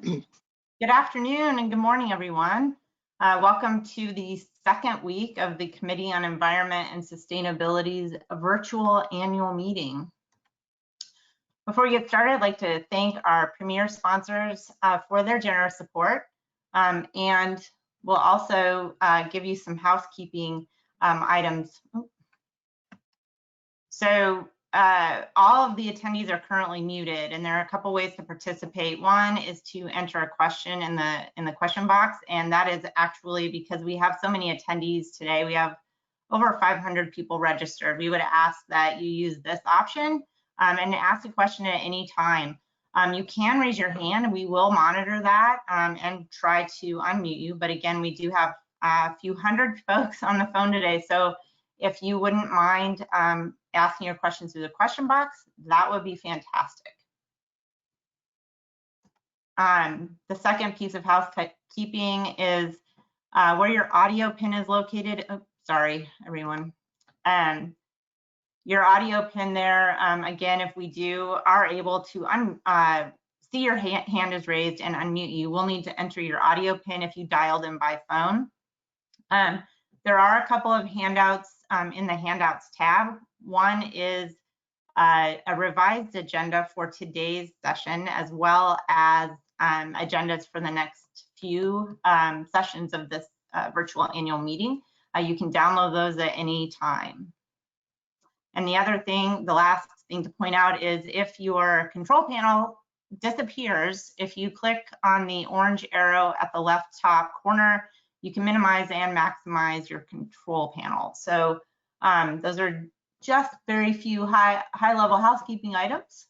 Good afternoon and good morning, everyone. Welcome to the second week of the Committee on Environment and Sustainability's virtual annual meeting. Before we get started, I'd like to thank our premier sponsors for their generous support, and we'll also give you some housekeeping items. So all of the attendees are currently muted, and there are a couple ways to participate. One is to enter a question in the question box, and that is actually because we have so many attendees today. We have over 500 people registered. We would ask that you use this option and ask a question at any time. You can raise your hand, and we will monitor that and try to unmute you. But again, we do have a few hundred folks on the phone today, so if you wouldn't mind asking your questions through the question box, that would be fantastic. The second piece of housekeeping is where your audio pin is located. Oh, sorry, everyone. Your audio pin there, again, if we are able to see your hand is raised and unmute you, we'll need to enter your audio pin if you dialed in by phone. There are a couple of handouts in the handouts tab. One is a revised agenda for today's session, as well as agendas for the next few sessions of this virtual annual meeting. You can download those at any time. And the other thing, the last thing to point out is if your control panel disappears, if you click on the orange arrow at the left top corner, you can minimize and maximize your control panel. So those are just very few high-level housekeeping items.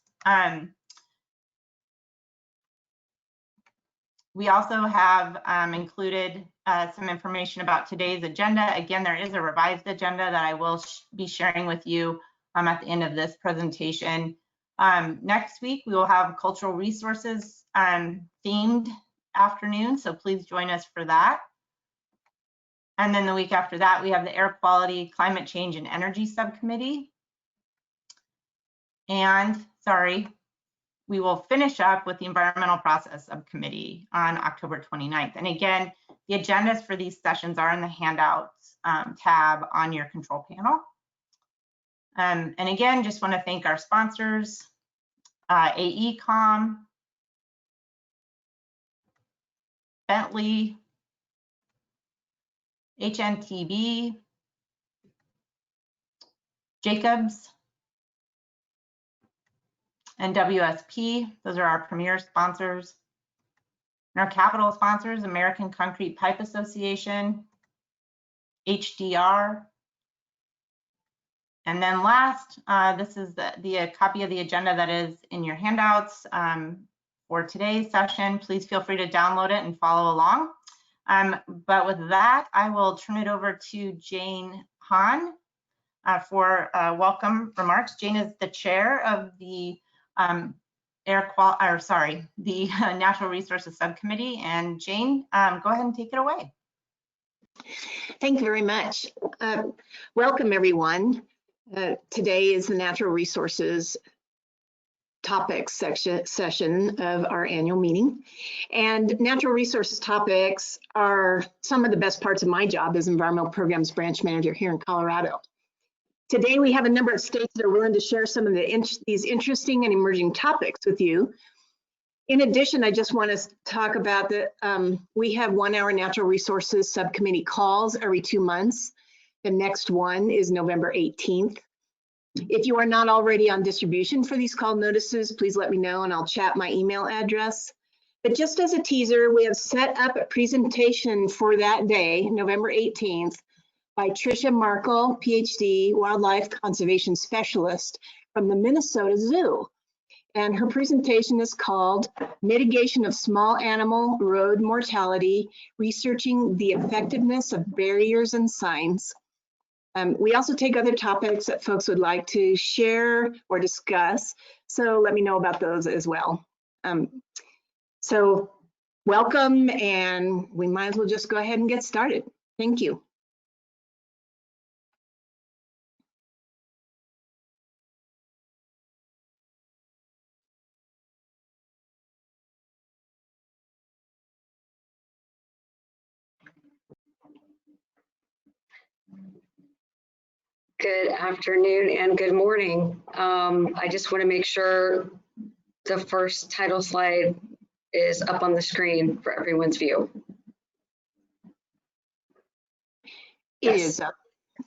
We also have included some information about today's agenda. Again, there is a revised agenda that I will be sharing with you at the end of this presentation. Next week, we will have cultural resources themed afternoon, so please join us for that. And then the week after that, we have the Air Quality, Climate Change, and Energy Subcommittee. And, sorry, we will finish up with the Environmental Process Subcommittee on October 29th. And again, the agendas for these sessions are in the handouts tab on your control panel. And again, just want to thank our sponsors, AECOM, Bentley, HNTB, Jacobs, and WSP. Those are our premier sponsors. And our capital sponsors, American Concrete Pipe Association, HDR. And then last, this is the copy of the agenda that is in your handouts for today's session. Please feel free to download it and follow along. But with that, I will turn it over to Jane Hahn for welcome remarks. Jane is the chair of the Natural Resources Subcommittee. And Jane, go ahead and take it away. Thank you very much. Welcome, everyone. Today is the Natural Resources topics session of our annual meeting. And natural resources topics are some of the best parts of my job as environmental programs branch manager here in Colorado. Today we have a number of states that are willing to share some of these interesting and emerging topics with you. In addition, I just want to talk about that we have 1-hour natural resources subcommittee calls every 2 months. The next one is November 18th. If you are not already on distribution for these call notices, please let me know and I'll chat my email address. But just as a teaser, we have set up a presentation for that day, November 18th, by Tricia Markle, PhD, Wildlife Conservation Specialist from the Minnesota Zoo. And her presentation is called Mitigation of Small Animal Road Mortality, Researching the Effectiveness of Barriers and Signs. We also take other topics that folks would like to share or discuss, so let me know about those as well. So welcome, and we might as well just go ahead and get started. Thank you. Good afternoon and good morning. I just want to make sure the first title slide is up on the screen for everyone's view. It Yes. is up.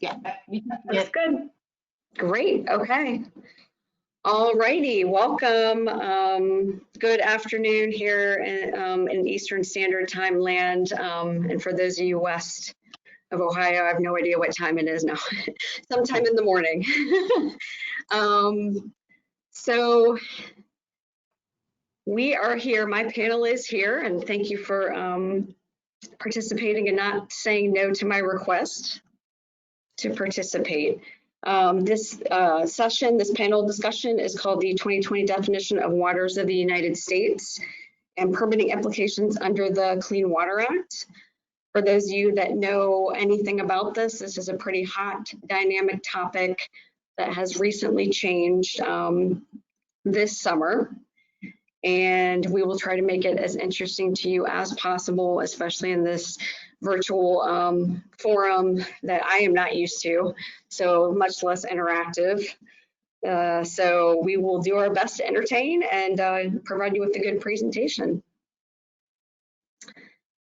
Yeah. That's good. Great. Okay. All righty. Welcome. Good afternoon here in Eastern Standard Time land. And for those of you west of Ohio, I have no idea what time it is now. Sometime in the morning. So we are here. My panel is here, and thank you for participating and not saying no to my request to participate. This session, this panel discussion is called the 2020 Definition of Waters of the United States and Permitting Implications under the Clean Water Act. For those of you that know anything about this, this is a pretty hot, dynamic topic that has recently changed this summer. And we will try to make it as interesting to you as possible, especially in this virtual forum that I am not used to, so much less interactive. So we will do our best to entertain and provide you with a good presentation.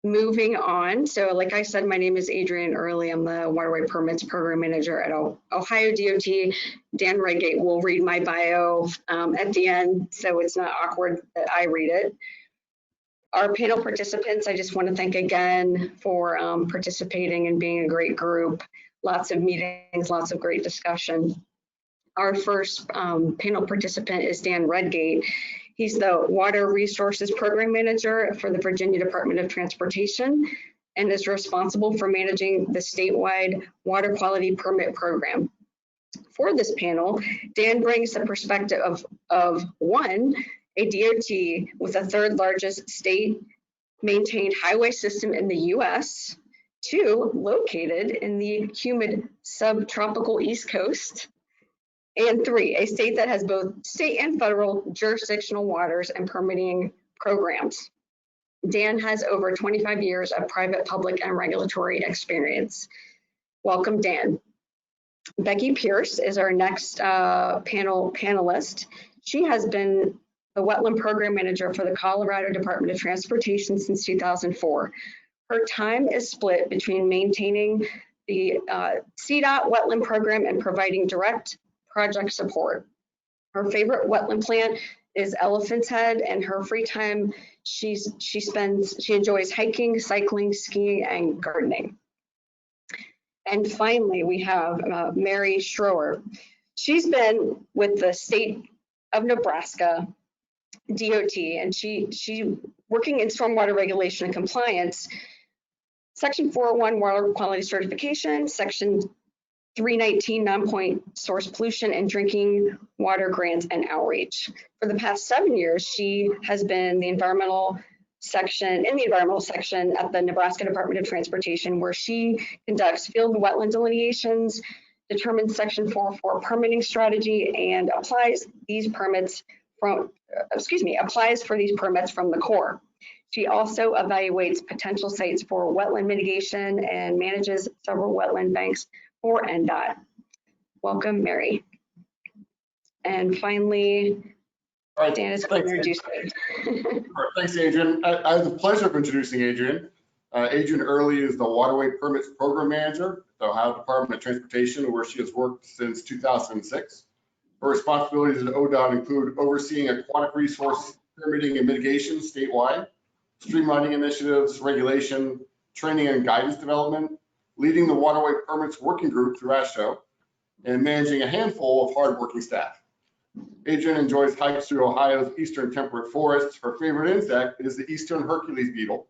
Moving on, so like I said, my name is Adrienne Early. I'm the Waterway Permits Program Manager at Ohio DOT. Dan Redgate will read my bio at the end, so it's not awkward that I read it. Our panel participants, I just want to thank again for participating and being a great group. Lots of meetings, lots of great discussion. Our first panel participant is Dan Redgate. He's the Water Resources Program Manager for the Virginia Department of Transportation and is responsible for managing the statewide water quality permit program. For this panel, Dan brings the perspective of one, a DOT with the third largest state maintained highway system in the US, two, located in the humid subtropical East Coast, and three, a state that has both state and federal jurisdictional waters and permitting programs. Dan has over 25 years of private, public, and regulatory experience. Welcome, Dan. Becky Pierce is our next panelist. She has been the Wetland Program Manager for the Colorado Department of Transportation since 2004. Her time is split between maintaining the CDOT wetland program and providing direct project support. Her favorite wetland plant is Elephant's Head, and her free time she enjoys hiking, cycling, skiing, and gardening. And finally, we have Mary Schroer. She's been with the state of Nebraska DOT, and she working in stormwater regulation and compliance, Section 401 water quality certification, Section 319 non-point source pollution and drinking water grants and outreach. For the past 7 years, she has been in the environmental section at the Nebraska Department of Transportation, where she conducts field wetland delineations, determines Section 404 permitting strategy, and applies for these permits from the Corps. She also evaluates potential sites for wetland mitigation and manages several wetland banks for NDOT. Welcome, Mary. And finally, all right, Dan is going to introduce me. Thanks, Adrienne. I have the pleasure of introducing Adrienne. Adrienne Early is the Waterway Permits Program Manager at the Ohio Department of Transportation, where she has worked since 2006. Her responsibilities at ODOT include overseeing aquatic resource permitting and mitigation statewide, streamlining initiatives, regulation, training and guidance development, leading the Waterway Permits Working Group through AASHTO, and managing a handful of hardworking staff. Adrienne enjoys hikes through Ohio's eastern temperate forests. Her favorite insect is the eastern Hercules beetle,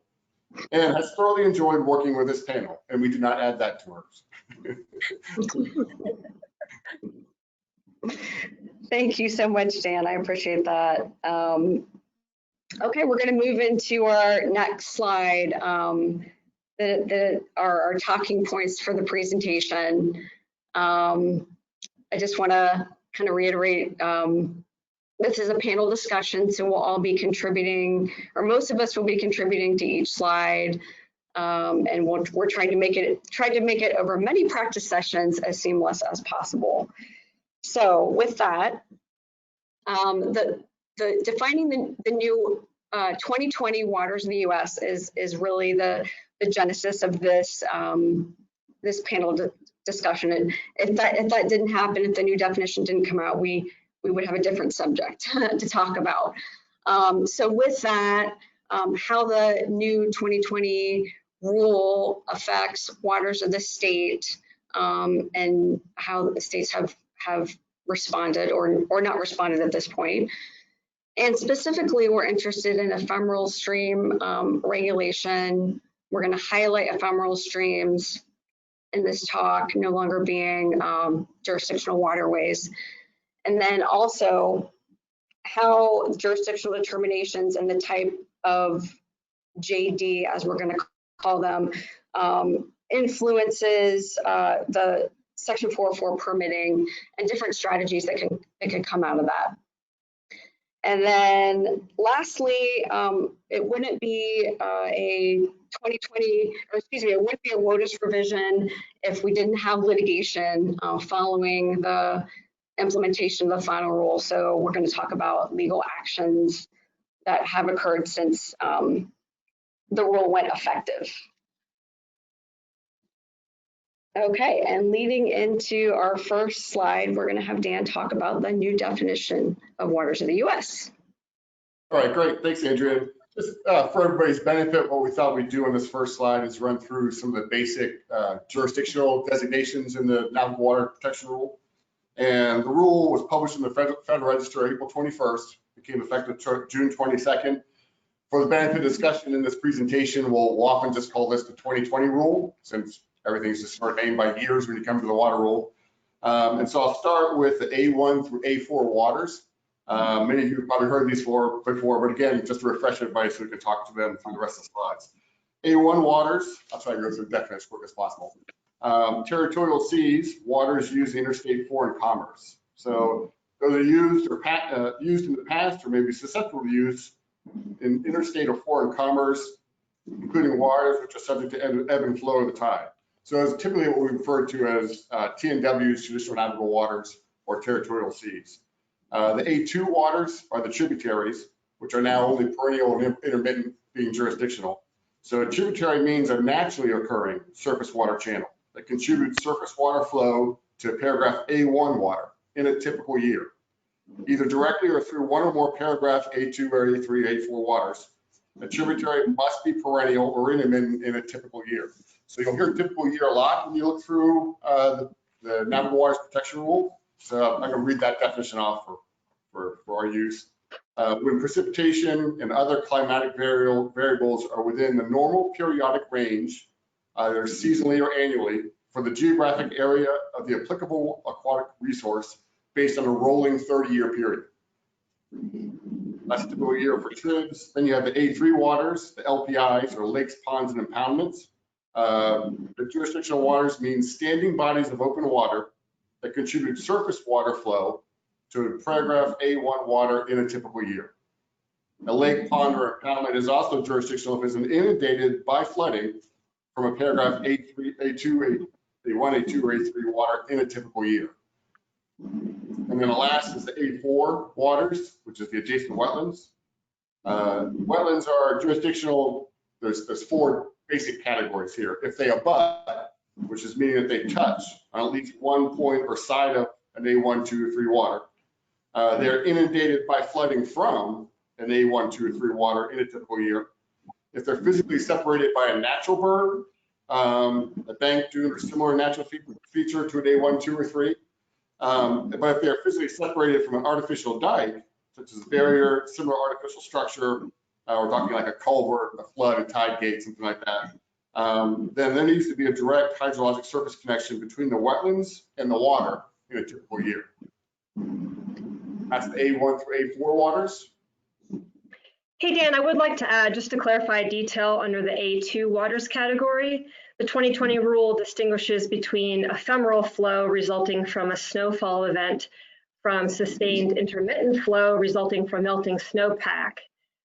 and has thoroughly enjoyed working with this panel, and we do not add that to hers. Thank you so much, Dan. I appreciate that. Okay, we're going to move into our next slide. That are our talking points for the presentation. I just want to kind of reiterate, this is a panel discussion, so we'll all be contributing, or most of us will be contributing to each slide. And we're trying to make it over many practice sessions as seamless as possible. So with that, defining the new 2020 waters in the U.S. is really the genesis of this this panel discussion. And if that didn't happen, if the new definition didn't come out, we would have a different subject to talk about. So with that, how the new 2020 rule affects waters of the state, and how the states have responded or not responded at this point. And specifically, we're interested in ephemeral stream regulation. We're going to highlight ephemeral streams in this talk, no longer being jurisdictional waterways. And then also how jurisdictional determinations and the type of JD, as we're going to call them, influences the Section 404 permitting and different strategies that can come out of that. And then lastly, it wouldn't be a 2020, or excuse me, it wouldn't be a WOTUS revision if we didn't have litigation following the implementation of the final rule. So we're going to talk about legal actions that have occurred since the rule went effective. Okay, and leading into our first slide, we're going to have Dan talk about the new definition of waters of the U.S. All right, great. Thanks, Adrian. Just for everybody's benefit, what we thought we'd do on this first slide is run through some of the basic jurisdictional designations in the Navigable Water Protection Rule. And the rule was published in the Federal Register April 21st, became effective June 22nd. For the benefit of discussion in this presentation, we'll often just call this the 2020 rule, since everything's just sort of named by years when you come to the water rule. And so I'll start with the A1 through A4 waters. Many of you have probably heard these before, but again, just to refresh everybody so we can talk to them through the rest of the slides. A1 waters, I'll try to go through the definition as quick as possible. Territorial seas, waters used in interstate foreign commerce. So those are used or used in the past or maybe susceptible to use in interstate or foreign commerce, including waters which are subject to ebb and flow of the tide. So it's typically what we refer to as TNWs, traditional navigable waters, or territorial seas. The A2 waters are the tributaries, which are now only perennial and intermittent, being jurisdictional. So a tributary means a naturally occurring surface water channel that contributes surface water flow to paragraph A1 water in a typical year, either directly or through one or more paragraph A2 or A3, A4 waters. A tributary must be perennial or intermittent in a typical year. So you'll hear typical year a lot when you look through the Navigable Waters Protection Rule. So I'm going to read that definition off for our use. When precipitation and other climatic variables are within the normal periodic range, either seasonally or annually, for the geographic area of the applicable aquatic resource based on a rolling 30-year period. That's a typical year for tribs. Then you have the A3 waters, the LPIs, or lakes, ponds, and impoundments. The jurisdictional waters means standing bodies of open water that contribute surface water flow to paragraph A1 water in a typical year. A lake, pond, or impoundment is also jurisdictional if it's inundated by flooding from a paragraph A3, A2, A1, A2, or A3 water in a typical year. And then the last is the A4 waters, which is the adjacent wetlands. Wetlands are jurisdictional. There's four basic categories here. If they abut, which is meaning that they touch on at least one point or side of an A1, 2, or 3 water, they're inundated by flooding from an A1, 2, or 3 water in a typical year. If they're physically separated by a natural berm, a bank, dune, or similar natural feature to an A1, 2, or 3, but if they're physically separated from an artificial dike, such as a barrier, similar artificial structure, we're talking like a culvert, a flood, a tide gate, something like that, then there needs to be a direct hydrologic surface connection between the wetlands and the water in a typical year. That's the A1 through A4 waters. Hey, Dan, I would like to add, just to clarify a detail under the A2 waters category, the 2020 rule distinguishes between ephemeral flow resulting from a snowfall event from sustained intermittent flow resulting from melting snowpack.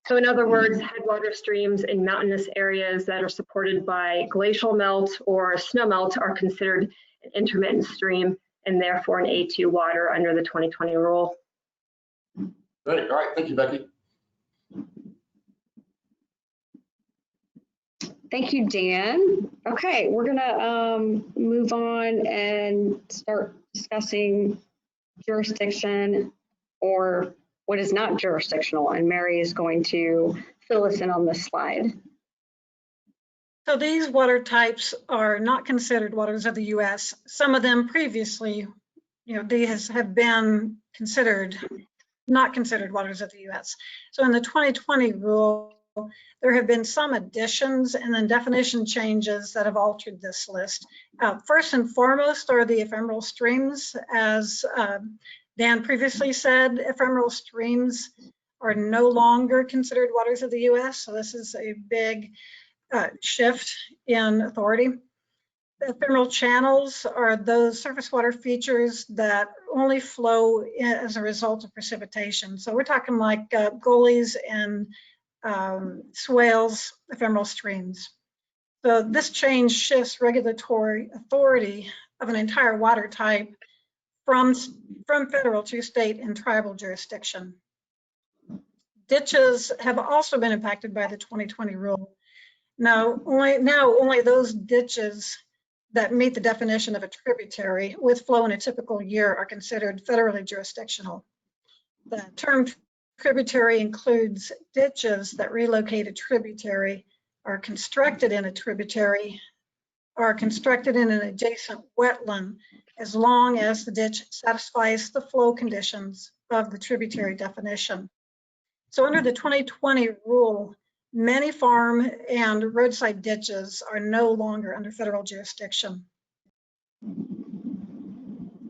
So in other words, headwater streams in mountainous areas that are supported by glacial melt or snow melt are considered an intermittent stream and therefore an A2 water under the 2020 rule. Great. All right. Thank you, Becky. Thank you, Dan. Okay, we're gonna move on and start discussing jurisdiction, or what is not jurisdictional, and Mary is going to fill us in on this slide. So these water types are not considered waters of the U.S. Some of them previously, these have been considered, not considered waters of the U.S. So in the 2020 rule, there have been some additions and then definition changes that have altered this list. First and foremost are the ephemeral streams. As Dan previously said, ephemeral streams are no longer considered waters of the U.S. So this is a big shift in authority. The ephemeral channels are those surface water features that only flow as a result of precipitation. So we're talking like gullies and swales, ephemeral streams. So this change shifts regulatory authority of an entire water type from federal to state and tribal jurisdiction. Ditches have also been impacted by the 2020 rule. Now only those ditches that meet the definition of a tributary with flow in a typical year are considered federally jurisdictional. The term tributary includes ditches that relocate a tributary, are constructed in a tributary, are constructed in an adjacent wetland, as long as the ditch satisfies the flow conditions of the tributary definition. So under the 2020 rule, many farm and roadside ditches are no longer under federal jurisdiction.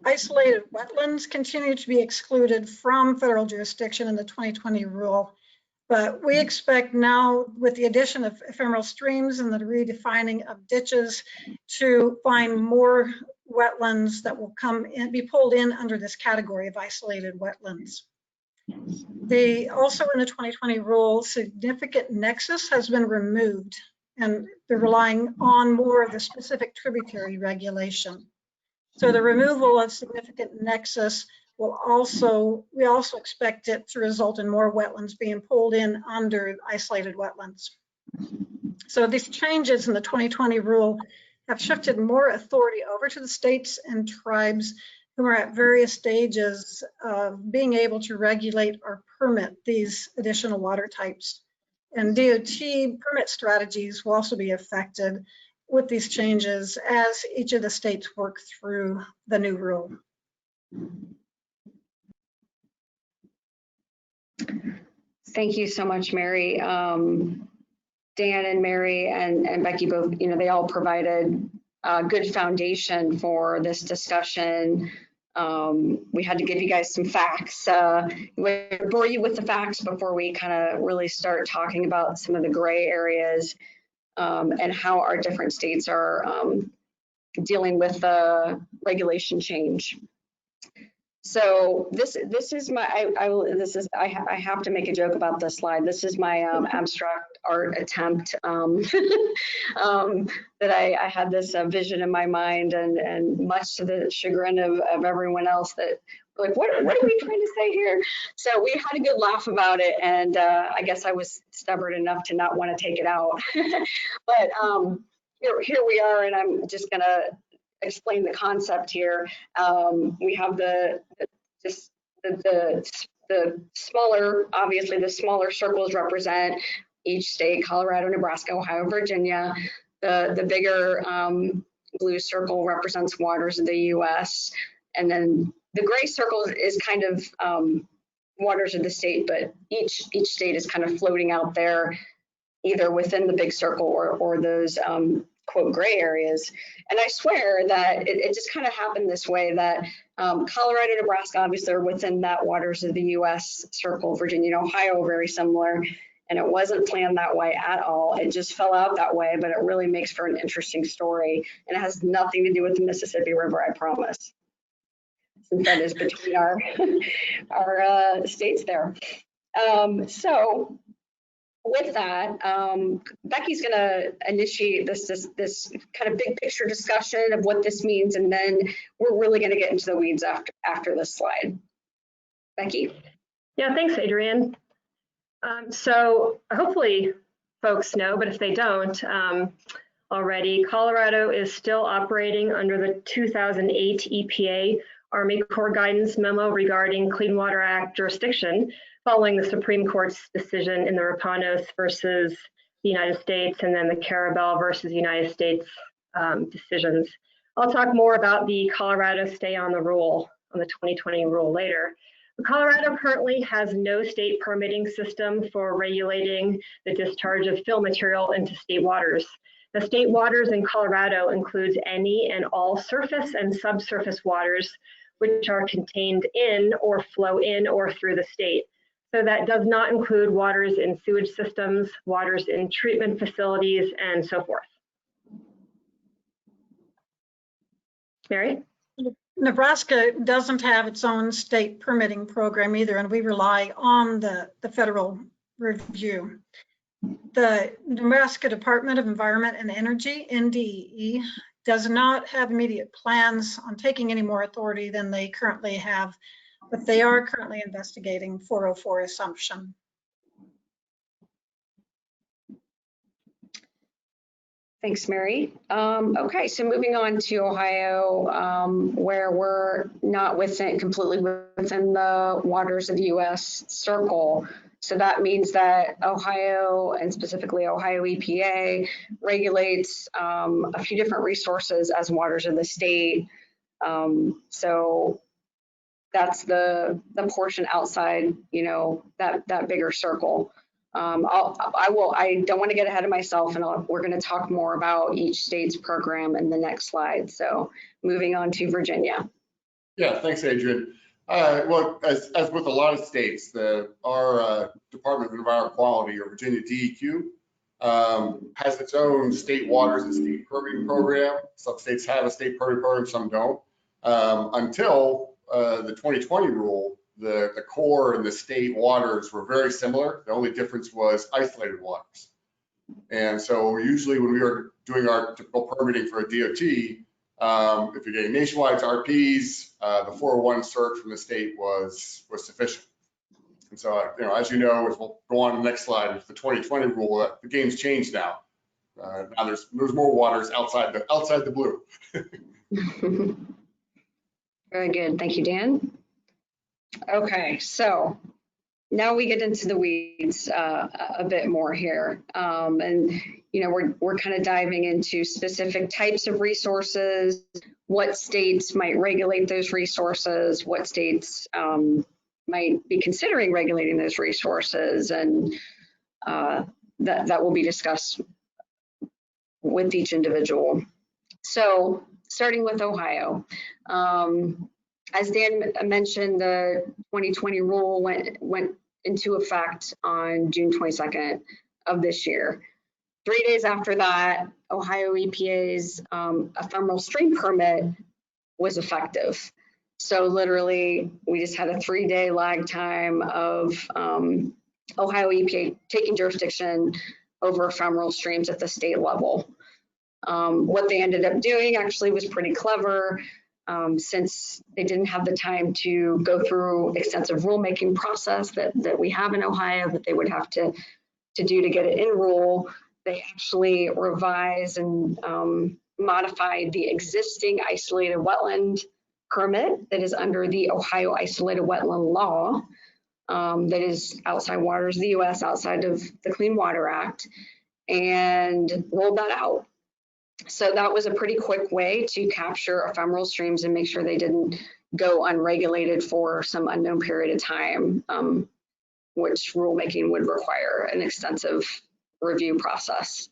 Isolated wetlands continue to be excluded from federal jurisdiction in the 2020 rule, but we expect now with the addition of ephemeral streams and the redefining of ditches to find more wetlands that will come and be pulled in under this category of isolated wetlands. Also in the 2020 rule, significant nexus has been removed, and they're relying on more of the specific tributary regulation. So the removal of significant nexus we also expect it to result in more wetlands being pulled in under isolated wetlands. So these changes in the 2020 rule have shifted more authority over to the states and tribes who are at various stages of being able to regulate or permit these additional water types. And DOT permit strategies will also be affected with these changes as each of the states work through the new rule. Thank you so much, Mary. Dan and Mary and Becky both, they all provided a good foundation for this discussion. We had to give you guys some facts. We'll bore you with the facts before we kind of really start talking about some of the gray areas and how our different states are dealing with the regulation change. So this is my I have to make a joke about this slide. This is my abstract art attempt that I had this vision in my mind, and much to the chagrin of everyone else that like what are we trying to say here? So we had a good laugh about it, and I guess I was stubborn enough to not want to take it out. But here we are, and I'm just gonna explain the concept here. We have the smaller, obviously the smaller circles represent each state: Colorado, Nebraska, Ohio, Virginia. The bigger blue circle represents waters of the US, and then the gray circle is kind of waters of the state, but each state is kind of floating out there either within the big circle or those quote gray areas. And I swear that it just kind of happened this way, that Colorado, Nebraska obviously are within that waters of the US circle. Virginia and Ohio very similar, and it wasn't planned that way at all. It just fell out that way, but it really makes for an interesting story, and it has nothing to do with the Mississippi River, I promise, since that is between our states there. So with that, Becky's going to initiate this kind of big picture discussion of what this means, and then we're really going to get into the weeds after this slide. Becky? Yeah, thanks, Adrienne. So hopefully folks know, but if they don't already, Colorado is still operating under the 2008 EPA Army Corps guidance memo regarding Clean Water Act jurisdiction, following the Supreme Court's decision in the Rapanos versus the United States, and then the Carabel versus United States decisions. I'll talk more about the Colorado stay on the rule, on the 2020 rule later. Colorado currently has no state permitting system for regulating the discharge of fill material into state waters. The state waters in Colorado includes any and all surface and subsurface waters which are contained in or flow in or through the state. So that does not include waters in sewage systems, waters in treatment facilities, and so forth. Mary? Nebraska doesn't have its own state permitting program either, and we rely on the federal review. The Nebraska Department of Environment and Energy, NDEE, does not have immediate plans on taking any more authority than they currently have, but they are currently investigating 404 assumption. Thanks, Mary. Okay, so moving on to Ohio, where we're not completely within the waters of the U.S. circle. So that means that Ohio, and specifically Ohio EPA, regulates a few different resources as waters of the state. So that's the portion outside, you know, that bigger circle. I don't want to get ahead of myself, and we're going to talk more about each state's program in the next slide. So moving on to Virginia. Yeah, thanks, Adrienne. Well, as with a lot of states, our Department of Environmental Quality, or Virginia DEQ, has its own state waters and state permitting program. Some states have a state permitting program, some don't. Until the 2020 rule, the Corps and the state waters were very similar. The only difference was isolated waters. And so usually when we were doing our typical permitting for a DOT, if you're getting nationwide RPs, the 401 search from the state was sufficient. And so, you know, as you know, as we'll go on to the next slide, it's the 2020 rule. The game's changed now. Now there's more waters outside the blue. Very good, thank you, Dan. Okay, so now we get into the weeds a bit more here, and you know, we're kind of diving into specific types of resources, what states might regulate those resources, what states might be considering regulating those resources, and that will be discussed with each individual. So starting with Ohio. As Dan mentioned, the 2020 rule went into effect on June 22nd of this year. 3 days after that, Ohio EPA's ephemeral stream permit was effective. So literally, we just had a 3-day lag time of Ohio EPA taking jurisdiction over ephemeral streams at the state level. What they ended up doing actually was pretty clever. Since they didn't have the time to go through extensive rulemaking process that we have in Ohio that they would have to do to get it in rule, they actually revised and modified the existing isolated wetland permit that is under the Ohio Isolated Wetland Law, that is outside waters of the U.S., outside of the Clean Water Act, and rolled that out. So that was a pretty quick way to capture ephemeral streams and make sure they didn't go unregulated for some unknown period of time, which rulemaking would require an extensive review process.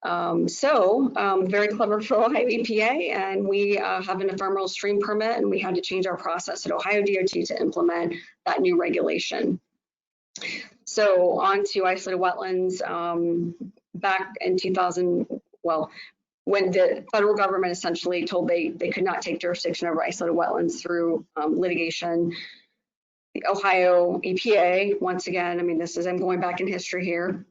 Very clever for Ohio EPA, and we have an ephemeral stream permit, and we had to change our process at Ohio DOT to implement that new regulation. So on to isolated wetlands. Back in 2000, well, when the federal government essentially told they could not take jurisdiction over isolated wetlands through litigation, the Ohio EPA, once again, I mean, I'm going back in history here.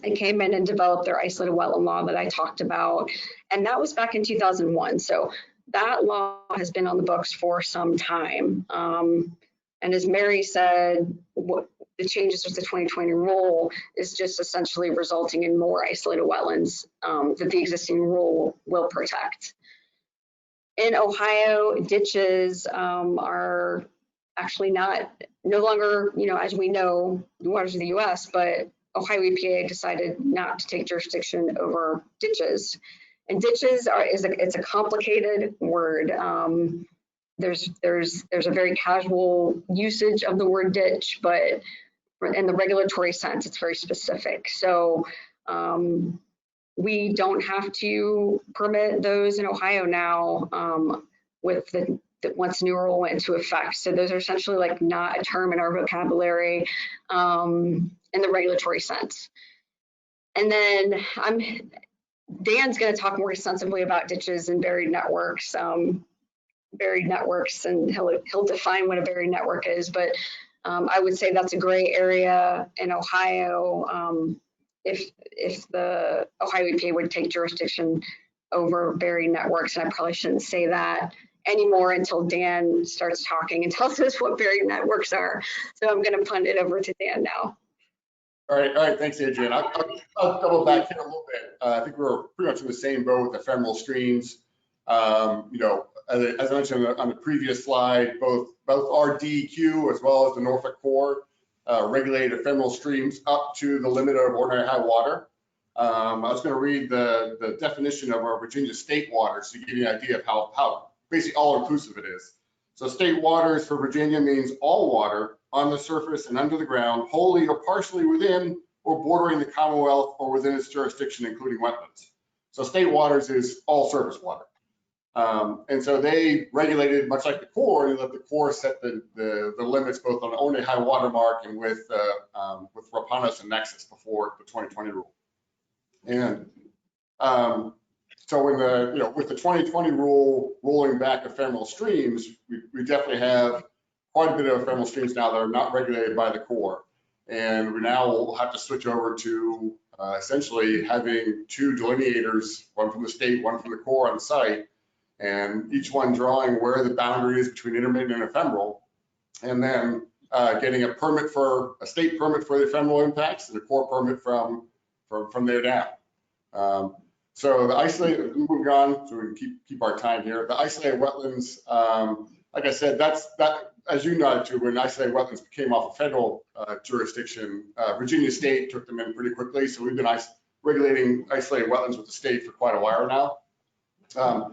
They came in and developed their isolated wetland law that I talked about, and that was back in 2001. So that law has been on the books for some time. And as Mary said, what the changes with the 2020 rule is just essentially resulting in more isolated wetlands that the existing rule will protect. In Ohio, ditches are actually no longer, as we know, the waters of the US, but Ohio EPA decided not to take jurisdiction over ditches. And ditches it's a complicated word. There's a very casual usage of the word ditch, but in the regulatory sense, it's very specific. So we don't have to permit those in Ohio now with once the new rule went into effect. So those are essentially like not a term in our vocabulary in the regulatory sense. And then Dan's going to talk more extensively about ditches and buried networks. Buried networks, and he'll define what a buried network is. But I would say that's a gray area in Ohio. If the Ohio EPA would take jurisdiction over buried networks, and I probably shouldn't say that anymore until Dan starts talking and tells us what buried networks are. So I'm going to punt it over to Dan now. All right, thanks, Adrian. I'll double back here a little bit. I think we're pretty much in the same boat with ephemeral streams. As I mentioned on the previous slide, both our DEQ as well as the Norfolk Corps regulate ephemeral streams up to the limit of ordinary high water. I was going to read the definition of our Virginia state waters to give you an idea of how basically all-inclusive it is. So state waters for Virginia means all water on the surface and under the ground, wholly or partially within or bordering the Commonwealth or within its jurisdiction, including wetlands. So state waters is all surface water. And so they regulated, much like the Corps, and let the Corps set the limits both on the ordinary high water mark and with Rapanos and Nexus before the 2020 rule. And so when with the 2020 rule rolling back ephemeral streams, we definitely have quite a bit of ephemeral streams now that are not regulated by the Corps. And we now will have to switch over to essentially having two delineators, one from the state, one from the Corps on site, and each one drawing where the boundary is between intermittent and ephemeral, and then getting a state permit for the ephemeral impacts and a Corps permit from there down. So the isolated, moving on, so we can keep our time here. The isolated wetlands, like I said, that as you noted too, when isolated wetlands came off of federal jurisdiction, Virginia State took them in pretty quickly. So we've been regulating isolated wetlands with the state for quite a while now.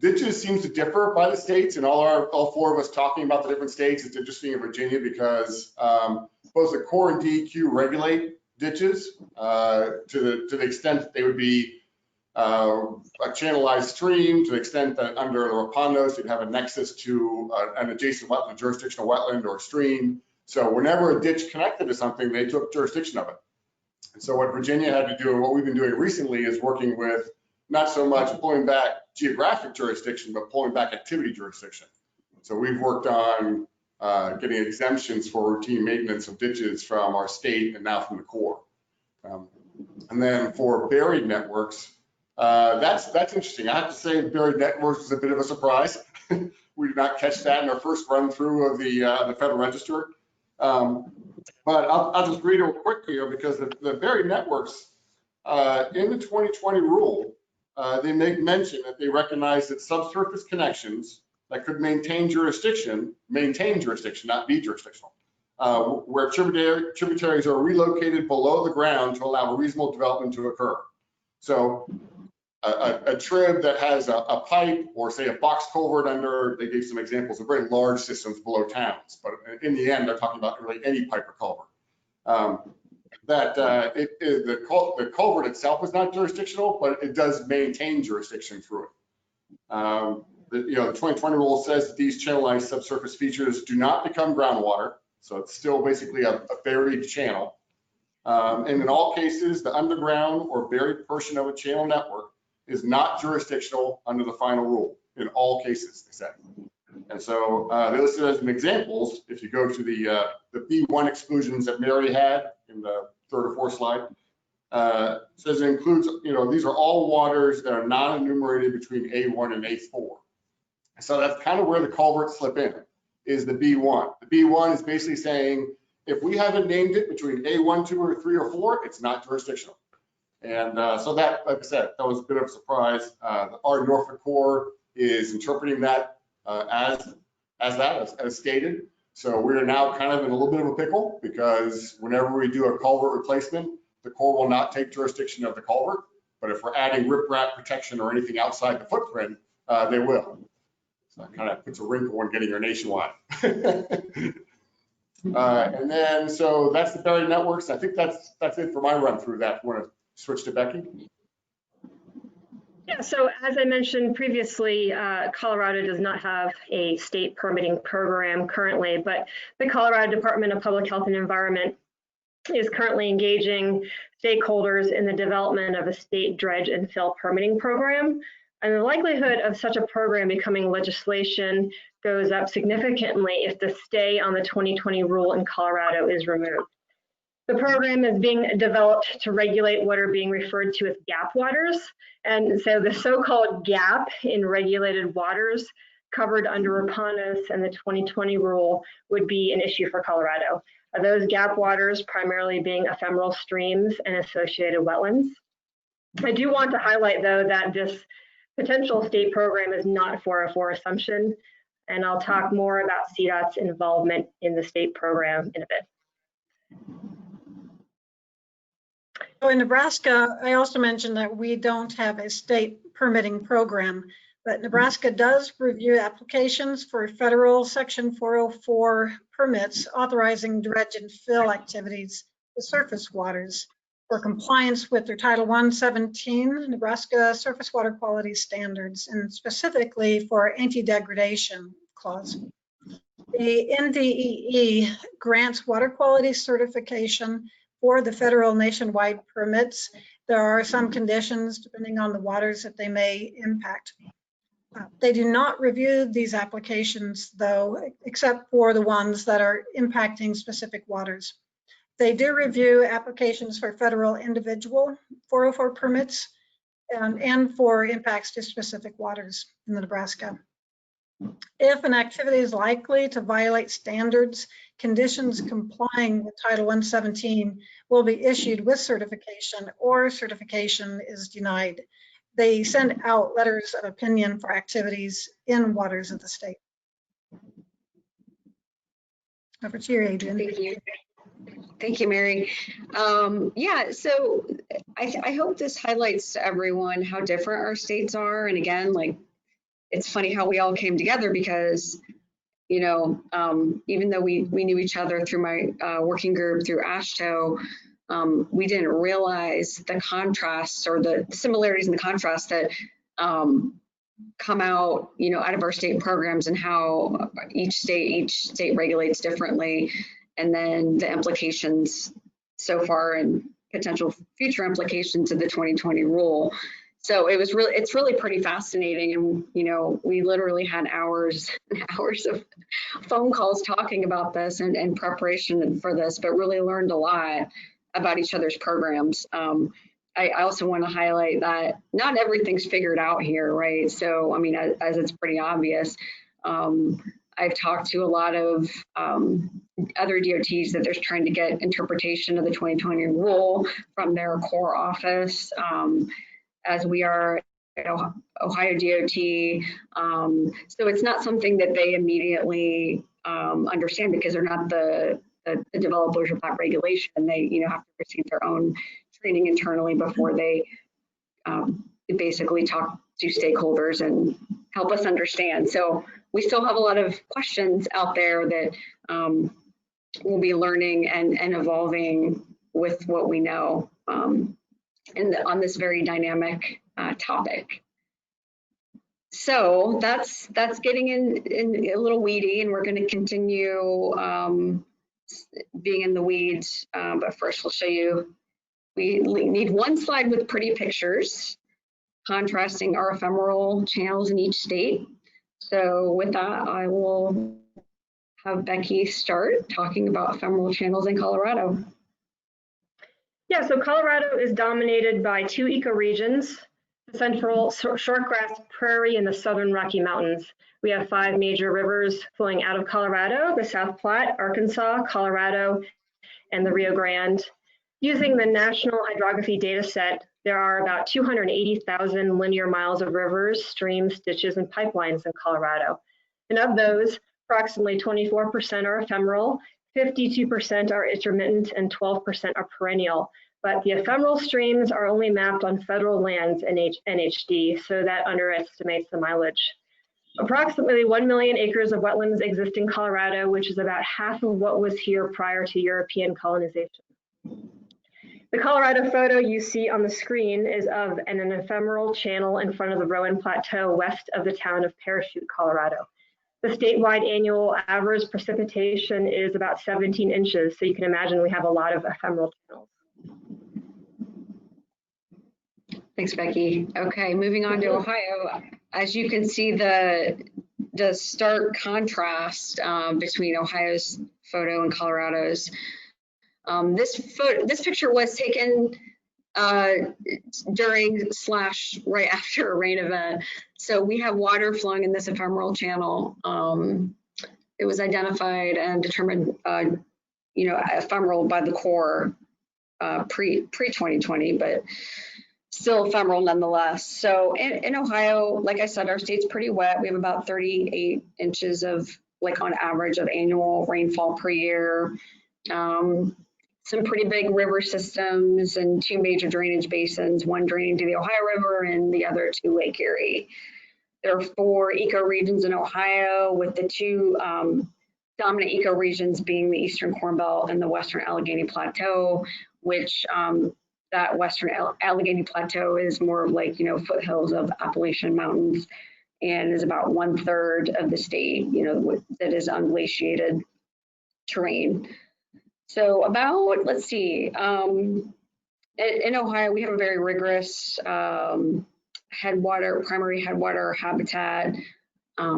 Ditches seems to differ by the states, and all four of us talking about the different states. It's interesting in Virginia because both the Corps and DEQ regulate ditches to the extent that they would be a channelized stream, to the extent that under the Rapanos you'd have a nexus to an adjacent wetland, jurisdictional wetland or stream. So whenever a ditch connected to something, they took jurisdiction of it. And so what Virginia had to do, and what we've been doing recently, is working with not so much pulling back geographic jurisdiction, but pulling back activity jurisdiction. So we've worked on getting exemptions for routine maintenance of ditches from our state and now from the Corps. And then for buried networks, that's interesting. I have to say buried networks is a bit of a surprise. We did not catch that in our first run through of the Federal Register. But I'll just read it quick here because the buried networks in the 2020 rule, they make mention that they recognize that subsurface connections that could maintain jurisdiction, not be jurisdictional, where tributaries are relocated below the ground to allow reasonable development to occur. So a trib that has a pipe or say a box culvert under, they gave some examples of very large systems below towns, but in the end, they're talking about really any pipe or culvert. The culvert itself is not jurisdictional, but it does maintain jurisdiction through it. The 2020 rule says that these channelized subsurface features do not become groundwater, so it's still basically a buried channel. And in all cases, the underground or buried portion of a channel network is not jurisdictional under the final rule. In all cases, they said. And so they listed as an examples, if you go to the B1 exclusions that Mary had in the 3rd or 4th slide, says it includes, these are all waters that are non-enumerated between A1 and A4. So that's kind of where the culverts slip in, is the B1. The B1 is basically saying, if we haven't named it between A1, 2, or 3, or 4, it's not jurisdictional. And so that, like I said, that was a bit of a surprise. Our Norfolk Corps is interpreting that as stated. So we are now kind of in a little bit of a pickle, because whenever we do a culvert replacement, the Corps will not take jurisdiction of the culvert. But if we're adding riprap protection or anything outside the footprint, they will. So that kind of puts a wrinkle in getting your nationwide. And then, so that's the buried networks. I think that's it for my run through that. Want to switch to Becky? Yeah, so as I mentioned previously, Colorado does not have a state permitting program currently, but the Colorado Department of Public Health and Environment is currently engaging stakeholders in the development of a state dredge and fill permitting program. And the likelihood of such a program becoming legislation goes up significantly if the stay on the 2020 rule in Colorado is removed. The program is being developed to regulate what are being referred to as gap waters. And so the so-called gap in regulated waters covered under RPANUS and the 2020 rule would be an issue for Colorado. Those gap waters primarily being ephemeral streams and associated wetlands. I do want to highlight, though, that this potential state program is not a 404 assumption, and I'll talk more about CDOT's involvement in the state program in a bit. So in Nebraska, I also mentioned that we don't have a state permitting program, but Nebraska does review applications for federal Section 404 permits authorizing dredge and fill activities to surface waters for compliance with their Title 117 Nebraska Surface Water Quality Standards, and specifically for anti-degradation clause. The NDEE grants water quality certification for the federal nationwide permits. There are some conditions depending on the waters that they may impact. They do not review these applications, though, except for the ones that are impacting specific waters. They do review applications for federal individual 404 permits and for impacts to specific waters in the Nebraska. If an activity is likely to violate standards, conditions complying with Title 117 will be issued with certification, or certification is denied. They send out letters of opinion for activities in waters of the state. Over to you, Adrian. Thank you. Thank you, Mary. Yeah, so I hope this highlights to everyone how different our states are. And again, like, it's funny how we all came together, because, even though we knew each other through my working group through AASHTO, we didn't realize the contrasts or the similarities and the contrasts that come out, out of our state programs, and how each state regulates differently, and then the implications so far and potential future implications of the 2020 rule. So it's really pretty fascinating. And, we literally had hours and hours of phone calls talking about this and preparation for this, but really learned a lot about each other's programs. I also want to highlight that not everything's figured out here, right? So, I mean, as it's pretty obvious, I've talked to a lot of other DOTs that they're trying to get interpretation of the 2020 rule from their core office, as we are Ohio DOT. So it's not something that they immediately understand, because they're not the developers of that regulation. They have to receive their own training internally before they basically talk to stakeholders and help us understand. So we still have a lot of questions out there that we'll be learning and evolving with what we know on this very dynamic topic. So that's getting in a little weedy, and we're going to continue being in the weeds. But first, we'll show you. We need one slide with pretty pictures contrasting our ephemeral channels in each state. So with that, I will have Becky start talking about ephemeral channels in Colorado. Yeah, so Colorado is dominated by two ecoregions, the central shortgrass prairie and the southern Rocky Mountains. We have 5 major rivers flowing out of Colorado: the South Platte, Arkansas, Colorado, and the Rio Grande. Using the National Hydrography Data Set, there are about 280,000 linear miles of rivers, streams, ditches, and pipelines in Colorado. And of those, approximately 24% are ephemeral, 52% are intermittent, and 12% are perennial. But the ephemeral streams are only mapped on federal lands in NHD, so that underestimates the mileage. Approximately 1 million acres of wetlands exist in Colorado, which is about half of what was here prior to European colonization. The Colorado photo you see on the screen is of an ephemeral channel in front of the Rowan Plateau west of the town of Parachute, Colorado. The statewide annual average precipitation is about 17 inches, so you can imagine we have a lot of ephemeral channels. Thanks, Becky. Okay, moving on to Ohio. As you can see, the stark contrast between Ohio's photo and Colorado's. This picture was taken during / right after a rain event. So we have water flowing in this ephemeral channel. It was identified and determined, ephemeral by the Corps pre 2020, but still ephemeral nonetheless. So in Ohio, like I said, our state's pretty wet. We have about 38 inches of, on average, of annual rainfall per year. Some pretty big river systems and 2 major drainage basins, one draining to the Ohio River and the other to Lake Erie. There are 4 ecoregions in Ohio, with the 2 dominant ecoregions being the Eastern Corn Belt and the Western Allegheny Plateau, which that Western Allegheny Plateau is more like, foothills of Appalachian Mountains, and is about 1/3 of the state, that is unglaciated terrain. So about, let's see, in Ohio, we have a very rigorous primary headwater habitat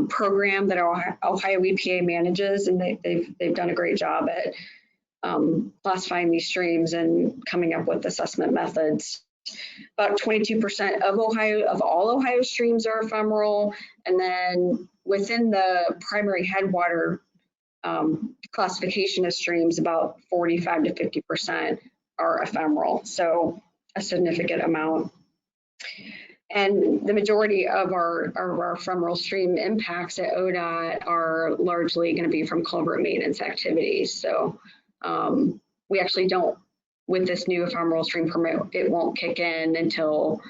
program that Ohio EPA manages, and they've done a great job at classifying these streams and coming up with assessment methods. About 22% of all Ohio streams are ephemeral, and then within the primary headwater classification of streams, about 45 to 50% are ephemeral, so a significant amount. And the majority of our ephemeral stream impacts at ODOT are largely going to be from culvert maintenance activities. So we actually don't, with this new ephemeral stream permit, it won't kick in until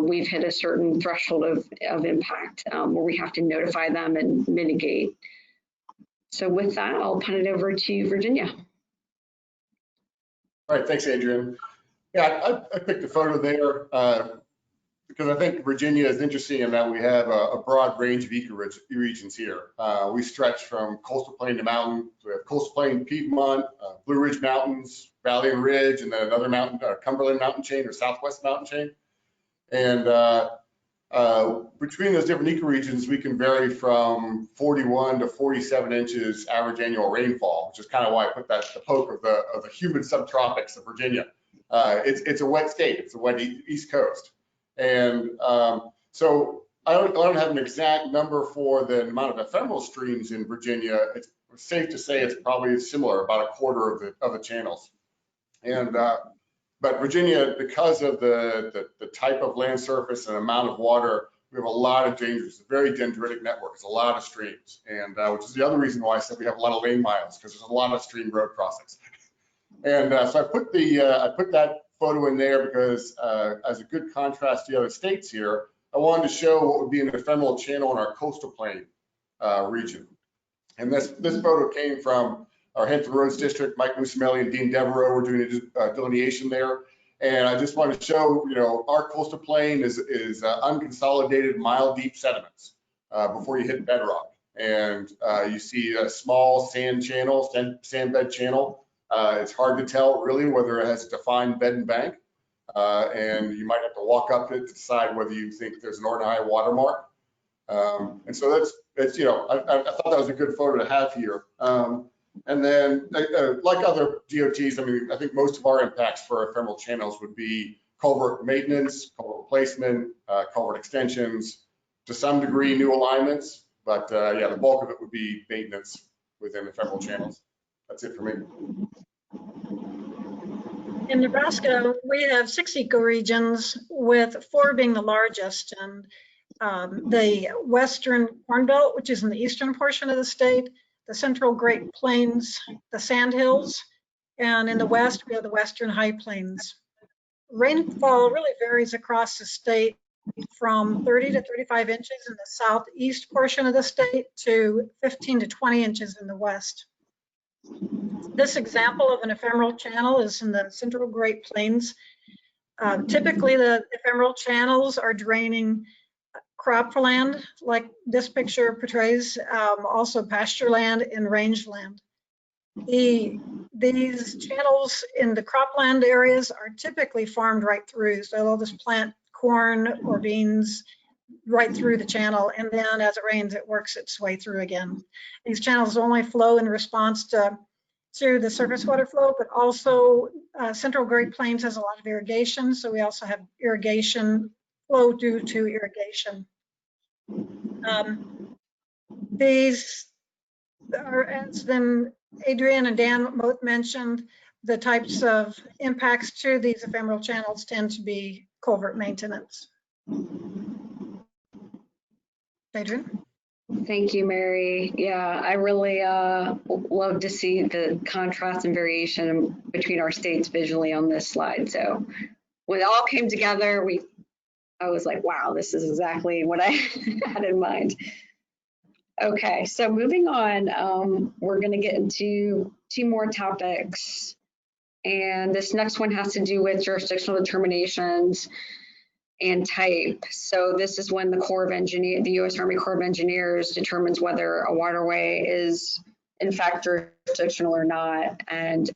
we've hit a certain threshold of impact where we have to notify them and mitigate. So with that, I'll punt it over to Virginia. All right, thanks, Adrian. Yeah, I picked a photo there because I think Virginia is interesting in that we have a broad range of ecoregions here. We stretch from coastal plain to mountain. So we have coastal plain, Piedmont, Blue Ridge Mountains, Valley and Ridge, and then another mountain, Cumberland Mountain Chain or Southwest Mountain Chain. And between those different ecoregions, we can vary from 41 to 47 inches average annual rainfall, which is kind of why I put the poke of the humid subtropics of Virginia. It's a wet state. It's a wet East Coast. And so I don't have an exact number for the amount of ephemeral streams in Virginia. It's safe to say it's probably similar, about 1/4 of the channels. And but Virginia, because of the type of land surface and amount of water, we have a lot of dangers. It's a very dendritic network. It's a lot of streams, and which is the other reason why I said we have a lot of lane miles, because there's a lot of stream road crossings. And so I put that photo in there because as a good contrast to the other states here, I wanted to show what would be an ephemeral channel in our coastal plain region. And this photo came from our Hampton Roads District. Mike Musamelli and Dean Devereaux were doing a delineation there. And I just wanted to show, our coastal plain is unconsolidated mile deep sediments before you hit bedrock. And you see a small sand bed channel. It's hard to tell really whether it has a defined bed and bank. And you might have to walk up it to decide whether you think there's an ordinary watermark. And so it's, you know, I thought that was a good photo to have here. And then like other DOTs, I mean, I think most of our impacts for ephemeral channels would be culvert maintenance, culvert replacement, culvert extensions, to some degree new alignments, but yeah, the bulk of it would be maintenance within ephemeral channels. That's it for me. In Nebraska, we have 6 ecoregions, with 4 being the largest. And the Western Corn Belt, which is in the eastern portion of the state, the Central Great Plains, the Sandhills, and in the west, we have the Western High Plains. Rainfall really varies across the state from 30 to 35 inches in the southeast portion of the state to 15 to 20 inches in the west. This example of an ephemeral channel is in the Central Great Plains. Typically, the ephemeral channels are draining cropland, like this picture portrays, also pasture land and rangeland. These channels in the cropland areas are typically farmed right through, so they'll just plant corn or beans right through the channel, and then as it rains, it works its way through again. These channels only flow in response to the surface water flow, but also Central Great Plains has a lot of irrigation, so we also have irrigation flow due to irrigation. These are, as then Adrian and Dan both mentioned, the types of impacts to these ephemeral channels tend to be culvert maintenance. Adrian? Thank you, Mary. Yeah, I really love to see the contrast and variation between our states visually on this slide. So when it all came together, I was like, wow, this is exactly what I had in mind. Okay, so moving on, we're going to get into 2 more topics. And this next one has to do with jurisdictional determinations and type. So this is when the U.S. Army Corps of Engineers determines whether a waterway is in fact jurisdictional or not. And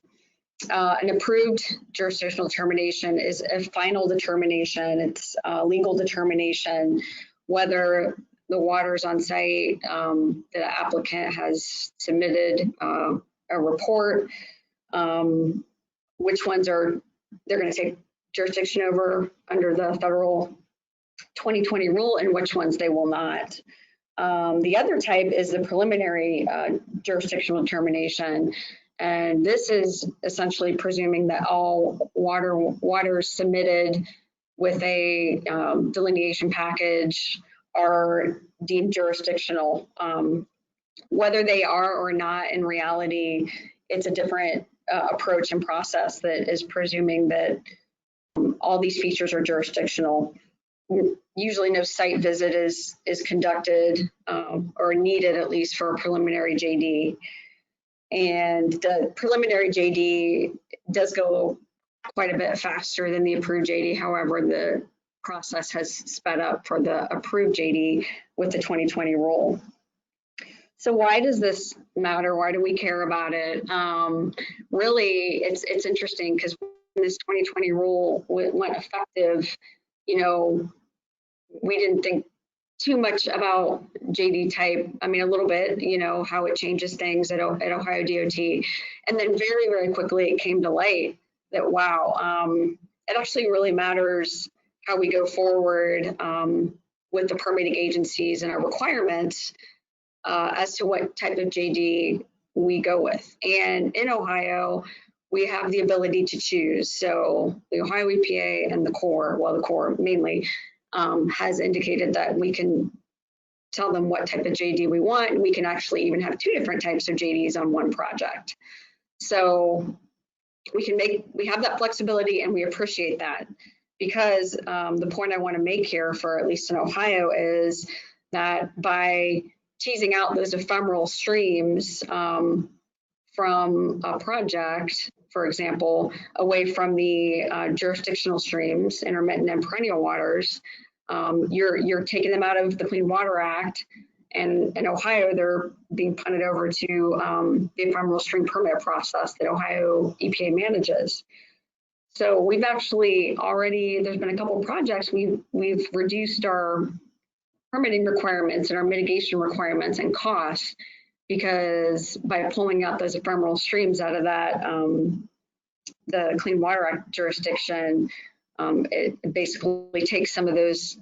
an approved jurisdictional determination is a final determination. It's a legal determination whether the waters on site, the applicant has submitted a report, which ones they're going to take jurisdiction over under the federal 2020 rule and which ones they will not. The other type is the preliminary jurisdictional determination. And this is essentially presuming that all waters submitted with a delineation package are deemed jurisdictional. Whether they are or not, in reality, it's a different approach and process that is presuming that all these features are jurisdictional. Usually no site visit is conducted or needed, at least for a preliminary JD. And the preliminary JD does go quite a bit faster than the approved JD. However, the process has sped up for the approved JD with the 2020 rule. So why does this matter? Why do we care about it? Really, it's interesting because when this 2020 rule went effective, you know, we didn't think too much about JD type. I mean, a little bit, you know, how it changes things at Ohio DOT. And then very, very quickly it came to light that, wow, it actually really matters how we go forward with the permitting agencies and our requirements as to what type of JD we go with. And in Ohio, we have the ability to choose. So the Ohio EPA and the Corps, well, the Corps mainly, has indicated that we can tell them what type of JD we want. And we can actually even have 2 different types of JDs on one project. So we have that flexibility, and we appreciate that, because the point I want to make here, for at least in Ohio, is that by teasing out those ephemeral streams from a project, for example, away from the jurisdictional streams, intermittent and perennial waters, you're taking them out of the Clean Water Act. And in Ohio, they're being punted over to the ephemeral stream permit process that Ohio EPA manages. So we've actually already, there's been a couple of projects, we've reduced our permitting requirements and our mitigation requirements and costs, because by pulling out those ephemeral streams out of that, the Clean Water Act jurisdiction, it basically takes some of those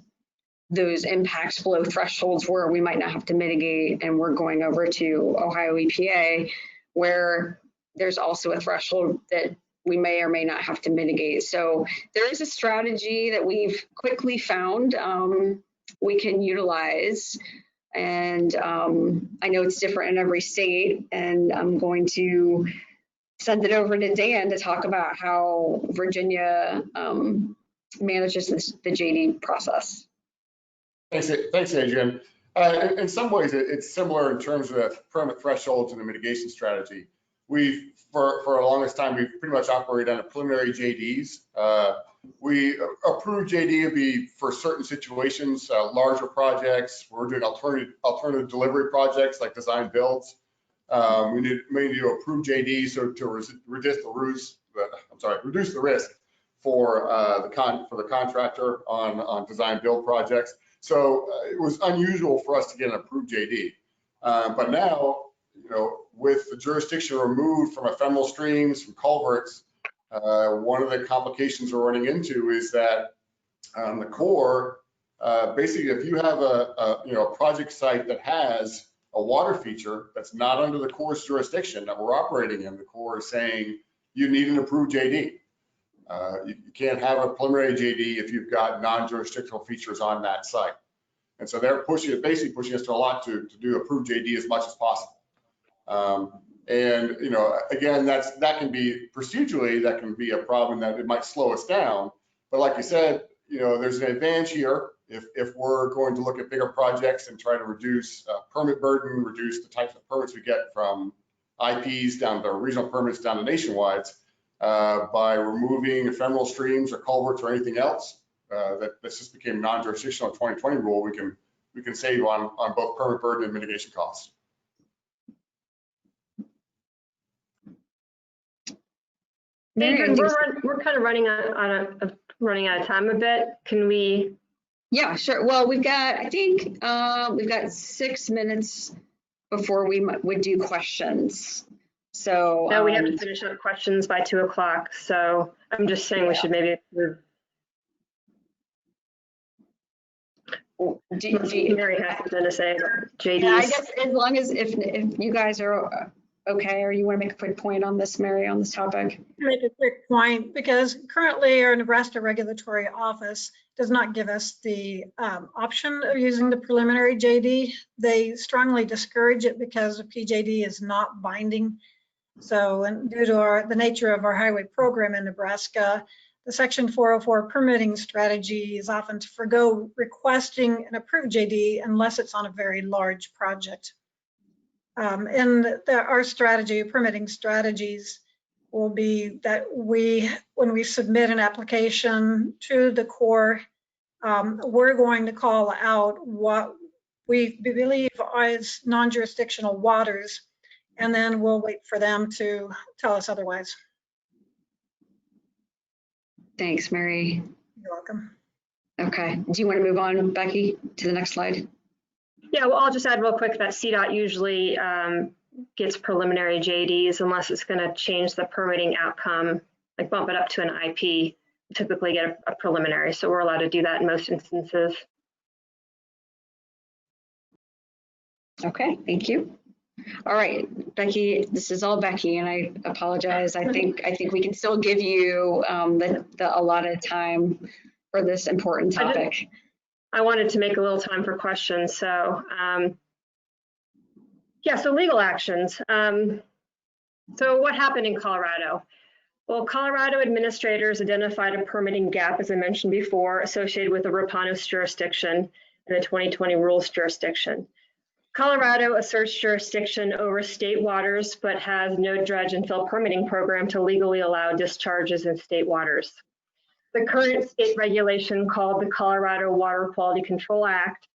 impacts below thresholds where we might not have to mitigate, and we're going over to Ohio EPA, where there's also a threshold that we may or may not have to mitigate. So there is a strategy that we've quickly found we can utilize. And I know it's different in every state, and I'm going to send it over to Dan to talk about how Virginia manages the JD process. Thanks, Adrian. In some ways, it's similar in terms of permit thresholds and the mitigation strategy. We've, for the longest time, we've pretty much operated on a preliminary JDs. We approve JD to be for certain situations, larger projects. We're doing alternative delivery projects like design builds. We may need to approve JD so to reduce the risk for the contractor on design build projects. So it was unusual for us to get an approved JD. But now, with the jurisdiction removed from ephemeral streams, from culverts, one of the complications we're running into is that the Corps, basically, if you have a project site that has a water feature that's not under the Corps' jurisdiction that we're operating in, the Corps is saying you need an approved JD. You can't have a preliminary JD if you've got non-jurisdictional features on that site. And so they're basically pushing us to a lot to do approved JD as much as possible. And again, that can be procedurally, that can be a problem that it might slow us down. But like you said, there's an advantage here if we're going to look at bigger projects and try to reduce permit burden, reduce the types of permits we get from IPs down to regional permits down to nationwides, by removing ephemeral streams or culverts or anything else that just became non-jurisdictional 2020 rule, we can save on both permit burden and mitigation costs. Adrian, we're kind of running out of time a bit. Can we? Yeah, sure. Well, I think we've got 6 minutes before we would do questions. So no, we have to finish up questions by 2 o'clock. So I'm just saying we should maybe. Mary has something to say about JDs. Yeah, I guess as long as if you guys are okay, or you want to make a quick point on this, Mary, on this topic? Make a quick point, because currently our Nebraska Regulatory Office does not give us the option of using the preliminary JD. They strongly discourage it because the PJD is not binding. So, and due to the nature of our highway program in Nebraska, the Section 404 permitting strategy is often to forgo requesting an approved JD unless it's on a very large project. Our strategy, permitting strategies, will be that when we submit an application to the Corps, we're going to call out what we believe is non-jurisdictional waters, and then we'll wait for them to tell us otherwise. Thanks, Mary. You're welcome. Okay. Do you want to move on, Becky, to the next slide? Yeah, well, I'll just add real quick that CDOT usually gets preliminary JDs unless it's going to change the permitting outcome, like bump it up to an IP, typically get a preliminary. So we're allowed to do that in most instances. Okay, thank you. All right, Becky, this is all Becky, and I apologize. I think we can still give you the allotted time for this important topic. I wanted to make a little time for questions. So yeah, so legal actions. So what happened in Colorado? Well, Colorado administrators identified a permitting gap, as I mentioned before, associated with the Rapanos jurisdiction and the 2020 rules jurisdiction. Colorado asserts jurisdiction over state waters, but has no dredge and fill permitting program to legally allow discharges in state waters. The current state regulation, called the Colorado Water Quality Control Act,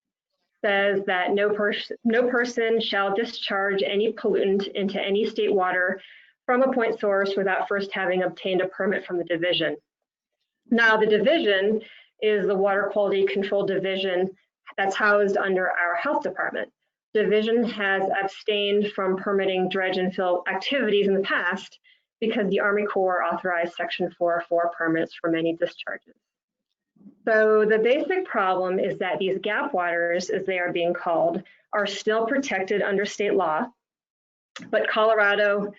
says that no person shall discharge any pollutant into any state water from a point source without first having obtained a permit from the division. Now, the division is the Water Quality Control Division, that's housed under our health department. Division has abstained from permitting dredge and fill activities in the past because the Army Corps authorized Section 404 permits for many discharges. So the basic problem is that these gap waters, as they are being called, are still protected under state law, but Colorado's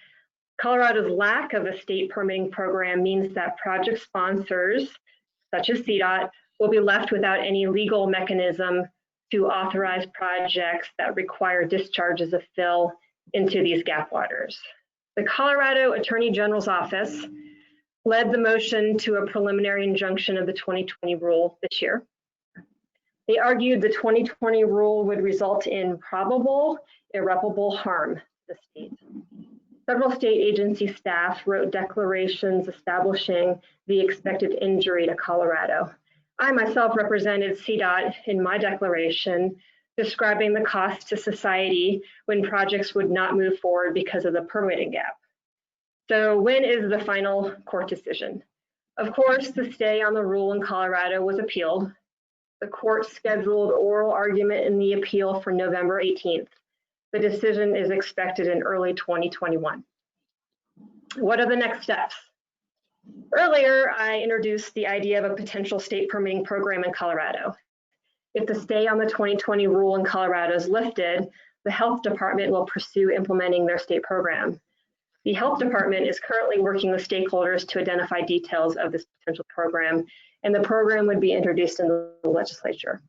lack of a state permitting program means that project sponsors, such as CDOT, will be left without any legal mechanism to authorize projects that require discharges of fill into these gap waters. The Colorado Attorney General's office led the motion to a preliminary injunction of the 2020 rule this year. They argued the 2020 rule would result in probable irreparable harm to the state. Several state agency staff wrote declarations establishing the expected injury to Colorado. I myself represented CDOT in my declaration, describing the cost to society when projects would not move forward because of the permitting gap. So when is the final court decision? Of course, the stay on the rule in Colorado was appealed. The court scheduled oral argument in the appeal for November 18th. The decision is expected in early 2021. What are the next steps? Earlier, I introduced the idea of a potential state permitting program in Colorado. If the stay on the 2020 rule in Colorado is lifted, the health department will pursue implementing their state program. The health department is currently working with stakeholders to identify details of this potential program, and the program would be introduced in the legislature.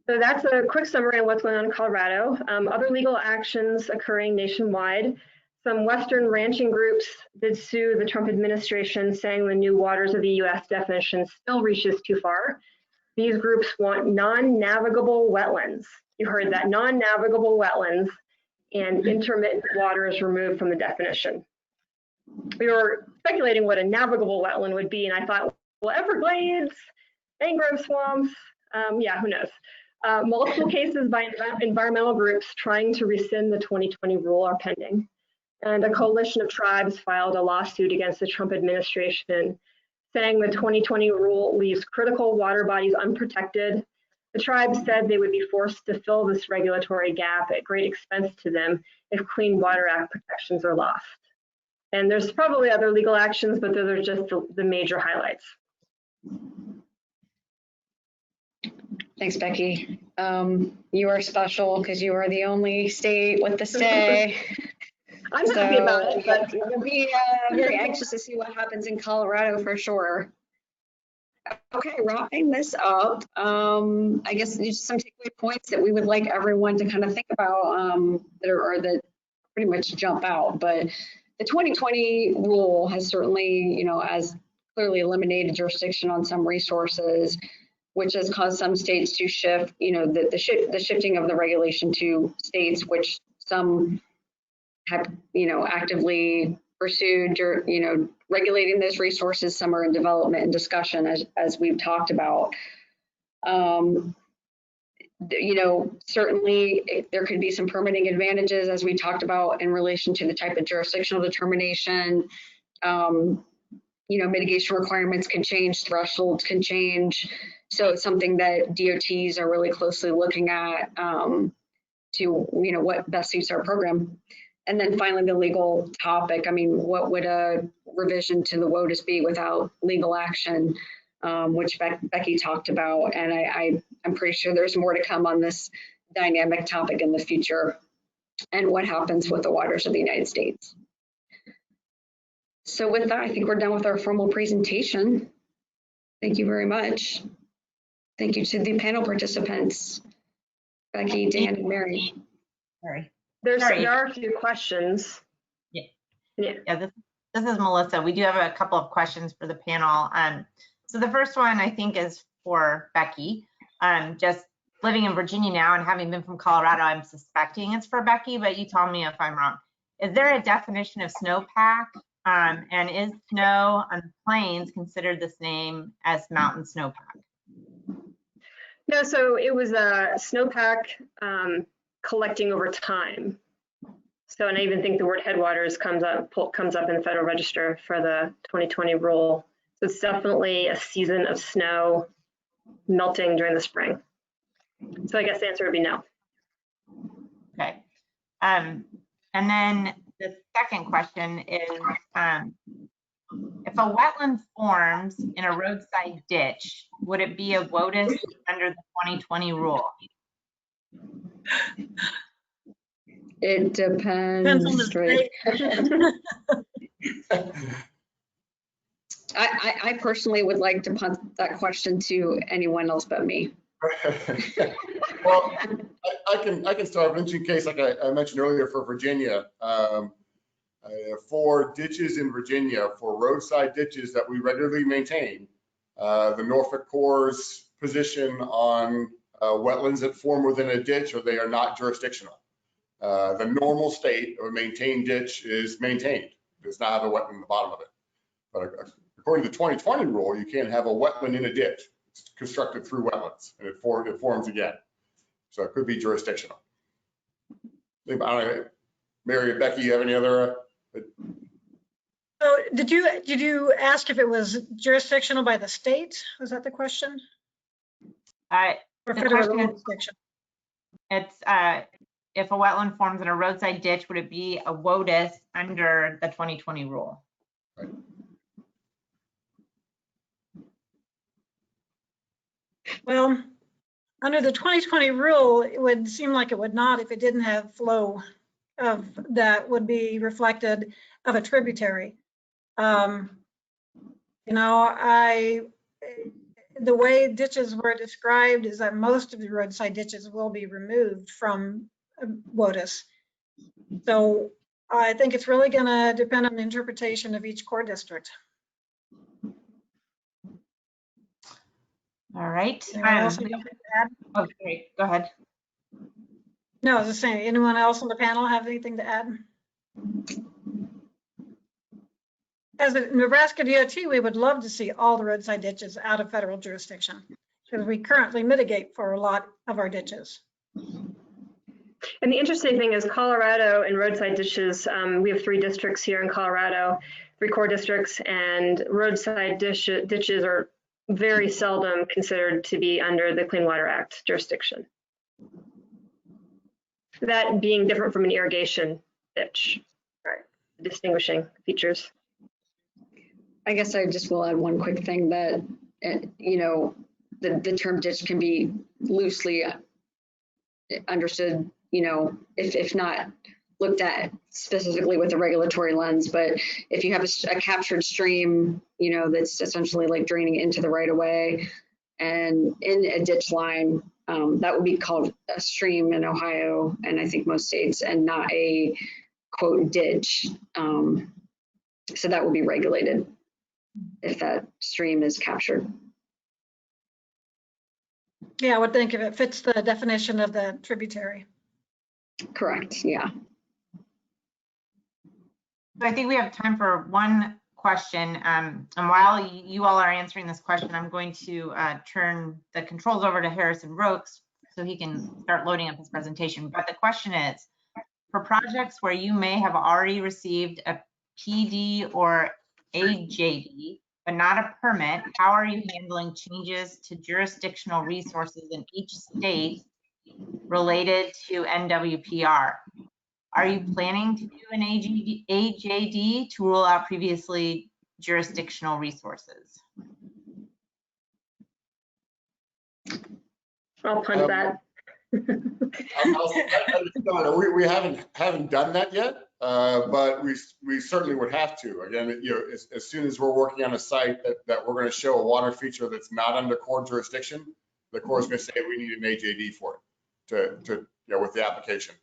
So that's a quick summary of what's going on in Colorado. Other legal actions occurring nationwide. Some Western ranching groups did sue the Trump administration, saying the new waters of the U.S. definition still reaches too far. These groups want non-navigable wetlands. You heard that, non-navigable wetlands and intermittent waters removed from the definition. We were speculating what a navigable wetland would be, and I thought, well, Everglades, mangrove swamps, yeah, who knows? Multiple cases by environmental groups trying to rescind the 2020 rule are pending. And a coalition of tribes filed a lawsuit against the Trump administration, saying the 2020 rule leaves critical water bodies unprotected. The tribes said they would be forced to fill this regulatory gap at great expense to them if Clean Water Act protections are lost. And there's probably other legal actions, but those are just the major highlights. Thanks, Becky. You are special because you are the only state with the stay. I'm happy about it, but we'll be very anxious to see what happens in Colorado for sure. Okay, wrapping this up, I guess just some takeaway points that we would like everyone to kind of think about that pretty much jump out. But the 2020 rule has certainly, as clearly eliminated jurisdiction on some resources, which has caused some states to shift, the shifting of the regulation to states, which some have, actively pursued, regulating those resources. Some are in development and discussion, as we've talked about. Certainly there could be some permitting advantages, as we talked about, in relation to the type of jurisdictional determination. Mitigation requirements can change, thresholds can change. So it's something that DOTs are really closely looking at to, what best suits our program. And then finally, the legal topic. I mean, what would a revision to the WOTUS be without legal action, which Becky talked about. And I'm pretty sure there's more to come on this dynamic topic in the future and what happens with the waters of the United States. So with that, I think we're done with our formal presentation. Thank you very much. Thank you to the panel participants, Becky, Dan, and Mary. Sorry. There are a few questions. Yeah, this is Melissa. We do have a couple of questions for the panel. So the first one I think is for Becky. Just living in Virginia now and having been from Colorado, I'm suspecting it's for Becky, but you tell me if I'm wrong. Is there a definition of snowpack? And is snow on plains considered the same as mountain snowpack? No, so it was a snowpack collecting over time. So, and I even think the word headwaters comes up in the Federal Register for the 2020 rule. So it's definitely a season of snow melting during the spring. So I guess the answer would be no. Okay. And then the second question is, if a wetland forms in a roadside ditch, would it be a WOTUS under the 2020 rule? It Depends on the depends, right? state. I personally would like to punt that question to anyone else but me. Well, I can start. In case, like I mentioned earlier, for Virginia, for ditches in Virginia, for roadside ditches that we regularly maintain, the Norfolk Corps' position on wetlands that form within a ditch, or they are not jurisdictional. The normal state of a maintained ditch is maintained. It does not have a wetland in the bottom of it. But according to the 2020 rule, you can't have a wetland in a ditch. It's constructed through wetlands, and it forms again. So it could be jurisdictional. I don't know, Mary, Becky, you have any other? So did you ask if it was jurisdictional by the state? Was that the question? Or The federal question is, jurisdiction? it's if a wetland forms in a roadside ditch, would it be a WOTUS under the 2020 rule? Right. Well, under the 2020 rule, it would seem like it would not if it didn't have flow of that would be reflected of a tributary. You know, the way ditches were described is that most of the roadside ditches will be removed from WOTUS. So I think it's really going to depend on the interpretation of each core district. All right. Anyone else have anything to add? Oh, great. Go ahead. No, I was just saying, anyone else on the panel have anything to add? As a Nebraska DOT, we would love to see all the roadside ditches out of federal jurisdiction because we currently mitigate for a lot of our ditches. And the interesting thing is Colorado and roadside ditches, we have 3 districts here in Colorado, 3 core districts, and roadside ditches are very seldom considered to be under the Clean Water Act jurisdiction. That being different from an irrigation ditch, right? Distinguishing features. I guess I just will add one quick thing that, you know, the term ditch can be loosely understood, you know, if not looked at specifically with a regulatory lens, but if you have a captured stream, you know, that's essentially like draining into the right of way and in a ditch line, that would be called a stream in Ohio and I think most states, and not a quote ditch. So that will be regulated if that stream is captured. Yeah, I would think if it fits the definition of the tributary. Correct, yeah. So I think we have time for one question. And while you all are answering this question, I'm going to turn the controls over to Harrison Rokes so he can start loading up his presentation. But the question is, for projects where you may have already received a PD or AJD, but not a permit, how are you handling changes to jurisdictional resources in each state related to NWPR? Are you planning to do an AJD to rule out previously jurisdictional resources? I'll punt that. We haven't done that yet, but we certainly would have to. Again, you know, as soon as we're working on a site that we're going to show a water feature that's not under core jurisdiction, the Corps is going to say we need an AJD for it to you know, with the application.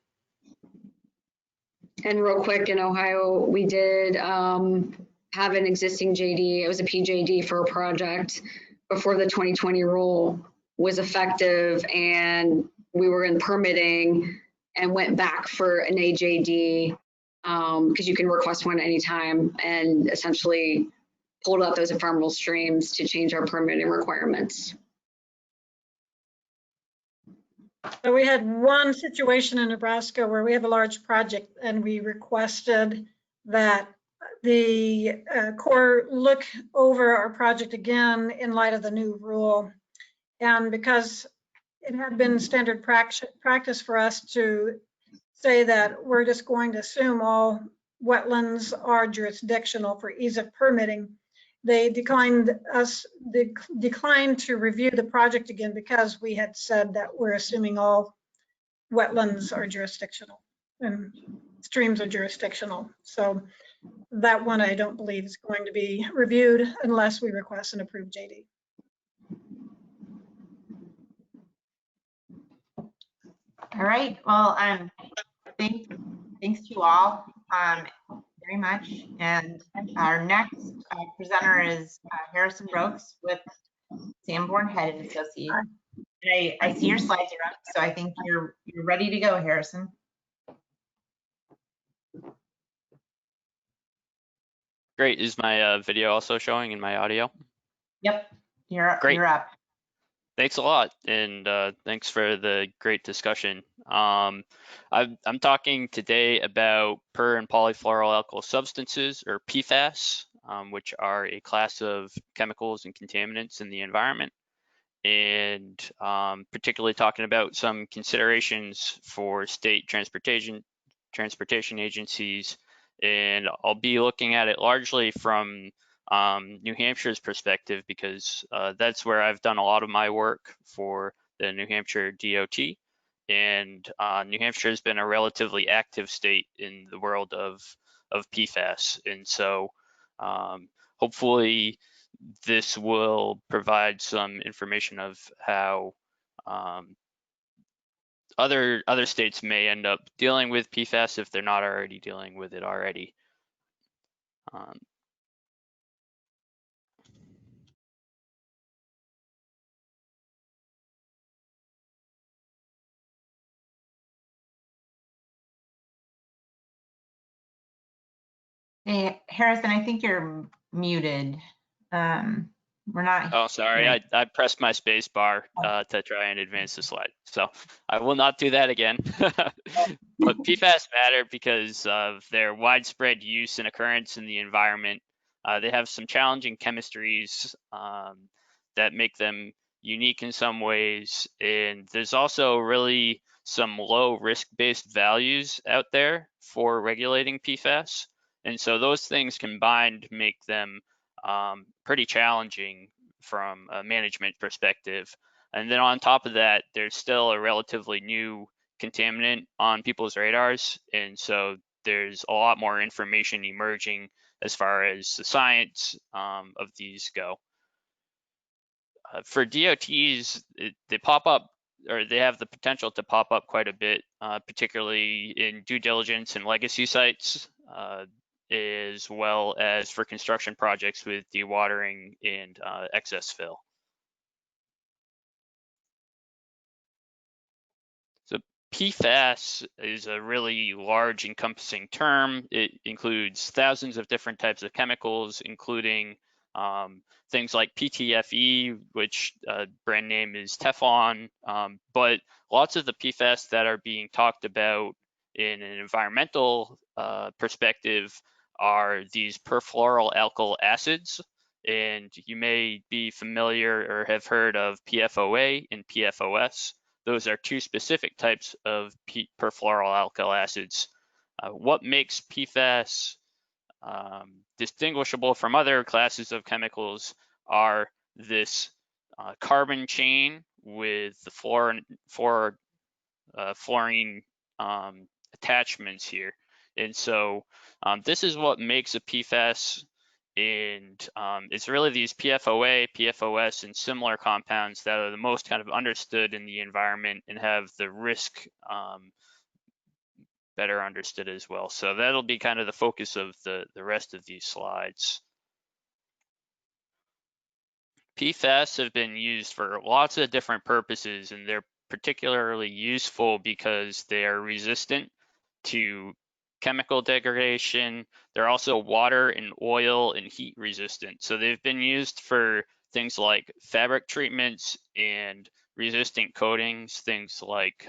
And real quick, in Ohio, we did have an existing JD. It was a PJD for a project before the 2020 rule was effective, and we were in permitting and went back for an AJD because you can request one anytime, and essentially pulled out those ephemeral streams to change our permitting requirements. So we had one situation in Nebraska where we have a large project and we requested that the Corps look over our project again in light of the new rule. And because it had been standard practice for us to say that we're just going to assume all wetlands are jurisdictional for ease of permitting, they declined to review the project again because we had said that we're assuming all wetlands are jurisdictional and streams are jurisdictional. So that one I don't believe is going to be reviewed unless we request an approved JD. All right. Well, thanks to you all very much. And our next presenter is Harrison Brooks with Sanborn Head and Associates. And I see your slides are up, so I think you're ready to go, Harrison. Great. Is my video also showing in my audio? Yep, you're Great. You're up. Thanks a lot, and thanks for the great discussion. I'm talking today about per and polyfluoroalkyl substances, or PFAS, which are a class of chemicals and contaminants in the environment, and particularly talking about some considerations for state transportation agencies. And I'll be looking at it largely from New Hampshire's perspective, because that's where I've done a lot of my work for the New Hampshire DOT. And New Hampshire has been a relatively active state in the world of PFAS. And so hopefully this will provide some information of how other states may end up dealing with PFAS if they're not already dealing with it already. Hey, Harrison, I think you're muted. We're not. Oh, sorry, I pressed my space bar to try and advance the slide. So I will not do that again. But PFAS matter because of their widespread use and occurrence in the environment. They have some challenging chemistries that make them unique in some ways. And there's also really some low risk-based values out there for regulating PFAS. And so those things combined make them pretty challenging from a management perspective. And then on top of that, there's still a relatively new contaminant on people's radars. And so there's a lot more information emerging as far as the science of these go. For DOTs, they pop up, or they have the potential to pop up quite a bit, particularly in due diligence and legacy sites, as well as for construction projects with dewatering and excess fill. So PFAS is a really large encompassing term. It includes thousands of different types of chemicals, including things like PTFE, which brand name is Teflon, but lots of the PFAS that are being talked about in an environmental perspective are these perfluoroalkyl acids. And you may be familiar or have heard of PFOA and PFOS. Those are two specific types of perfluoroalkyl acids. What makes PFAS distinguishable from other classes of chemicals are this carbon chain with the fluorine attachments here. And so this is what makes a PFAS, and it's really these PFOA, PFOS, and similar compounds that are the most kind of understood in the environment and have the risk better understood as well. So that'll be kind of the focus of the rest of these slides. PFAS have been used for lots of different purposes, and they're particularly useful because they are resistant to chemical degradation. They're also water and oil and heat resistant. So they've been used for things like fabric treatments and resistant coatings, things like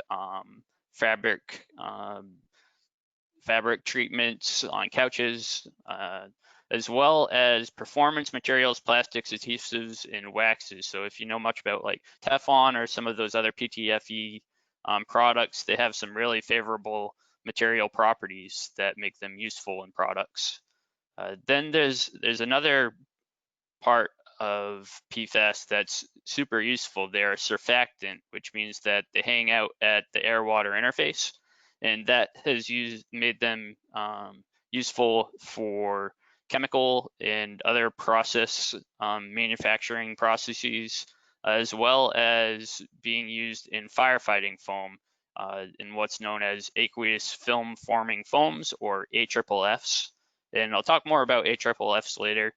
fabric treatments on couches, as well as performance materials, plastics, adhesives, and waxes. So if you know much about like Teflon or some of those other PTFE products, they have some really favorable material properties that make them useful in products. Then there's another part of PFAS that's super useful. They're a surfactant, which means that they hang out at the air-water interface, and that has made them useful for chemical and other process manufacturing processes, as well as being used in firefighting foam in what's known as aqueous film forming foams, or AFFFs. And I'll talk more about AFFFs later.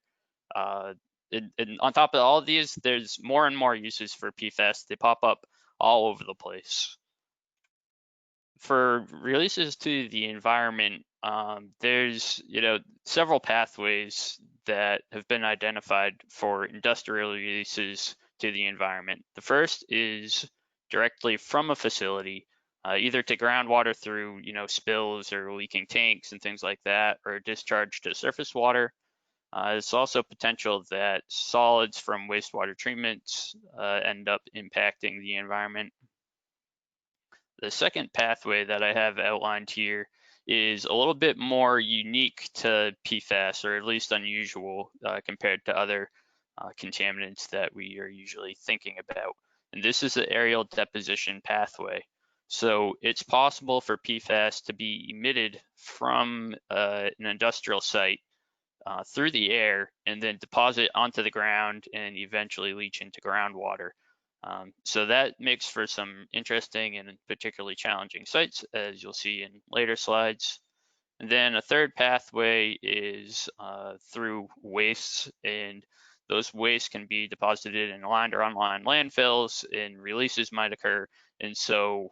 And on top of all of these, there's more and more uses for PFAS. They pop up all over the place. For releases to the environment, there's several pathways that have been identified for industrial releases to the environment. The first is directly from a facility, either to groundwater through spills or leaking tanks and things like that, or discharge to surface water. There's also potential that solids from wastewater treatments end up impacting the environment. The second pathway that I have outlined here is a little bit more unique to PFAS, or at least unusual compared to other contaminants that we are usually thinking about. And this is the aerial deposition pathway. So it's possible for PFAS to be emitted from an industrial site through the air and then deposit onto the ground and eventually leach into groundwater. So that makes for some interesting and particularly challenging sites, as you'll see in later slides. And then a third pathway is through wastes, and those wastes can be deposited in lined or unlined landfills, and releases might occur. And so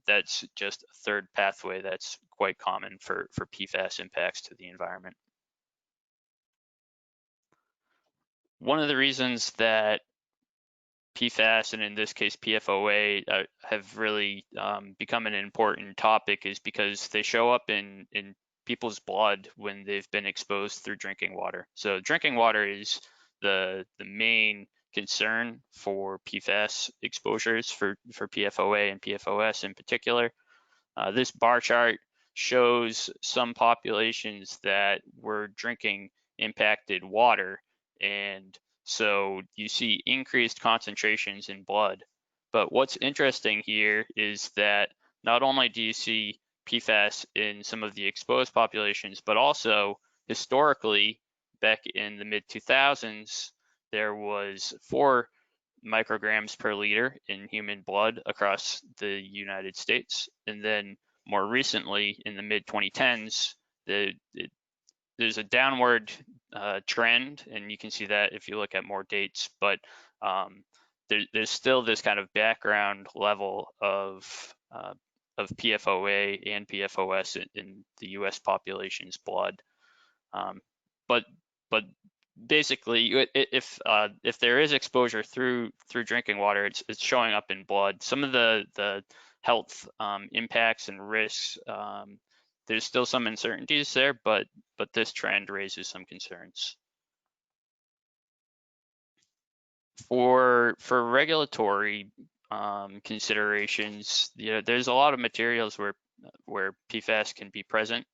that's just a third pathway that's quite common for PFAS impacts to the environment. One of the reasons that PFAS, and in this case PFOA, have really become an important topic is because they show up in people's blood when they've been exposed through drinking water. So drinking water is the main concern for PFAS exposures for PFOA and PFOS in particular. This bar chart shows some populations that were drinking impacted water, and so you see increased concentrations in blood. But what's interesting here is that not only do you see PFAS in some of the exposed populations, but also historically, back in the mid-2000s, there was 4 micrograms per liter in human blood across the United States. And then more recently, in the mid-2010s, there's a downward trend, and you can see that if you look at more dates, but there's still this kind of background level of PFOA and PFOS in the US population's blood. But basically, if there is exposure through drinking water, it's showing up in blood. Some of the health impacts and risks, there's still some uncertainties there, but this trend raises some concerns. For regulatory considerations, there's a lot of materials where PFAS can be present.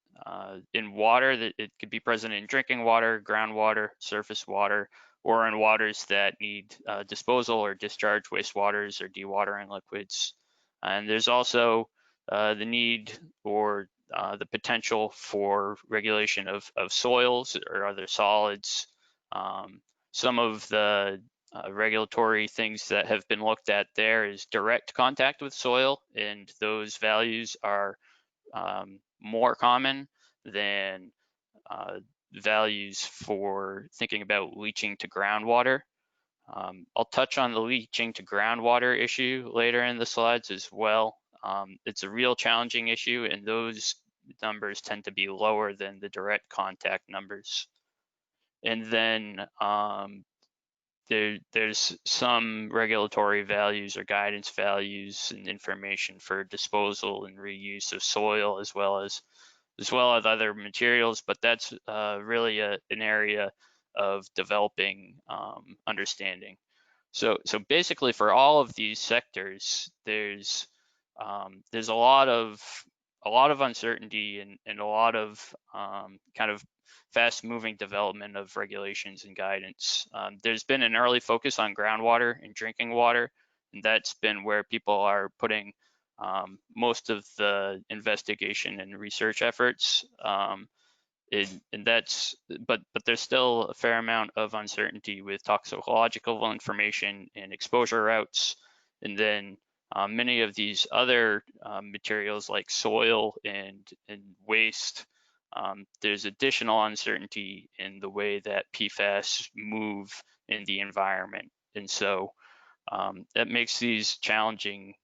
In water, that it could be present in drinking water, groundwater, surface water, or in waters that need disposal or discharge wastewaters or dewatering liquids. And there's also the need or the potential for regulation of soils or other solids. Some of the regulatory things that have been looked at there is direct contact with soil, and those values are more common than values for thinking about leaching to groundwater. I'll touch on the leaching to groundwater issue later in the slides as well. It's a real challenging issue, and those numbers tend to be lower than the direct contact numbers. And then there's some regulatory values or guidance values and information for disposal and reuse of soil, as well as as well as other materials, but that's really an area of developing understanding. So basically, for all of these sectors, there's a lot of uncertainty and a lot of kind of fast-moving development of regulations and guidance. There's been an early focus on groundwater and drinking water, and that's been where people are putting most of the investigation and research efforts. But there's still a fair amount of uncertainty with toxicological information and exposure routes, and then many of these other materials like soil and waste. There's additional uncertainty in the way that PFAS move in the environment, and so that makes these challenging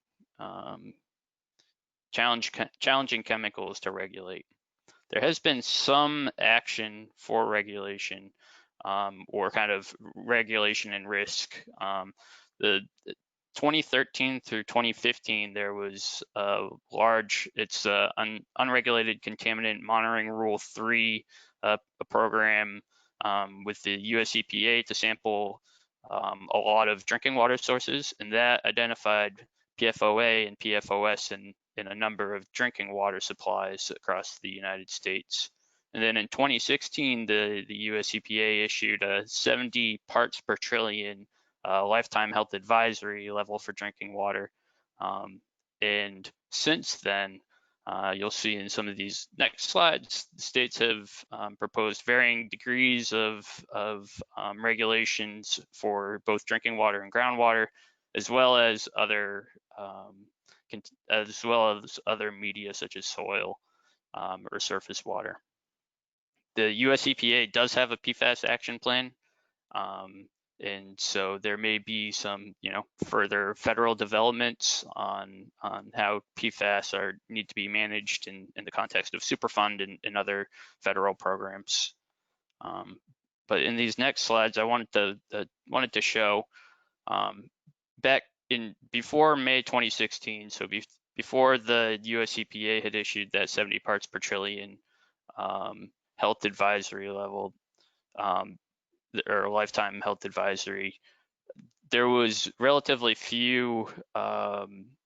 chemicals to regulate. There has been some action for regulation or kind of regulation and risk. The 2013 through 2015, there was a large, unregulated contaminant monitoring rule 3, a program with the US EPA to sample a lot of drinking water sources, and that identified PFOA and PFOS in a number of drinking water supplies across the United States. And then in 2016, the US EPA issued a 70 parts per trillion lifetime health advisory level for drinking water. And since then, you'll see in some of these next slides, states have proposed varying degrees of regulations for both drinking water and groundwater, as well as other media such as soil or surface water. The US EPA does have a PFAS action plan, and so there may be some, further federal developments on how PFAS need to be managed in the context of Superfund and other federal programs. But in these next slides, I wanted to show back before May 2016, so before the US EPA had issued that 70 parts per trillion health advisory level, or lifetime health advisory, there was relatively few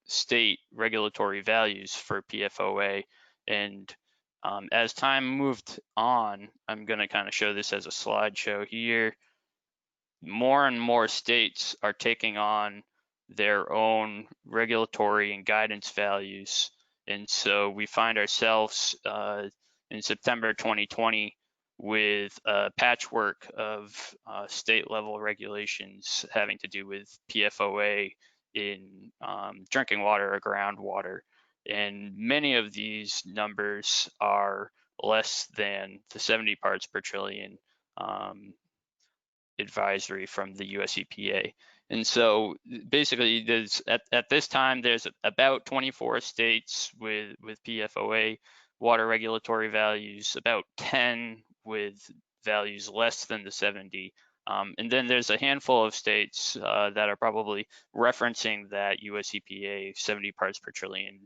state regulatory values for PFOA. And as time moved on, I'm going to kind of show this as a slideshow here, more and more states are taking on their own regulatory and guidance values. And so we find ourselves in September 2020 with a patchwork of state level regulations having to do with PFOA in drinking water or groundwater. And many of these numbers are less than the 70 parts per trillion advisory from the US EPA. And so basically there's at this time there's about 24 states with PFOA water regulatory values, about 10 with values less than the 70. And then there's a handful of states that are probably referencing that US EPA 70 parts per trillion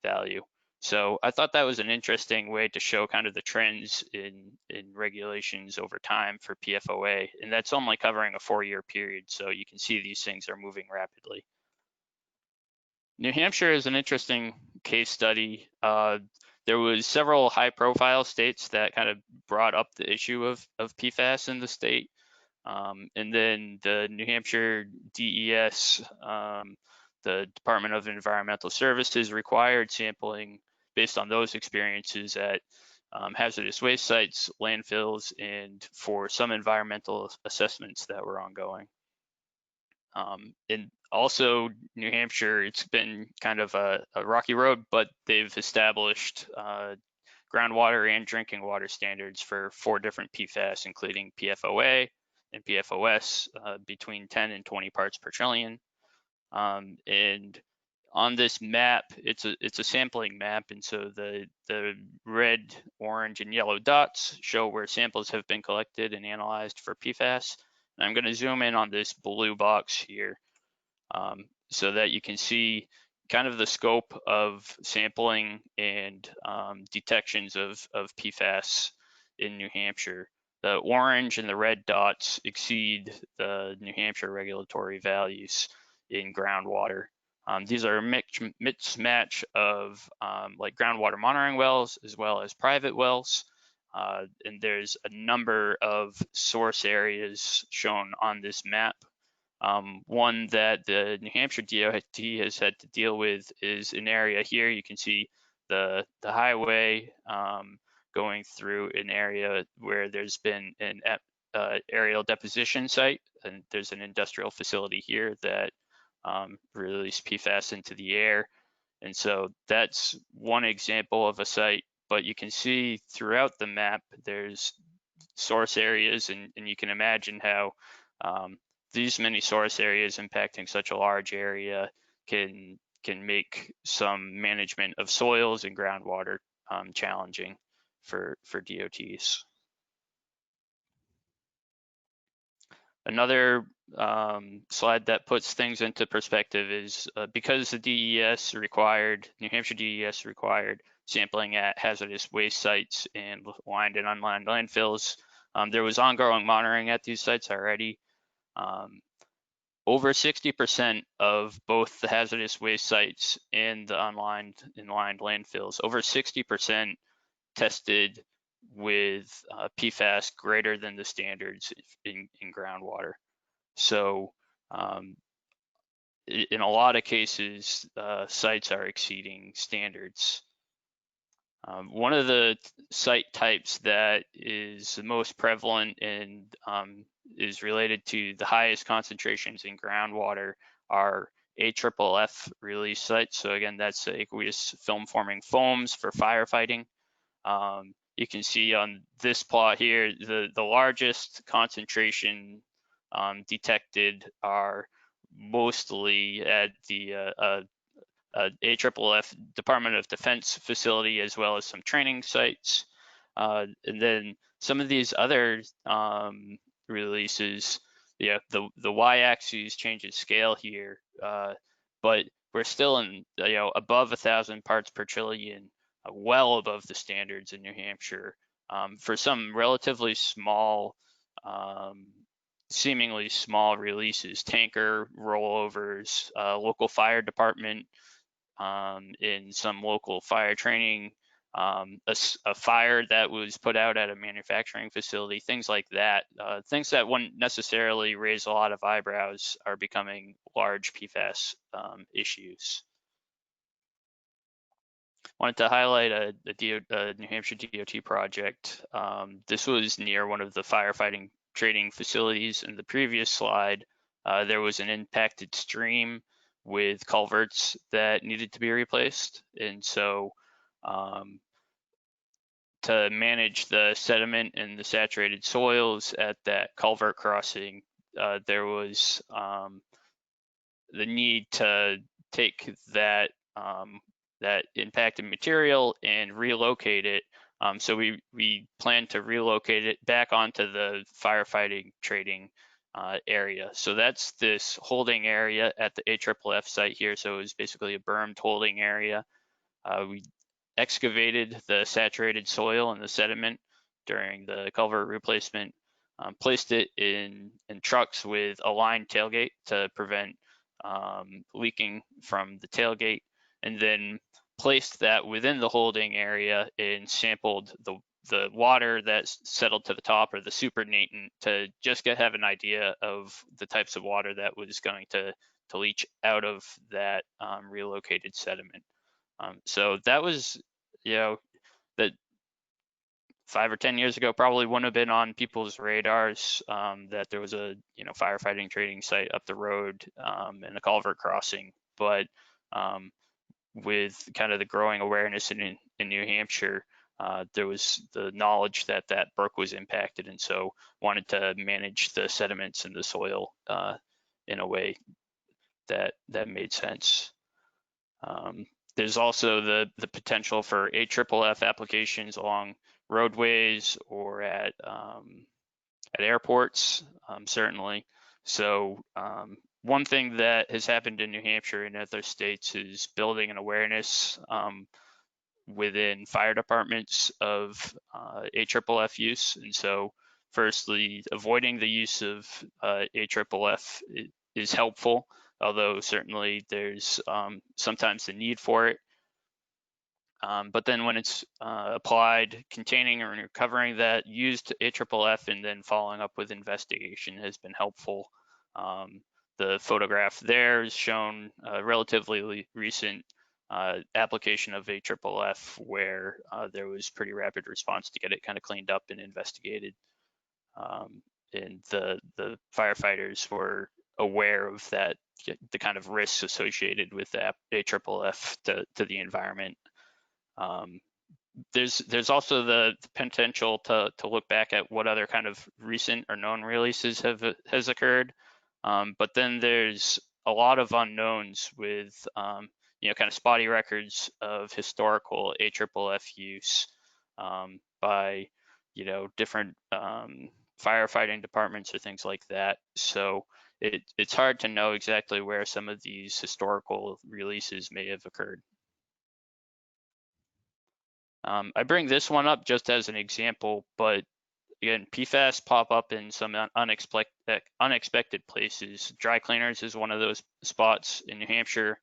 value. So I thought that was an interesting way to show kind of the trends in regulations over time for PFOA, and that's only covering a 4-year period, so you can see these things are moving rapidly. New Hampshire is an interesting case study. There was several high-profile states that kind of brought up the issue of PFAS in the state, and then the New Hampshire DES, the Department of Environmental Services, required sampling based on those experiences at hazardous waste sites, landfills, and for some environmental assessments that were ongoing. And also New Hampshire, it's been kind of a rocky road, but they've established groundwater and drinking water standards for 4 different PFAS, including PFOA and PFOS between 10 and 20 parts per trillion. And on this map, it's a sampling map, and so the red, orange, and yellow dots show where samples have been collected and analyzed for PFAS. And I'm going to zoom in on this blue box here so that you can see kind of the scope of sampling and detections of PFAS in New Hampshire. The orange and the red dots exceed the New Hampshire regulatory values in groundwater. These are a mismatch of like groundwater monitoring wells as well as private wells. And there's a number of source areas shown on this map. One that the New Hampshire DOT has had to deal with is an area here. You can see the highway going through an area where there's been an aerial deposition site, and there's an industrial facility here that released PFAS into the air. And so that's one example of a site, but you can see throughout the map there's source areas, and you can imagine how these many source areas impacting such a large area can make some management of soils and groundwater challenging for DOTs. Another slide that puts things into perspective is because the DES required, New Hampshire DES required sampling at hazardous waste sites and lined and unlined landfills, there was ongoing monitoring at these sites already. Over 60% of both the hazardous waste sites and the unlined and lined landfills, over 60% tested with PFAS greater than the standards in groundwater. So in a lot of cases, sites are exceeding standards. One of the site types that is the most prevalent and is related to the highest concentrations in groundwater are AFFF release sites. So again, that's aqueous film forming foams for firefighting. You can see on this plot here, the largest concentration detected are mostly at the AFFF Department of Defense facility, as well as some training sites. And then some of these other releases, the y-axis changes scale here, but we're still in above 1,000 parts per trillion, well above the standards in New Hampshire for some relatively small, seemingly small releases, tanker rollovers, local fire department, in some local fire training, a fire that was put out at a manufacturing facility, things like that. Things that wouldn't necessarily raise a lot of eyebrows are becoming large PFAS issues. Wanted to highlight a New Hampshire DOT project. This was near one of the firefighting training facilities. In the previous slide, there was an impacted stream with culverts that needed to be replaced. And so to manage the sediment and the saturated soils at that culvert crossing, there was the need to take that that impacted material and relocate it. So we plan to relocate it back onto the firefighting training area. So that's this holding area at the AFFF site here. So it was basically a bermed holding area. We excavated the saturated soil and the sediment during the culvert replacement, placed it in trucks with a lined tailgate to prevent leaking from the tailgate, and then placed that within the holding area and sampled the water that settled to the top, or the supernatant, to just have an idea of the types of water that was going to leach out of that relocated sediment. So that was, that 5 or 10 years ago probably wouldn't have been on people's radars, that there was a firefighting training site up the road and a culvert crossing. But with kind of the growing awareness in New Hampshire, there was the knowledge that that brook was impacted, and so wanted to manage the sediments in the soil in a way that made sense. There's also the potential for AFFF applications along roadways or at airports, certainly. So One thing that has happened in New Hampshire and other states is building an awareness within fire departments of AFFF use. And so firstly, avoiding the use of AFFF is helpful, although certainly there's sometimes the need for it. But then when it's applied, containing or recovering that used AFFF and then following up with investigation has been helpful. The photograph there is shown a relatively recent application of AFFF where there was pretty rapid response to get it kind of cleaned up and investigated. And the firefighters were aware of that, the kind of risks associated with the AFFF to the environment. There's also the potential to look back at what other kind of recent or known releases has occurred, but then there's a lot of unknowns with kind of spotty records of historical AFFF use by different firefighting departments or things like that. So it's hard to know exactly where some of these historical releases may have occurred. I bring this one up just as an example, but again, PFAS pop up in some unexpected places. Dry cleaners is one of those spots in New Hampshire.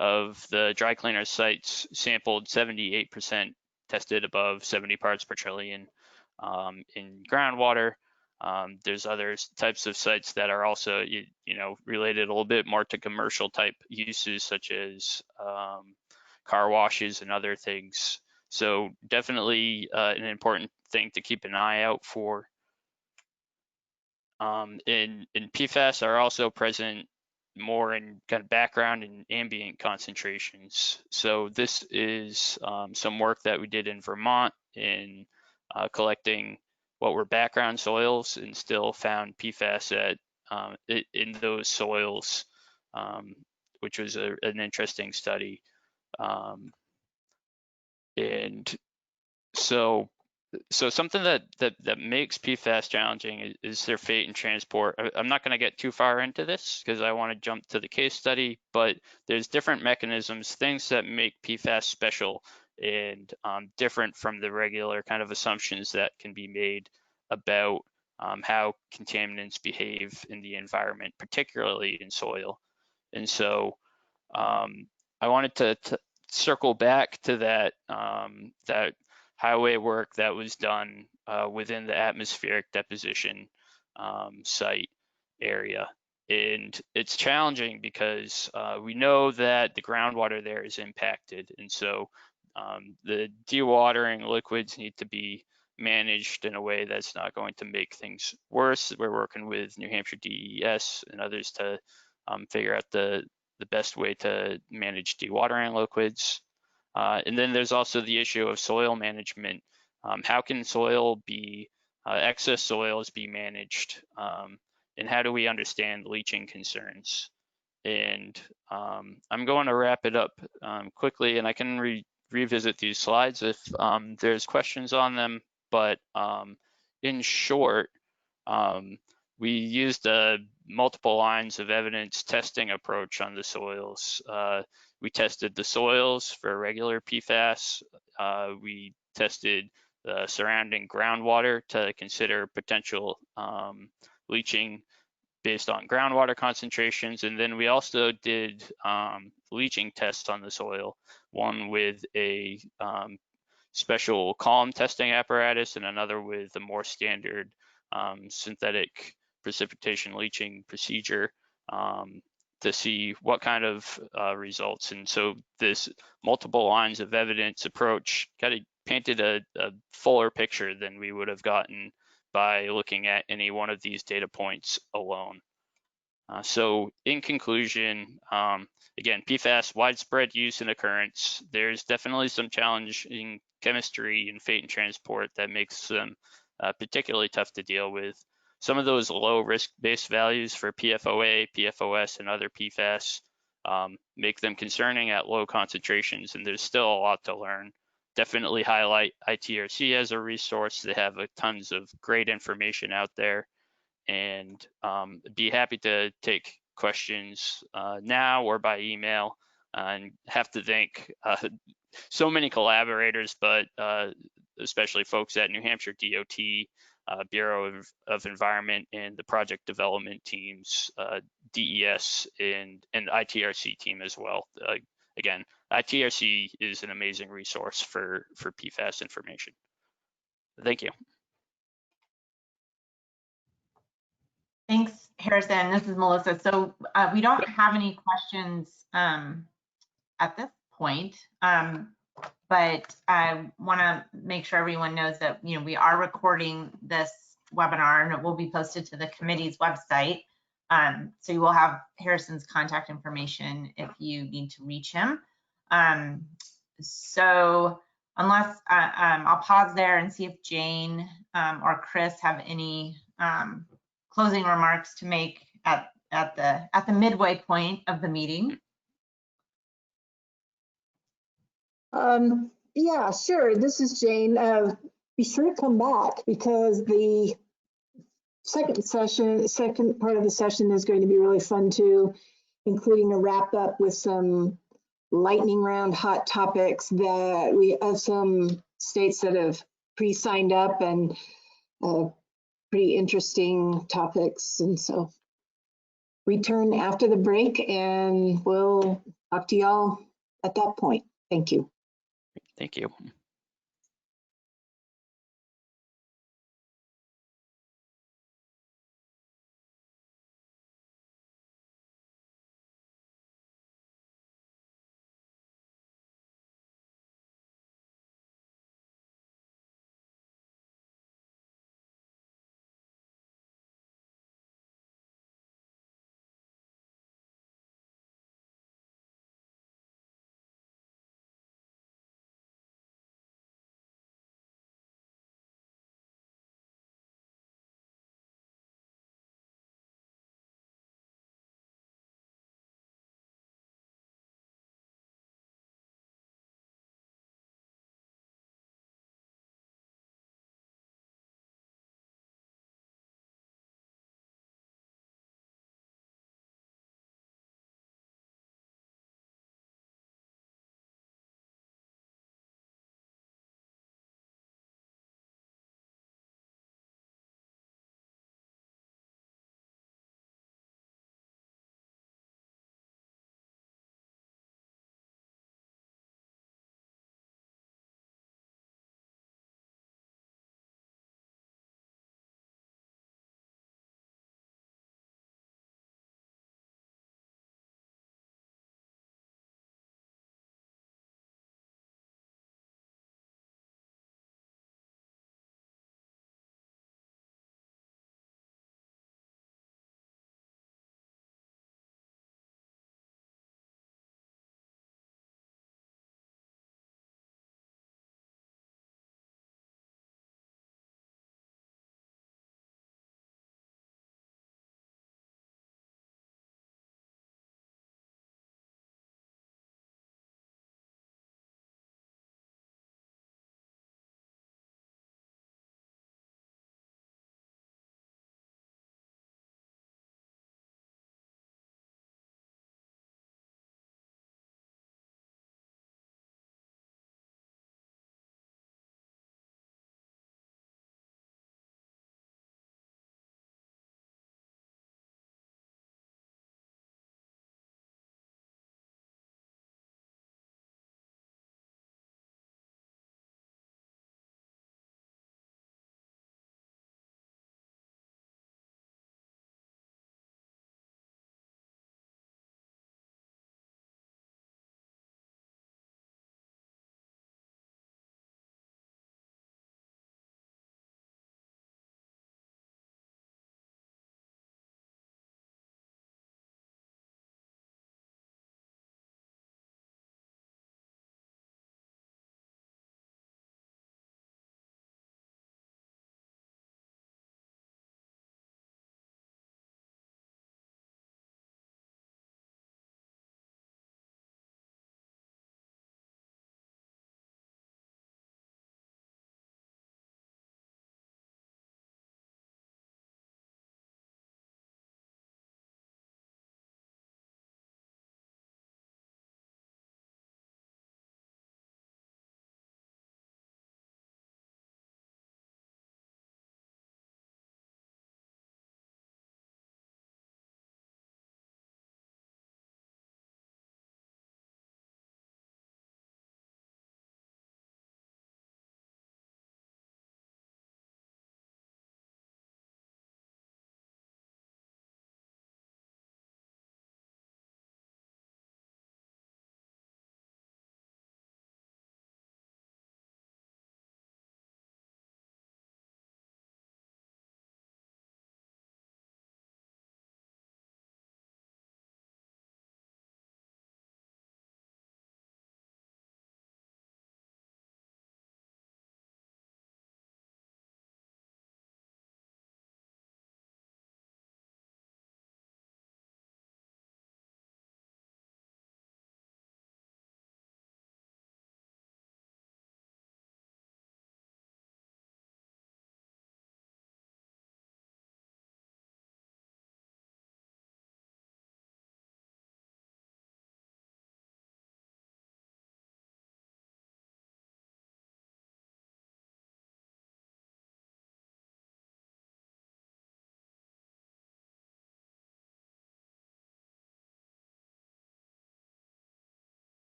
Of the dry cleaner sites sampled, 78% tested above 70 parts per trillion in groundwater. There's other types of sites that are also, related a little bit more to commercial type uses, such as car washes and other things. So definitely an important thing to keep an eye out for. In PFAS are also present more in kind of background and ambient concentrations. So this is some work that we did in Vermont in collecting what were background soils, and still found PFAS in those soils, which was an interesting study. And so something that makes PFAS challenging is their fate and transport. I'm not going to get too far into this because I want to jump to the case study, but there's different mechanisms, things that make PFAS special and different from the regular kind of assumptions that can be made about how contaminants behave in the environment, particularly in soil. And so I wanted to circle back to that highway work that was done within the atmospheric deposition site area. And it's challenging because we know that the groundwater there is impacted. And so the dewatering liquids need to be managed in a way that's not going to make things worse. We're working with New Hampshire DES and others to figure out the best way to manage dewatering liquids. And then there's also the issue of soil management. How can excess soils be managed? And how do we understand leaching concerns? And I'm going to wrap it up quickly, and I can revisit these slides if there's questions on them. But in short, we used a multiple lines of evidence testing approach on the soils. We tested the soils for regular PFAS. We tested the surrounding groundwater to consider potential leaching based on groundwater concentrations. And then we also did leaching tests on the soil, one with a special column testing apparatus and another with a more standard synthetic precipitation leaching procedure to see what kind of results. And so this multiple lines of evidence approach kind of painted a fuller picture than we would have gotten by looking at any one of these data points alone. So in conclusion, again, PFAS, widespread use and occurrence. There's definitely some challenging chemistry and fate and transport that makes them particularly tough to deal with. Some of those low risk-based values for PFOA, PFOS, and other PFAS make them concerning at low concentrations, and there's still a lot to learn. Definitely highlight ITRC as a resource. They have tons of great information out there, and be happy to take questions now or by email. And have to thank so many collaborators, but especially folks at New Hampshire DOT, Bureau of Environment, and the project development teams, DES and ITRC team as well. Again, ITRC is an amazing resource for PFAS information. Thank you. Thanks, Harrison. This is Melissa. So we don't have any questions at this point, but I want to make sure everyone knows that we are recording this webinar and it will be posted to the committee's website. So you will have Harrison's contact information if you need to reach him. So unless I'll pause there and see if Jane or Chris have any closing remarks to make at the midway point of the meeting. Yeah, sure. This is Jane. Be sure to come back because the second part of the session is going to be really fun too, including a wrap up with some lightning round hot topics that we have some states that have pre-signed up and pretty interesting topics. And so return after the break and we'll talk to y'all at that point. Thank you. Thank you.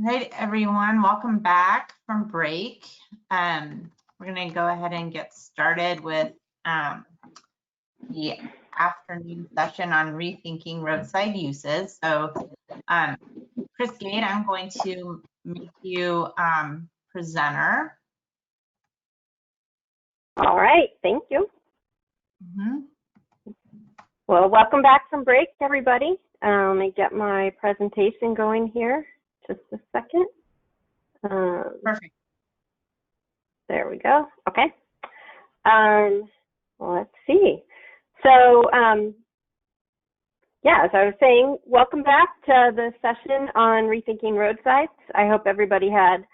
right, everyone, welcome back from break. We're going to go ahead and get started with the afternoon session on rethinking roadside uses. So, Chris Gate, I'm going to make you presenter. All right, thank you. Mm-hmm. Well, welcome back from break, everybody. Let me get my presentation going here. Just a second. Perfect. There we go. Okay. Let's see. So, yeah, as I was saying, welcome back to the session on rethinking roadsides. I hope everybody had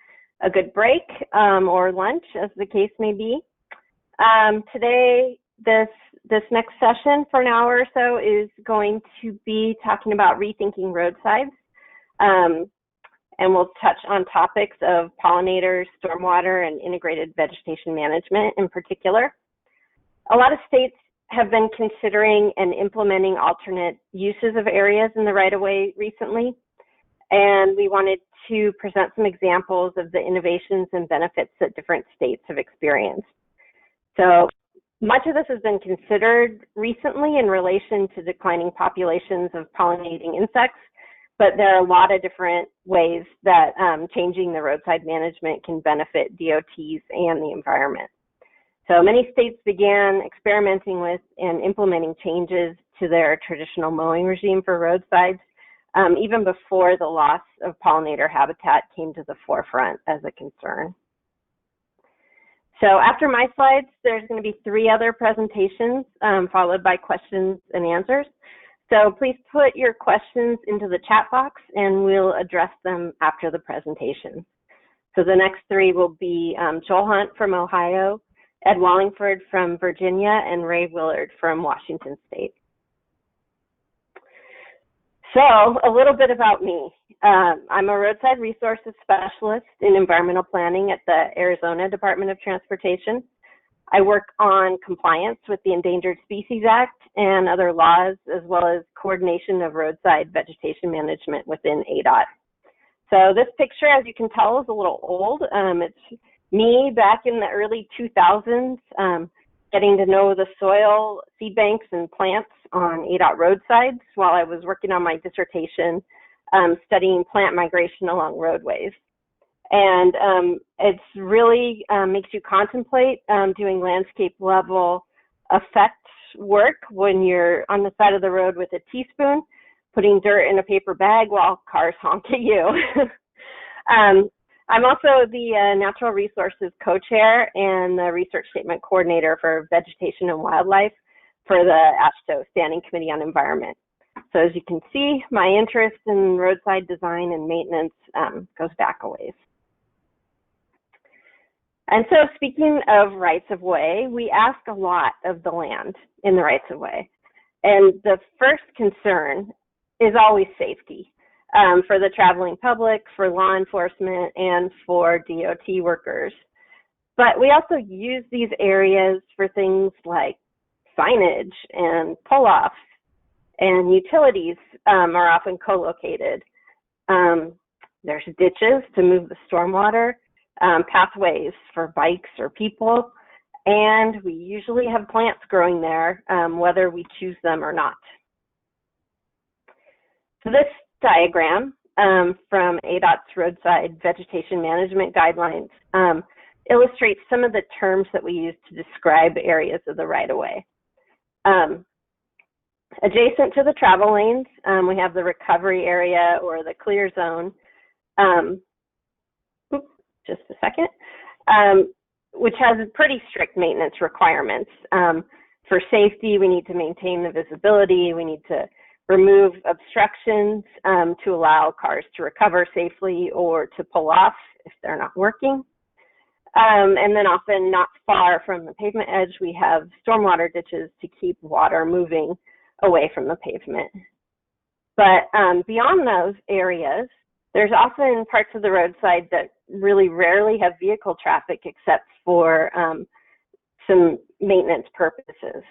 a good break or lunch, as the case may be. Today, this next session for an hour or so is going to be talking about rethinking roadsides. And we'll touch on topics of pollinators, stormwater, and integrated vegetation management in particular. A lot of states have been considering and implementing alternate uses of areas in the right-of-way recently, and we wanted to present some examples of the innovations and benefits that different states have experienced. So much of this has been considered recently in relation to declining populations of pollinating insects, but there are a lot of different ways that changing the roadside management can benefit DOTs and the environment. So many states began experimenting with and implementing changes to their traditional mowing regime for roadsides, even before the loss of pollinator habitat came to the forefront as a concern. So after my slides, there's going to be 3 other presentations followed by questions and answers. So please put your questions into the chat box and we'll address them after the presentation. So the next 3 will be Joel Hunt from Ohio, Ed Wallingford from Virginia, and Ray Willard from Washington State. So a little bit about me. I'm a roadside resources specialist in environmental planning at the Arizona Department of Transportation. I work on compliance with the Endangered Species Act and other laws, as well as coordination of roadside vegetation management within ADOT. So this picture, as you can tell, is a little old. It's me back in the early 2000s, getting to know the soil, seed banks, and plants on ADOT roadsides while I was working on my dissertation, studying plant migration along roadways. And it's really makes you contemplate doing landscape level effect work when you're on the side of the road with a teaspoon, putting dirt in a paper bag while cars honk at you. I'm also the Natural Resources Co-Chair and the Research Statement Coordinator for Vegetation and Wildlife for the AASHTO Standing Committee on Environment. So as you can see, my interest in roadside design and maintenance goes back a ways. And so speaking of rights-of-way, we ask a lot of the land in the rights-of-way. And the first concern is always safety for the traveling public, for law enforcement, and for DOT workers. But we also use these areas for things like signage and pull-offs, and utilities are often co-located. There's ditches to move the stormwater, pathways for bikes or people, and we usually have plants growing there, whether we choose them or not. So this diagram from ADOT's Roadside Vegetation Management Guidelines illustrates some of the terms that we use to describe areas of the right-of-way. Adjacent to the travel lanes, we have the recovery area or the clear zone. Just a second, which has pretty strict maintenance requirements. For safety, we need to maintain the visibility, we need to remove obstructions to allow cars to recover safely or to pull off if they're not working. And then often not far from the pavement edge, we have stormwater ditches to keep water moving away from the pavement. But beyond those areas, there's often parts of the roadside that really rarely have vehicle traffic except for some maintenance purposes.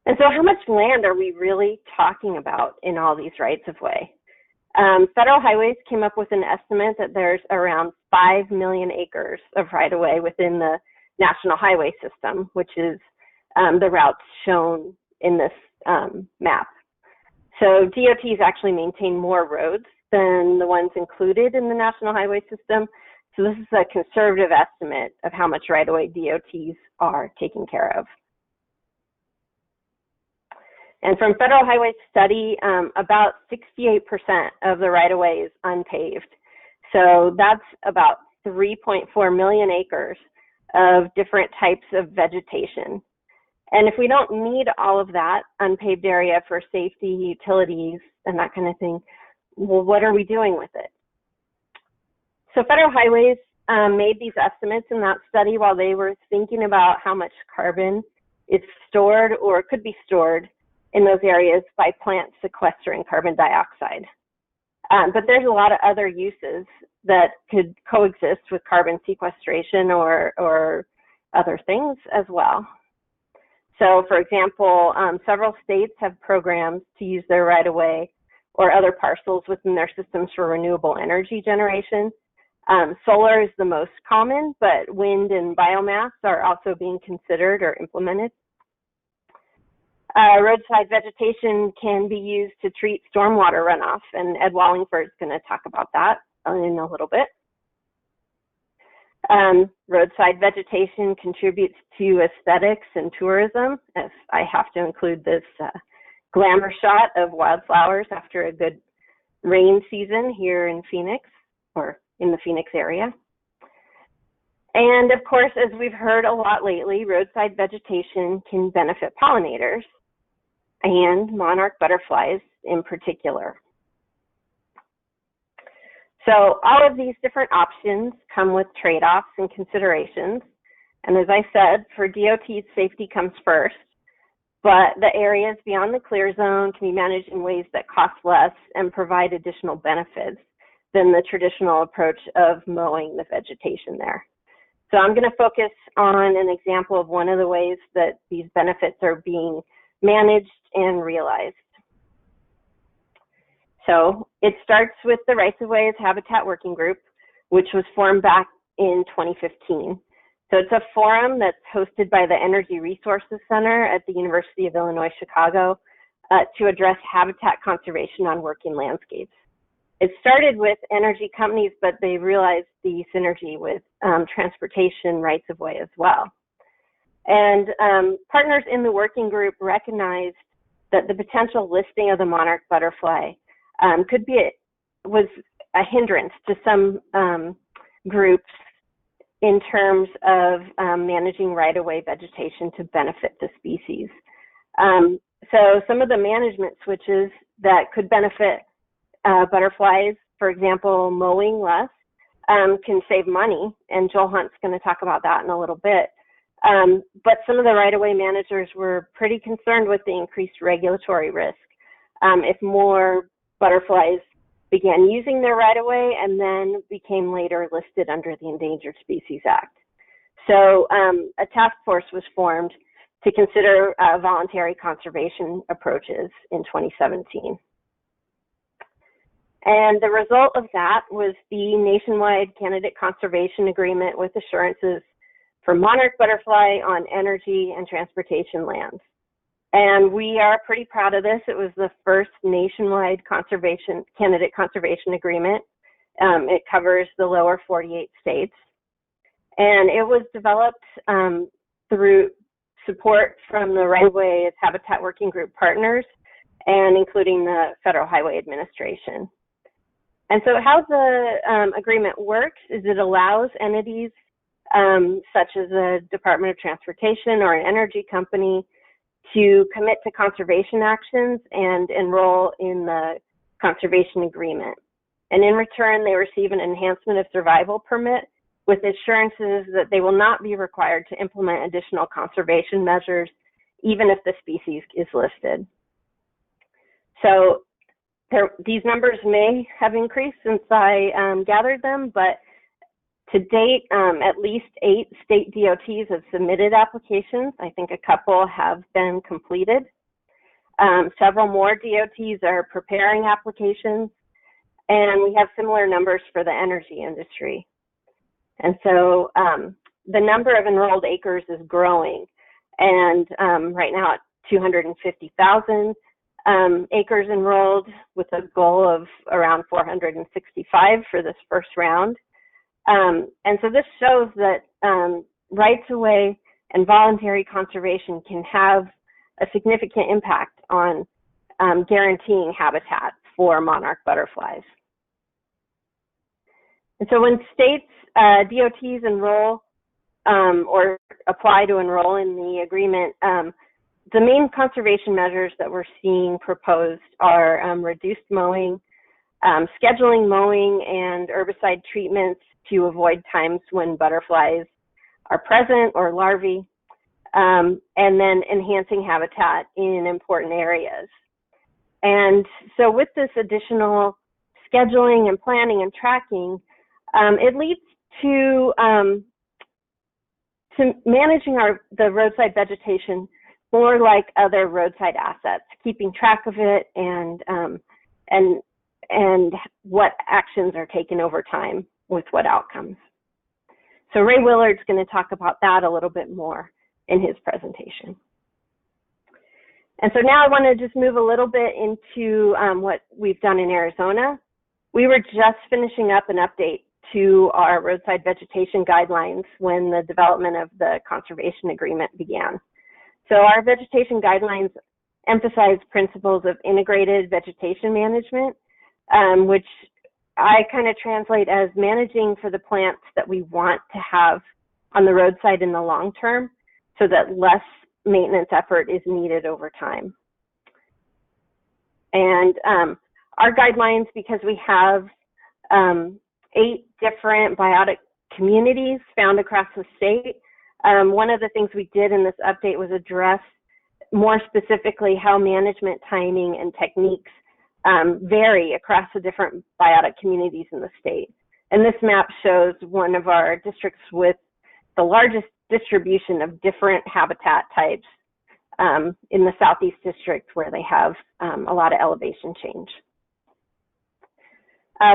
And so how much land are we really talking about in all these rights of way? Federal Highways came up with an estimate that there's around 5 million acres of right-of-way within the National Highway System, which is the routes shown in this map. So DOTs actually maintain more roads than the ones included in the National Highway System. So this is a conservative estimate of how much right-of-way DOTs are taking care of. And from Federal Highway study, about 68% of the right-of-way is unpaved. So that's about 3.4 million acres of different types of vegetation. And if we don't need all of that unpaved area for safety, utilities, and that kind of thing, well, what are we doing with it? So Federal Highways made these estimates in that study while they were thinking about how much carbon is stored or could be stored in those areas by plants sequestering carbon dioxide. But there's a lot of other uses that could coexist with carbon sequestration or other things as well. So for example, several states have programs to use their right-of-way or other parcels within their systems for renewable energy generation. Solar is the most common, but wind and biomass are also being considered or implemented. Roadside vegetation can be used to treat stormwater runoff, and Ed Wallingford is going to talk about that in a little bit. Roadside vegetation contributes to aesthetics and tourism, as I have to include this glamour shot of wildflowers after a good rain season here in Phoenix, or in the Phoenix area. And of course, as we've heard a lot lately, roadside vegetation can benefit pollinators and monarch butterflies in particular. So all of these different options come with trade-offs and considerations. And as I said, for DOTs, safety comes first, but the areas beyond the clear zone can be managed in ways that cost less and provide additional benefits than the traditional approach of mowing the vegetation there. So I'm going to focus on an example of one of the ways that these benefits are being managed and realized. So it starts with the Rights of Ways Habitat Working Group, which was formed back in 2015. So it's a forum that's hosted by the Energy Resources Center at the University of Illinois, Chicago, to address habitat conservation on working landscapes. It started with energy companies, but they realized the synergy with transportation rights of way as well. And partners in the working group recognized that the potential listing of the monarch butterfly was a hindrance to some groups in terms of managing right-of-way vegetation to benefit the species. So some of the management switches that could benefit butterflies, for example, mowing less, can save money, and Joel Hunt's going to talk about that in a little bit. But some of the right-of-way managers were pretty concerned with the increased regulatory risk if more butterflies began using their right-of-way and then became later listed under the Endangered Species Act. So a task force was formed to consider voluntary conservation approaches in 2017. And the result of that was the nationwide candidate conservation agreement with assurances for monarch butterfly on energy and transportation lands. And we are pretty proud of this. It was the first nationwide candidate conservation agreement. It covers the lower 48 states. And it was developed through support from the Right-of-Way Habitat Working Group partners, and including the Federal Highway Administration. And so how the agreement works is it allows entities such as the Department of Transportation or an energy company to commit to conservation actions and enroll in the conservation agreement. And in return, they receive an enhancement of survival permit with assurances that they will not be required to implement additional conservation measures, even if the species is listed. So these numbers may have increased since I gathered them, but to date, at least 8 state DOTs have submitted applications. I think a couple have been completed. Several more DOTs are preparing applications, And we have similar numbers for the energy industry. And so the number of enrolled acres is growing. And right now at 250,000 acres enrolled, with a goal of around 465 for this first round. And so this shows that rights-of-way and voluntary conservation can have a significant impact on guaranteeing habitat for monarch butterflies. And so when states, DOTs enroll or apply to enroll in the agreement, the main conservation measures that we're seeing proposed are reduced mowing, scheduling mowing and herbicide treatments to avoid times when butterflies are present or larvae, and then enhancing habitat in important areas. And so with this additional scheduling and planning and tracking, it leads to managing the roadside vegetation more like other roadside assets, keeping track of it and what actions are taken over time with what outcomes. So Ray Willard's going to talk about that a little bit more in his presentation. And so now I want to just move a little bit into what we've done in Arizona. We were just finishing up an update to our roadside vegetation guidelines when the development of the conservation agreement began. So our vegetation guidelines emphasize principles of integrated vegetation management, which I kind of translate as managing for the plants that we want to have on the roadside in the long term, so that less maintenance effort is needed over time. And our guidelines, because we have 8 different biotic communities found across the state, one of the things we did in this update was address more specifically how management timing and techniques vary across the different biotic communities in the state. And this map shows one of our districts with the largest distribution of different habitat types in the Southeast District, where they have a lot of elevation change.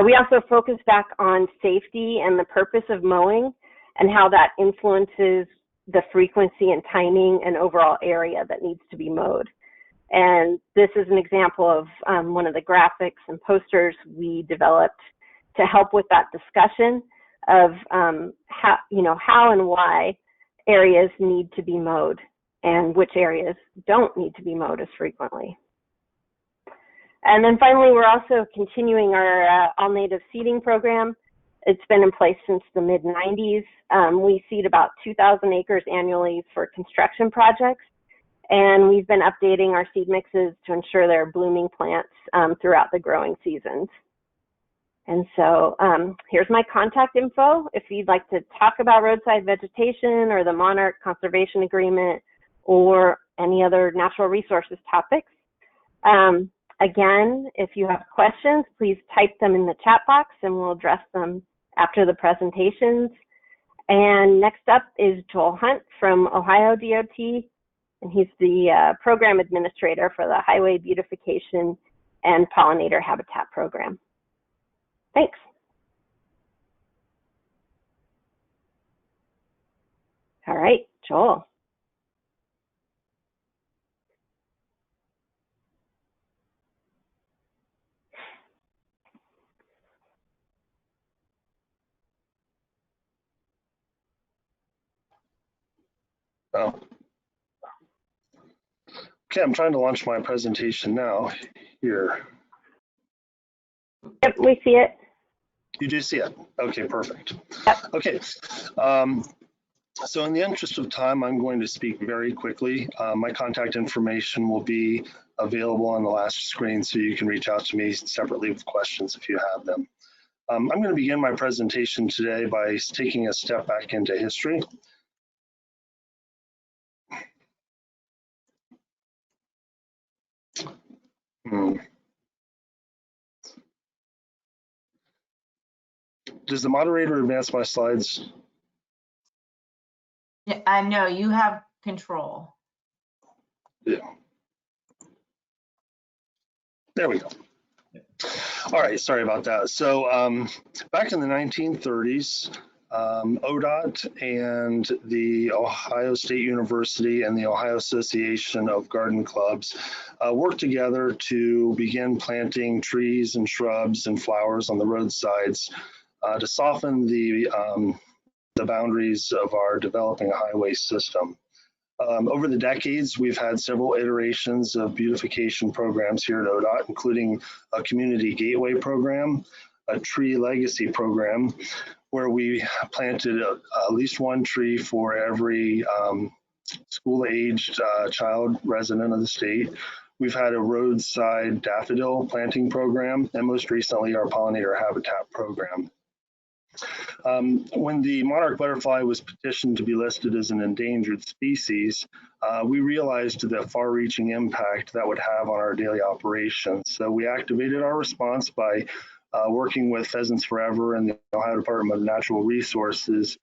We also focus back on safety and the purpose of mowing and how that influences the frequency and timing and overall area that needs to be mowed. And this is an example of one of the graphics and posters we developed to help with that discussion of how and why areas need to be mowed and which areas don't need to be mowed as frequently. And then finally, we're also continuing our all-native seeding program. It's been in place since the mid-90s. We seed about 2,000 acres annually for construction projects, and we've been updating our seed mixes to ensure they're blooming plants throughout the growing seasons. And so here's my contact info if you'd like to talk about roadside vegetation or the Monarch Conservation Agreement or any other natural resources topics. Again, if you have questions, please type them in the chat box and we'll address them after the presentations. And next up is Joel Hunt from Ohio DOT, and he's the program administrator for the Highway Beautification and Pollinator Habitat Program. Thanks. All right, Joel. Oh. Okay, I'm trying to launch my presentation now here. Yep, we see it. You do see it? Okay, perfect. Yep. Okay, so in the interest of time, I'm going to speak very quickly. My contact information will be available on the last screen, so you can reach out to me separately with questions if you have them. I'm going to begin my presentation today by taking a step back into history. Does the moderator advance my slides? Yeah, no, you have control. Yeah. There we go. All right, sorry about that. So back in the 1930s, ODOT and the Ohio State University and the Ohio Association of Garden Clubs worked together to begin planting trees and shrubs and flowers on the roadsides to soften the boundaries of our developing highway system. Over the decades, we've had several iterations of beautification programs here at ODOT, including a community gateway program, a tree legacy program, where we planted at least one tree for every school-aged child resident of the state. We've had a roadside daffodil planting program, and most recently our pollinator habitat program. When the monarch butterfly was petitioned to be listed as an endangered species, we realized the far-reaching impact that would have on our daily operations. So we activated our response by working with Pheasants Forever and the Ohio Department of Natural Resources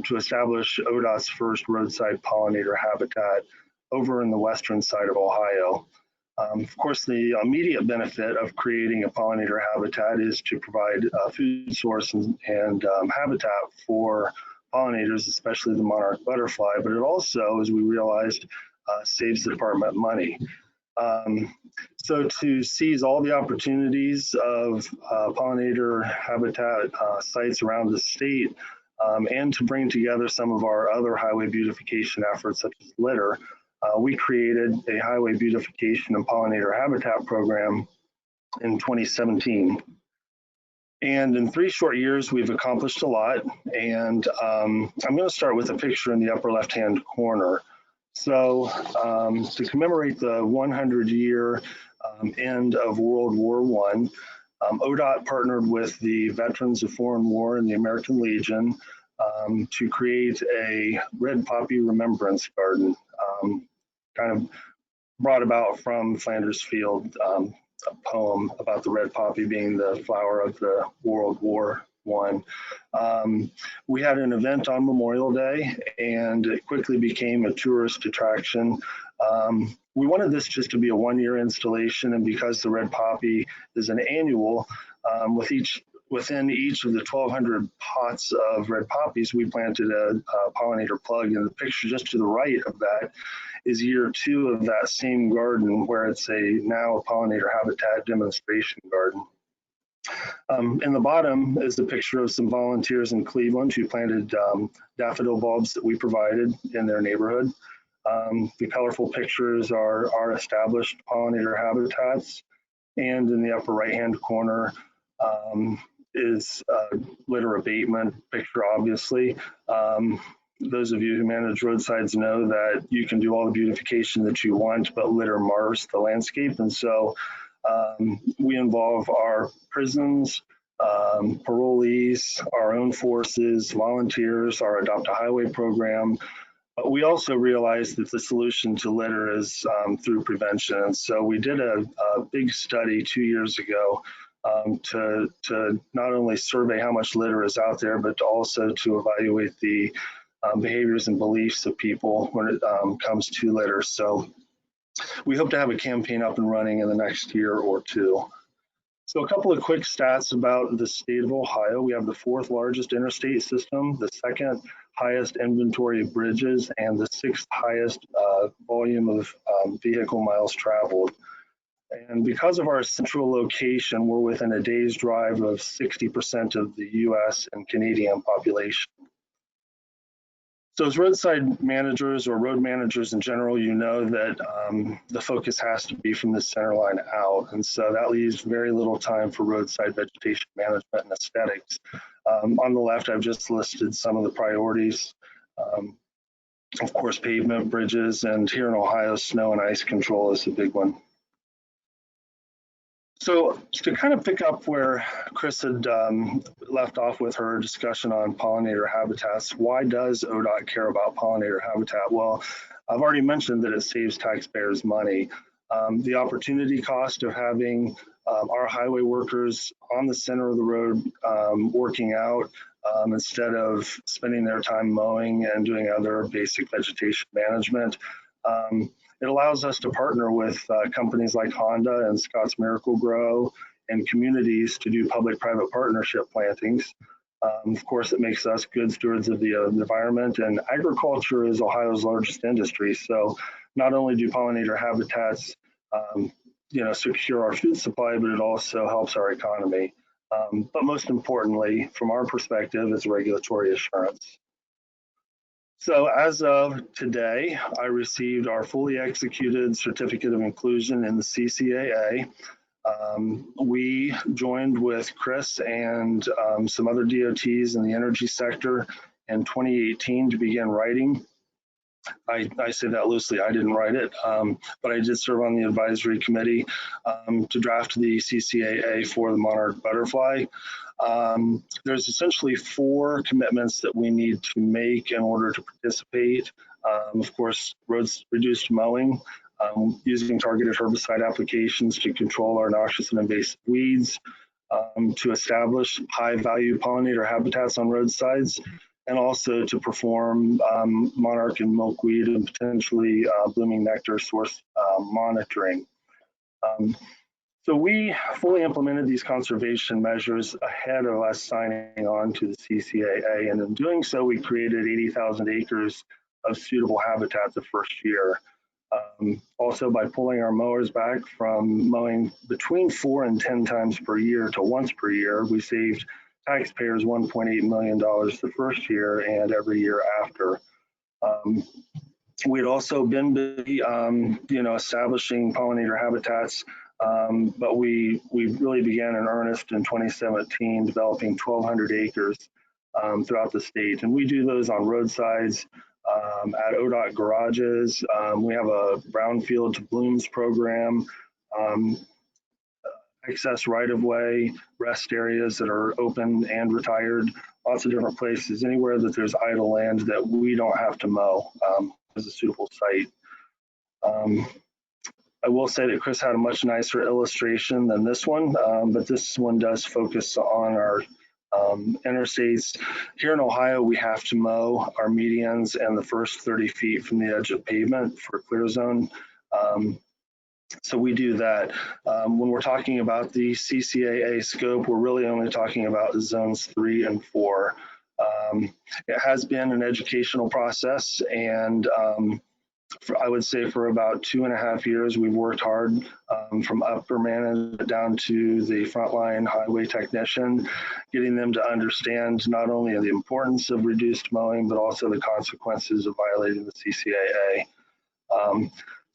to establish ODOT's first roadside pollinator habitat over in the western side of Ohio. Of course, the immediate benefit of creating a pollinator habitat is to provide food source and habitat for pollinators, especially the monarch butterfly, but it also, as we realized, saves the department money. So to seize all the opportunities of pollinator habitat sites around the state and to bring together some of our other highway beautification efforts such as litter, we created a highway beautification and pollinator habitat program in 2017. And in 3 short years, we've accomplished a lot. And I'm going to start with a picture in the upper left-hand corner. So to commemorate the 100-year end of World War I, ODOT partnered with the Veterans of Foreign War and the American Legion to create a red poppy remembrance garden, kind of brought about from Flanders Field, a poem about the red poppy being the flower of the World War I. We had an event on Memorial Day, and it quickly became a tourist attraction. We wanted this just to be a one-year installation, and because the red poppy is an annual, within each of the 1,200 pots of red poppies, we planted a pollinator plug. And the picture just to the right of that is year 2 of that same garden, where it's now a pollinator habitat demonstration garden. In the bottom is a picture of some volunteers in Cleveland who planted daffodil bulbs that we provided in their neighborhood. The colorful pictures are our established pollinator habitats. And in the upper right-hand corner is a litter abatement picture, obviously. Those of you who manage roadsides know that you can do all the beautification that you want, but litter mars the landscape. And so we involve our prisons, parolees, our own forces, volunteers, our Adopt a Highway program. But we also realized that the solution to litter is through prevention. And so we did a big study 2 years ago to not only survey how much litter is out there, but also to evaluate the behaviors and beliefs of people when it comes to litter. So we hope to have a campaign up and running in the next year or 2. So a couple of quick stats about the state of Ohio. We have the 4th largest interstate system, the 2nd highest inventory of bridges, and the 6th highest volume of vehicle miles traveled. And because of our central location, we're within a day's drive of 60% of the US and Canadian population. So as roadside managers or road managers in general, you know that the focus has to be from the center line out. And so that leaves very little time for roadside vegetation management and aesthetics. On the left, I've just listed some of the priorities. Of course, pavement, bridges, and here in Ohio, snow and ice control is a big one. So to kind of pick up where Chris had left off with her discussion on pollinator habitats, why does ODOT care about pollinator habitat? Well, I've already mentioned that it saves taxpayers money. The opportunity cost of having our highway workers on the center of the road working out instead of spending their time mowing and doing other basic vegetation management. It allows us to partner with companies like Honda and Scott's Miracle-Gro and communities to do public-private partnership plantings. Of course, it makes us good stewards of the environment, and agriculture is Ohio's largest industry. So not only do pollinator habitats secure our food supply, but it also helps our economy. But most importantly, from our perspective, is regulatory assurance. So as of today, I received our fully executed certificate of inclusion in the CCAA. We joined with Chris and some other DOTs in the energy sector in 2018 to begin writing. I say that loosely, I didn't write it, but I did serve on the advisory committee to draft the CCAA for the monarch butterfly. There's essentially 4 commitments that we need to make in order to participate. Of course, roads reduced mowing, using targeted herbicide applications to control our noxious and invasive weeds, to establish high-value pollinator habitats on roadsides, and also to perform monarch and milkweed and potentially blooming nectar source monitoring. So we fully implemented these conservation measures ahead of us signing on to the CCAA, and in doing so, we created 80,000 acres of suitable habitat the first year. Also, by pulling our mowers back from mowing between 4 and 10 times per year to once per year, we saved taxpayers $1.8 million the first year and every year after. We'd also been busy, establishing pollinator habitats, but we really began in earnest in 2017, developing 1,200 acres throughout the state. And we do those on roadsides, at ODOT garages. We have a brownfield to blooms program, access right-of-way, rest areas that are open and retired, lots of different places, anywhere that there's idle land that we don't have to mow as a suitable site. I will say that Chris had a much nicer illustration than this one, but this one does focus on our interstates. Here in Ohio, we have to mow our medians and the first 30 feet from the edge of pavement for clear zone. So we do that. When we're talking about the CCAA scope, we're really only talking about zones 3 and 4. It has been an educational process, and I would say for about 2.5 years, we've worked hard from upper management down to the frontline highway technician, getting them to understand not only the importance of reduced mowing, but also the consequences of violating the CCAA.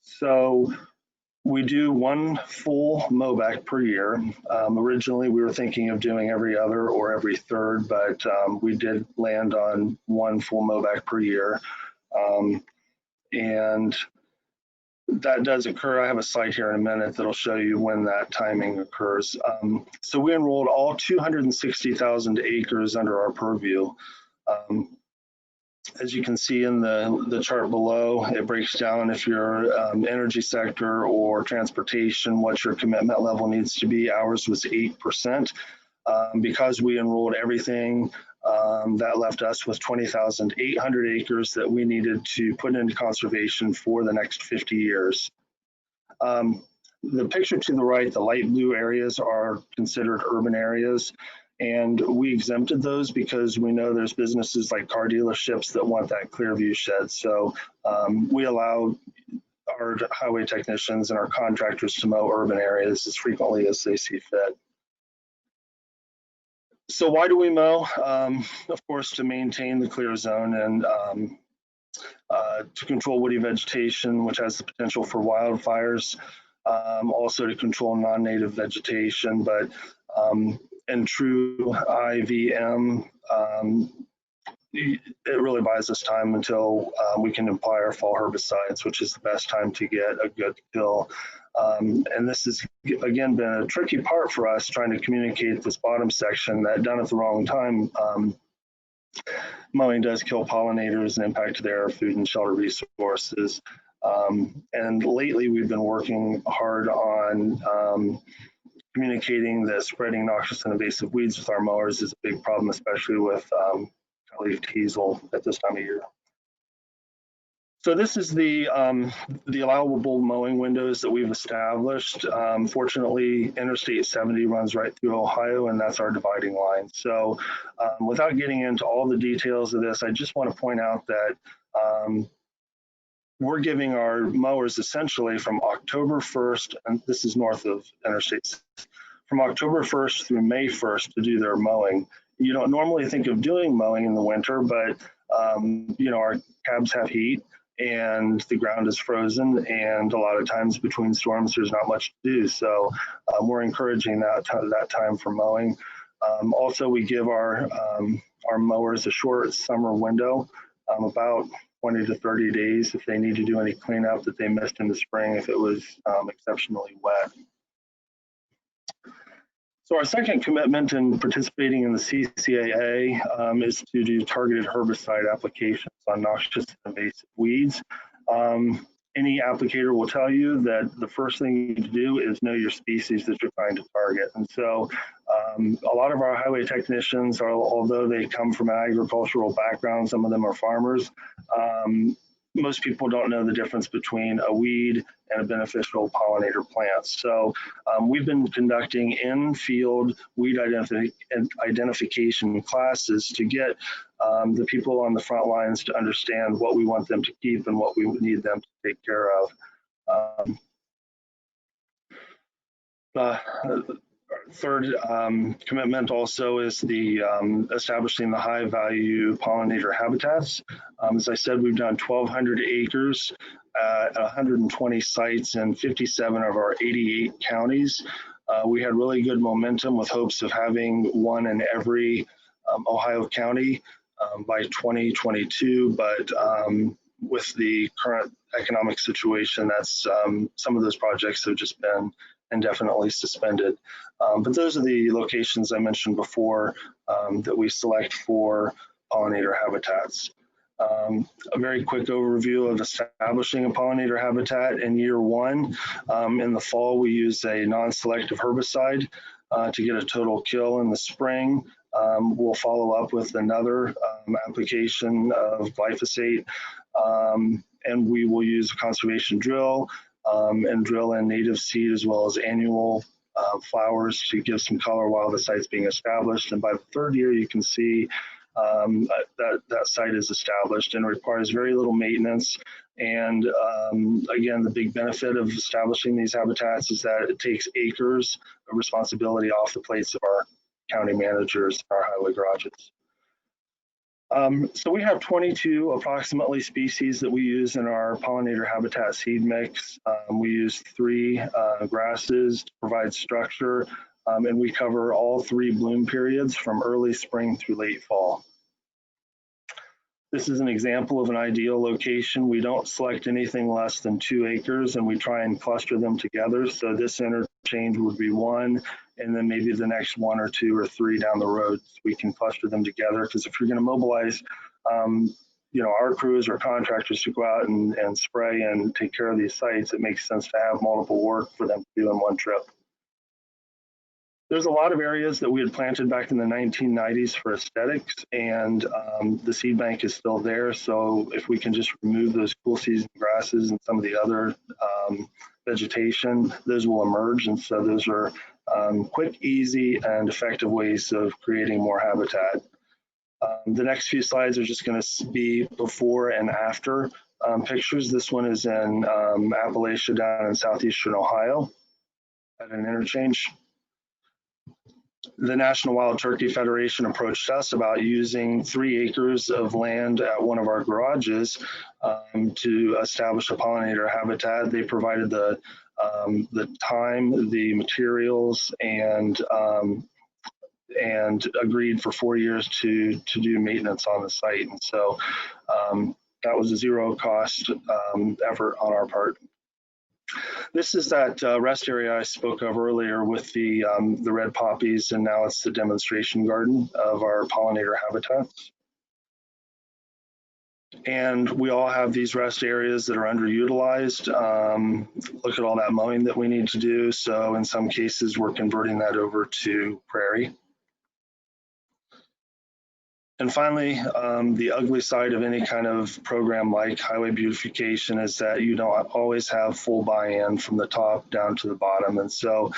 So we do 1 full mowback per year. Originally, we were thinking of doing every other or every third, but we did land on 1 full mowback per year. And that does occur. I have a slide here in a minute that'll show you when that timing occurs. So we enrolled all 260,000 acres under our purview. As you can see in the chart below, it breaks down if you're energy sector or transportation, what your commitment level needs to be. Ours was 8%. Because we enrolled everything, that left us with 20,800 acres that we needed to put into conservation for the next 50 years. The picture to the right, the light blue areas are considered urban areas. And we exempted those because we know there's businesses like car dealerships that want that clear view shed. So we allow our highway technicians and our contractors to mow urban areas as frequently as they see fit. So why do we mow? Of course, to maintain the clear zone and to control woody vegetation, which has the potential for wildfires. Also to control non-native vegetation, but in true IVM, it really buys us time until we can apply our fall herbicides, which is the best time to get a good kill. And this has, again, been a tricky part for us, trying to communicate this bottom section that done at the wrong time, mowing does kill pollinators and impact their food and shelter resources. And lately we've been working hard on communicating that spreading noxious and invasive weeds with our mowers is a big problem, especially with leaf teasel at this time of year. So this is the allowable mowing windows that we've established. Fortunately, Interstate 70 runs right through Ohio, and that's our dividing line. So without getting into all the details of this, I just want to point out that we're giving our mowers essentially from October 1st, and this is north of Interstate, from October 1st through May 1st to do their mowing. You don't normally think of doing mowing in the winter, but you know, our cabs have heat and the ground is frozen, and a lot of times between storms there's not much to do. So we're encouraging that time for mowing. Also, we give our mowers a short summer window, about 20 to 30 days if they need to do any cleanup that they missed in the spring if it was exceptionally wet. So our second commitment in participating in the CCAA is to do targeted herbicide applications on noxious and invasive weeds. Any applicator will tell you that the first thing you need to do is know your species that you're trying to target. And so a lot of our highway technicians, although they come from an agricultural background, some of them are farmers, most people don't know the difference between a weed and a beneficial pollinator plant. So we've been conducting in-field weed identification classes to get the people on the front lines to understand what we want them to keep and what we need them to take care of. Third commitment also is the establishing the high value pollinator habitats. As I said, we've done 1,200 acres at 120 sites in 57 of our 88 counties. We had really good momentum with hopes of having one in every Ohio county by 2022, but with the current economic situation, that's some of those projects have just been indefinitely suspended. But those are the locations I mentioned before that we select for pollinator habitats. A very quick overview of establishing a pollinator habitat. In year one, in the fall, we use a non-selective herbicide to get a total kill. In the spring, we'll follow up with another application of glyphosate, and we will use a conservation drill and drill in native seed as well as annual flowers to give some color while the site's being established. And by the third year, you can see that site is established and requires very little maintenance. And again, the big benefit of establishing these habitats is that it takes acres of responsibility off the plates of our county managers, our highway garages. So we have 22 approximately species that we use in our pollinator habitat seed mix. We use 3 grasses to provide structure, and we cover all 3 bloom periods from early spring through late fall. This is an example of an ideal location. We don't select anything less than 2 acres, and we try and cluster them together. So this interchange would be 1, and then maybe the next 1 or 2 or 3 down the road, we can cluster them together. Because if you're going to mobilize, you know, our crews or contractors to go out and spray and take care of these sites, it makes sense to have multiple work for them to do in one trip. There's a lot of areas that we had planted back in the 1990s for aesthetics, and the seed bank is still there. So if we can just remove those cool season grasses and some of the other vegetation, those will emerge. And so those are quick, easy, and effective ways of creating more habitat. The next few slides are just going to be before and after pictures. This one is in Appalachia down in southeastern Ohio at an interchange. The National Wild Turkey Federation approached us about using 3 acres of land at one of our garages to establish a pollinator habitat. They provided the time, the materials, and agreed for 4 years to do maintenance on the site. And so that was a zero cost effort on our part. This is that rest area I spoke of earlier with the red poppies, and now it's the demonstration garden of our pollinator habitats. And we all have these rest areas that are underutilized. Look at all that mowing that we need to do. So in some cases, we're converting that over to prairie. And finally, the ugly side of any kind of program like highway beautification is that you don't always have full buy-in from the top down to the bottom. And so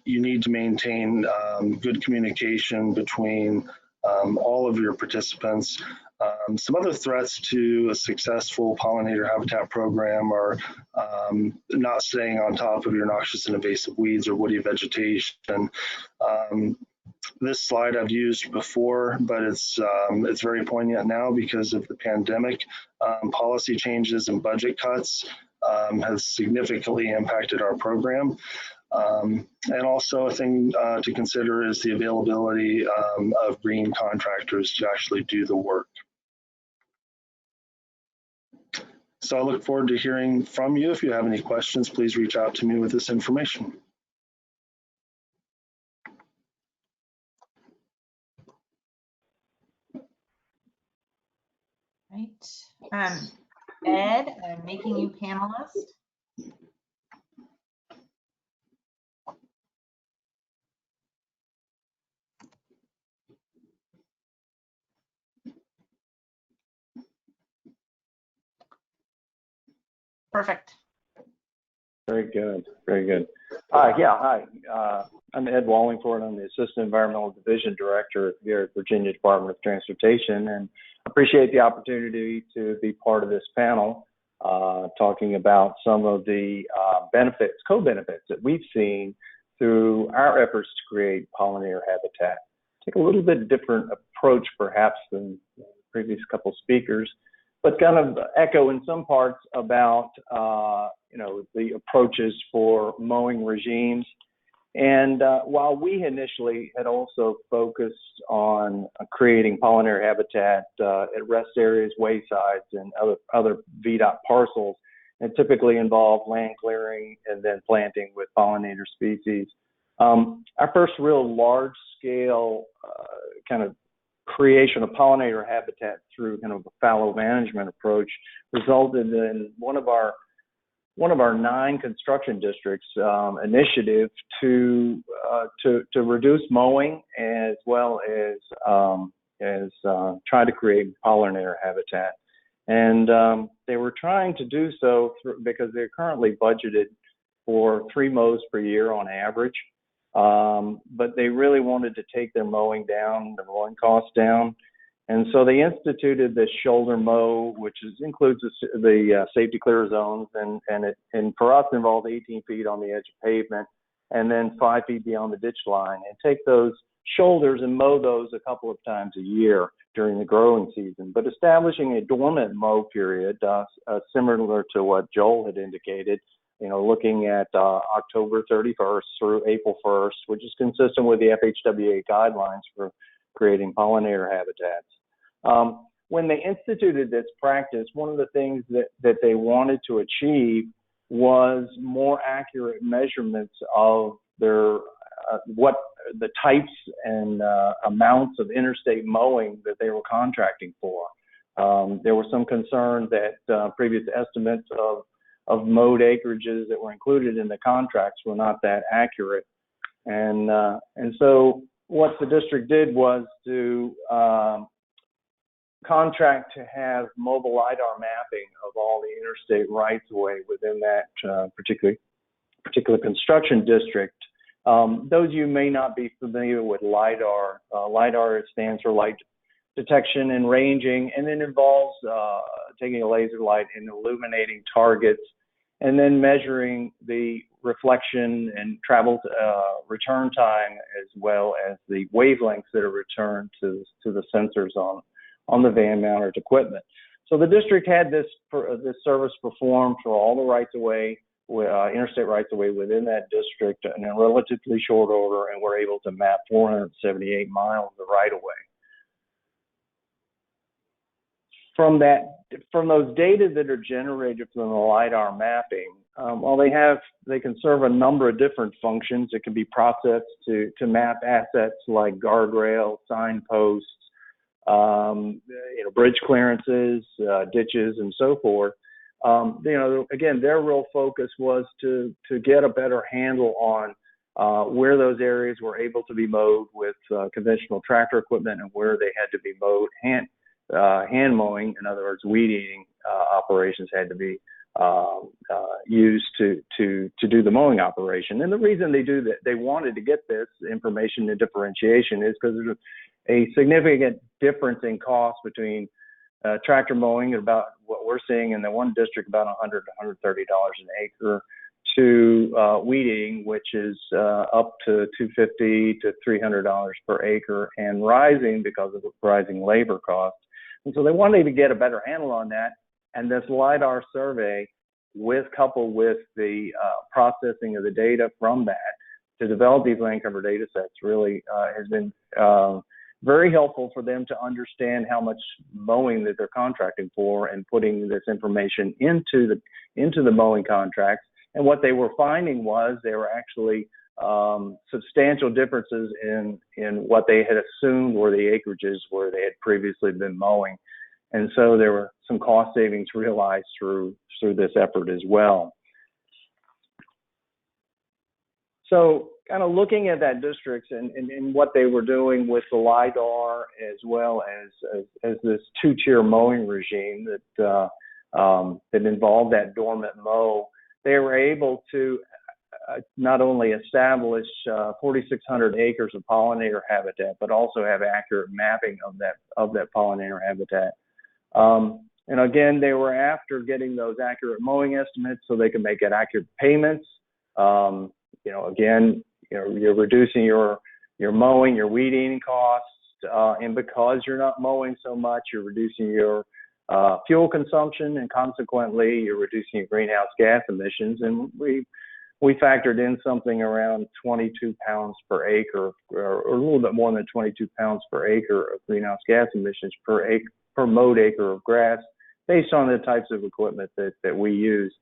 you need to maintain good communication between all of your participants. Some other threats to a successful pollinator habitat program are not staying on top of your noxious and invasive weeds or woody vegetation. This slide I've used before, but it's very poignant now because of the pandemic. Policy changes and budget cuts has significantly impacted our program. And also a thing to consider is the availability of green contractors to actually do the work. So I look forward to hearing from you. If you have any questions, please reach out to me with this information. Right. Ed, I'm making you panelist. Perfect. Very good, very good. Yeah, hi. I'm Ed Wallingford. I'm the Assistant Environmental Division Director here at Virginia Department of Transportation, and appreciate the opportunity to be part of this panel talking about some of the benefits, co-benefits that we've seen through our efforts to create pollinator habitat. Take a little bit different approach perhaps than the previous couple speakers, but kind of echo in some parts about the approaches for mowing regimes. And while we initially had also focused on creating pollinator habitat at rest areas, waysides, and other VDOT parcels, and typically involve land clearing and then planting with pollinator species, our first real large-scale kind of creation of pollinator habitat through kind of a fallow management approach resulted in one of our 9 construction districts initiative to reduce mowing as well as try to create pollinator habitat. And they were trying to do so because they're currently budgeted for 3 mows per year on average. But they really wanted to take their mowing down, their mowing costs down. And so they instituted this shoulder mow, which includes the safety clear zones, and for us involved 18 feet on the edge of pavement, and then 5 feet beyond the ditch line, and take those shoulders and mow those a couple of times a year during the growing season. But establishing a dormant mow period, similar to what Joel had indicated, looking at October 31st through April 1st, which is consistent with the FHWA guidelines for creating pollinator habitats. When they instituted this practice, one of the things that they wanted to achieve was more accurate measurements of their what the types and amounts of interstate mowing that they were contracting for. There was some concern that previous estimates of mowed acreages that were included in the contracts were not that accurate. And so what the district did was to contract to have mobile LiDAR mapping of all the interstate rights-of-way within that particular construction district. Those of you may not be familiar with LiDAR. LiDAR stands for light detection and ranging, and it involves taking a laser light and illuminating targets, and then measuring the reflection and travel return time, as well as the wavelengths that are returned to the sensors on the van-mounted equipment. So the district had this service performed for all the rights-of-way, interstate rights-of-way within that district in a relatively short order, and we're able to map 478 miles of right-of-way. From those data that are generated from the LiDAR mapping, they can serve a number of different functions. It can be processed to map assets like guardrails, signposts, bridge clearances, ditches, and so forth. Again, their real focus was to get a better handle on where those areas were able to be mowed with conventional tractor equipment and where they had to be mowed hand mowing. In other words, weed eating operations had to be used to do the mowing operation. And the reason they wanted to get this information and differentiation is because there's a significant difference in cost between tractor mowing, about what we're seeing in the one district, about $100 to $130 an acre, to weed eating, which is up to $250 to $300 per acre, and rising because of rising labor costs. And so they wanted to get a better handle on that. And this LiDAR survey, coupled with the processing of the data from that to develop these land cover data sets, really has been very helpful for them to understand how much mowing that they're contracting for and putting this information into the mowing contracts. And what they were finding was there were actually substantial differences in what they had assumed were the acreages where they had previously been mowing. And so there were some cost savings realized through this effort as well. So kind of looking at that district and what they were doing with the LiDAR, as well as this two-tier mowing regime that involved that dormant mow, they were able to not only establish 4,600 acres of pollinator habitat, but also have accurate mapping of that pollinator habitat. And again, they were after getting those accurate mowing estimates so they could make accurate payments. Again, you're reducing your mowing, your weed eating costs, and because you're not mowing so much, you're reducing your fuel consumption, and consequently, you're reducing your greenhouse gas emissions. And we factored in something around 22 pounds per acre, or a little bit more than 22 pounds per acre of greenhouse gas emissions per mowed acre of grass, based on the types of equipment that we use.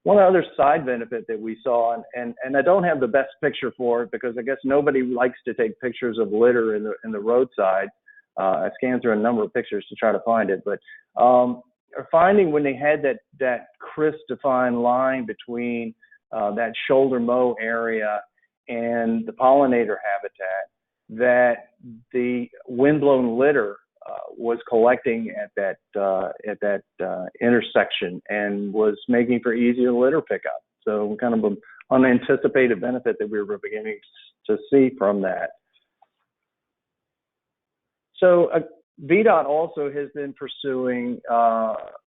One other side benefit that we saw, and I don't have the best picture for it because I guess nobody likes to take pictures of litter in the roadside. I scanned through a number of pictures to try to find it, but finding when they had that crisp defined line between that shoulder mow area and the pollinator habitat, that the windblown litter was collecting at that intersection and was making for easier litter pickup. So kind of an unanticipated benefit that we were beginning to see from that. So VDOT also has been pursuing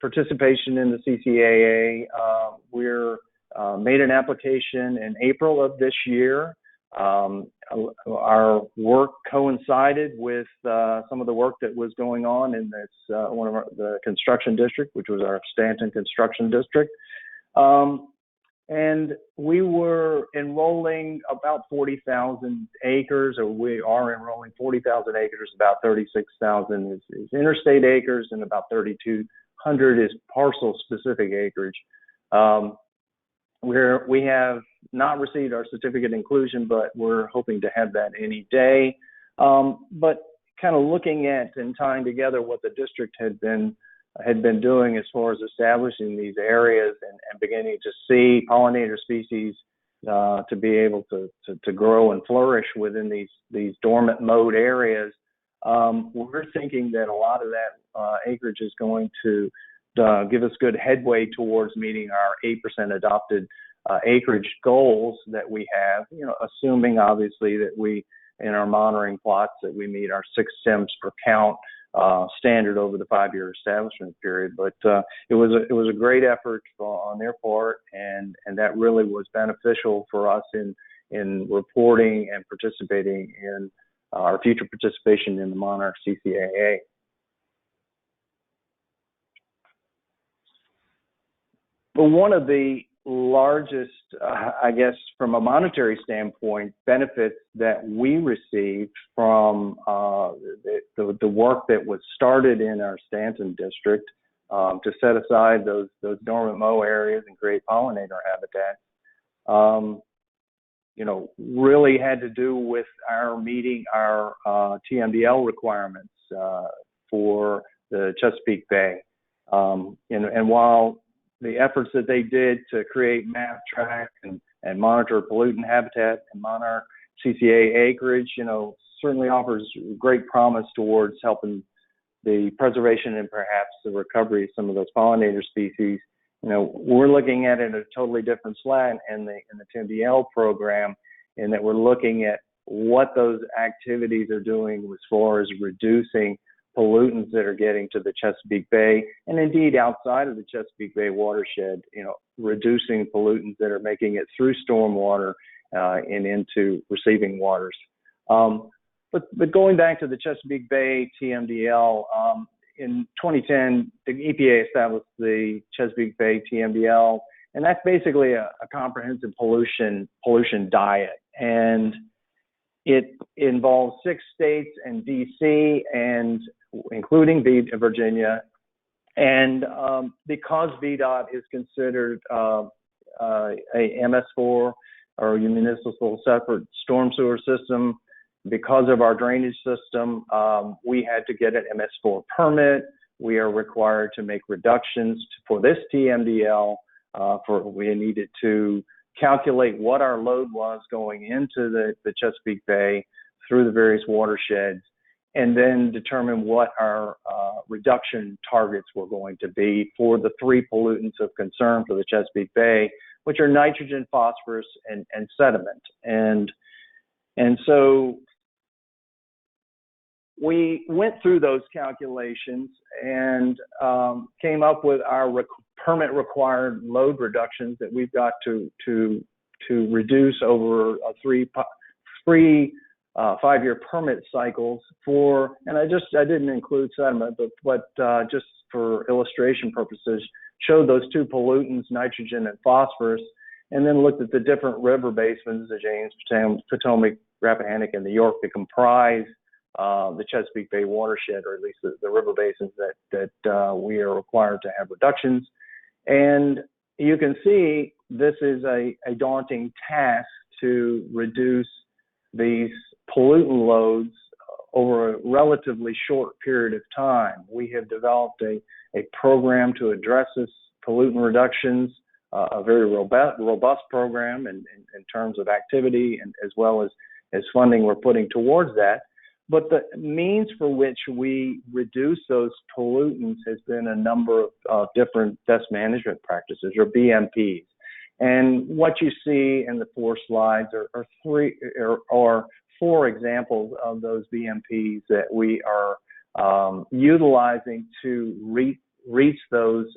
participation in the CCAA. We're made an application in April of this year. Our work coincided with some of the work that was going on in this the construction district, which was our Stanton construction district. And we were enrolling about 40,000 acres, or we are enrolling 40,000 acres. About 36,000 is interstate acres, and about 3,200 is parcel-specific acreage. We have not received our certificate inclusion, but we're hoping to have that any day. But kind of looking at and tying together what the district had been doing as far as establishing these areas and beginning to see pollinator species to be able to grow and flourish within these dormant mowed areas, we're thinking that a lot of that acreage is going to give us good headway towards meeting our 8% adopted acreage goals that we have, assuming obviously that we, in our monitoring plots, that we meet our 6 stems per count standard over the 5-year establishment period. But it was a great effort on their part, and that really was beneficial for us in reporting and participating in our future participation in the Monarch CCAA. But one of the largest, I guess, from a monetary standpoint, benefits that we received from the work that was started in our Stanton district to set aside those dormant mow areas and create pollinator habitat, really had to do with our meeting our TMDL requirements for the Chesapeake Bay. And while the efforts that they did to create map, track, and and monitor pollutant habitat and monarch CCA acreage, certainly offers great promise towards helping the preservation and perhaps the recovery of some of those pollinator species. We're looking at it in a totally different slant in the TMDL program, in that we're looking at what those activities are doing as far as reducing pollutants that are getting to the Chesapeake Bay, and indeed outside of the Chesapeake Bay watershed, reducing pollutants that are making it through stormwater and into receiving waters. But going back to the Chesapeake Bay TMDL, in 2010, the EPA established the Chesapeake Bay TMDL, and that's basically a comprehensive pollution diet. And it involves 6 states and DC, and including Virginia. And because VDOT is considered a MS4 or municipal separate storm sewer system, because of our drainage system, we had to get an MS4 permit. We are required to make reductions for this TMDL. We needed to calculate what our load was going into the Chesapeake Bay through the various watersheds, and then determine what our reduction targets were going to be for the 3 pollutants of concern for the Chesapeake Bay, which are nitrogen, phosphorus, and sediment. And so we went through those calculations and came up with our permit required load reductions that we've got to reduce over a 5-year permit cycles for, and I didn't include sediment, but just for illustration purposes, showed those 2 pollutants, nitrogen and phosphorus, and then looked at the different river basins, the James, Potomac, Rappahannock, and the York, that comprise the Chesapeake Bay watershed, or at least the river basins that we are required to have reductions. And you can see this is a daunting task to reduce these pollutant loads over a relatively short period of time. We have developed a program to address this pollutant reductions, a very robust program in terms of activity, and as well as funding we're putting towards that. But the means for which we reduce those pollutants has been a number of different best management practices, or BMPs. And what you see in the 4 slides are 4 examples of those BMPs that we are utilizing to reach those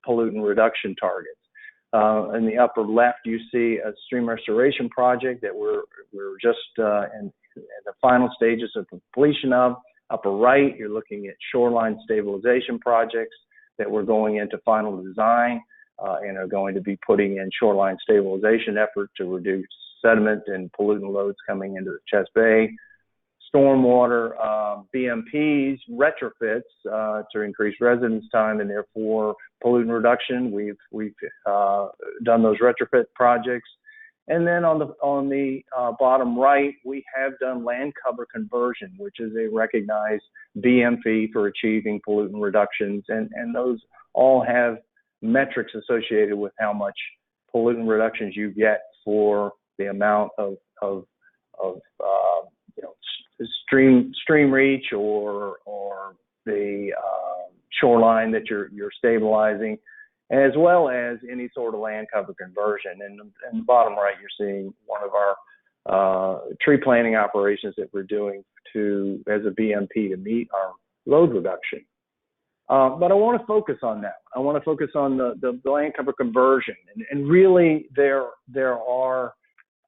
pollutant reduction targets. In the upper left, you see a stream restoration project that we're just in the final stages of completion of. Upper right, you're looking at shoreline stabilization projects that we're going into final design and are going to be putting in shoreline stabilization effort to reduce sediment and pollutant loads coming into the Chess Bay. Stormwater BMPs, retrofits to increase residence time and therefore pollutant reduction. We've done those retrofit projects. And then on the bottom right, we have done land cover conversion, which is a recognized BMP for achieving pollutant reductions. And those all have metrics associated with how much pollutant reductions you get for the amount of stream reach or the shoreline that you're stabilizing, as well as any sort of land cover conversion. And in the bottom right, you're seeing one of our tree planting operations that we're doing as a BMP to meet our load reduction. But I want to focus on that. I want to focus on the land cover conversion. And really, there are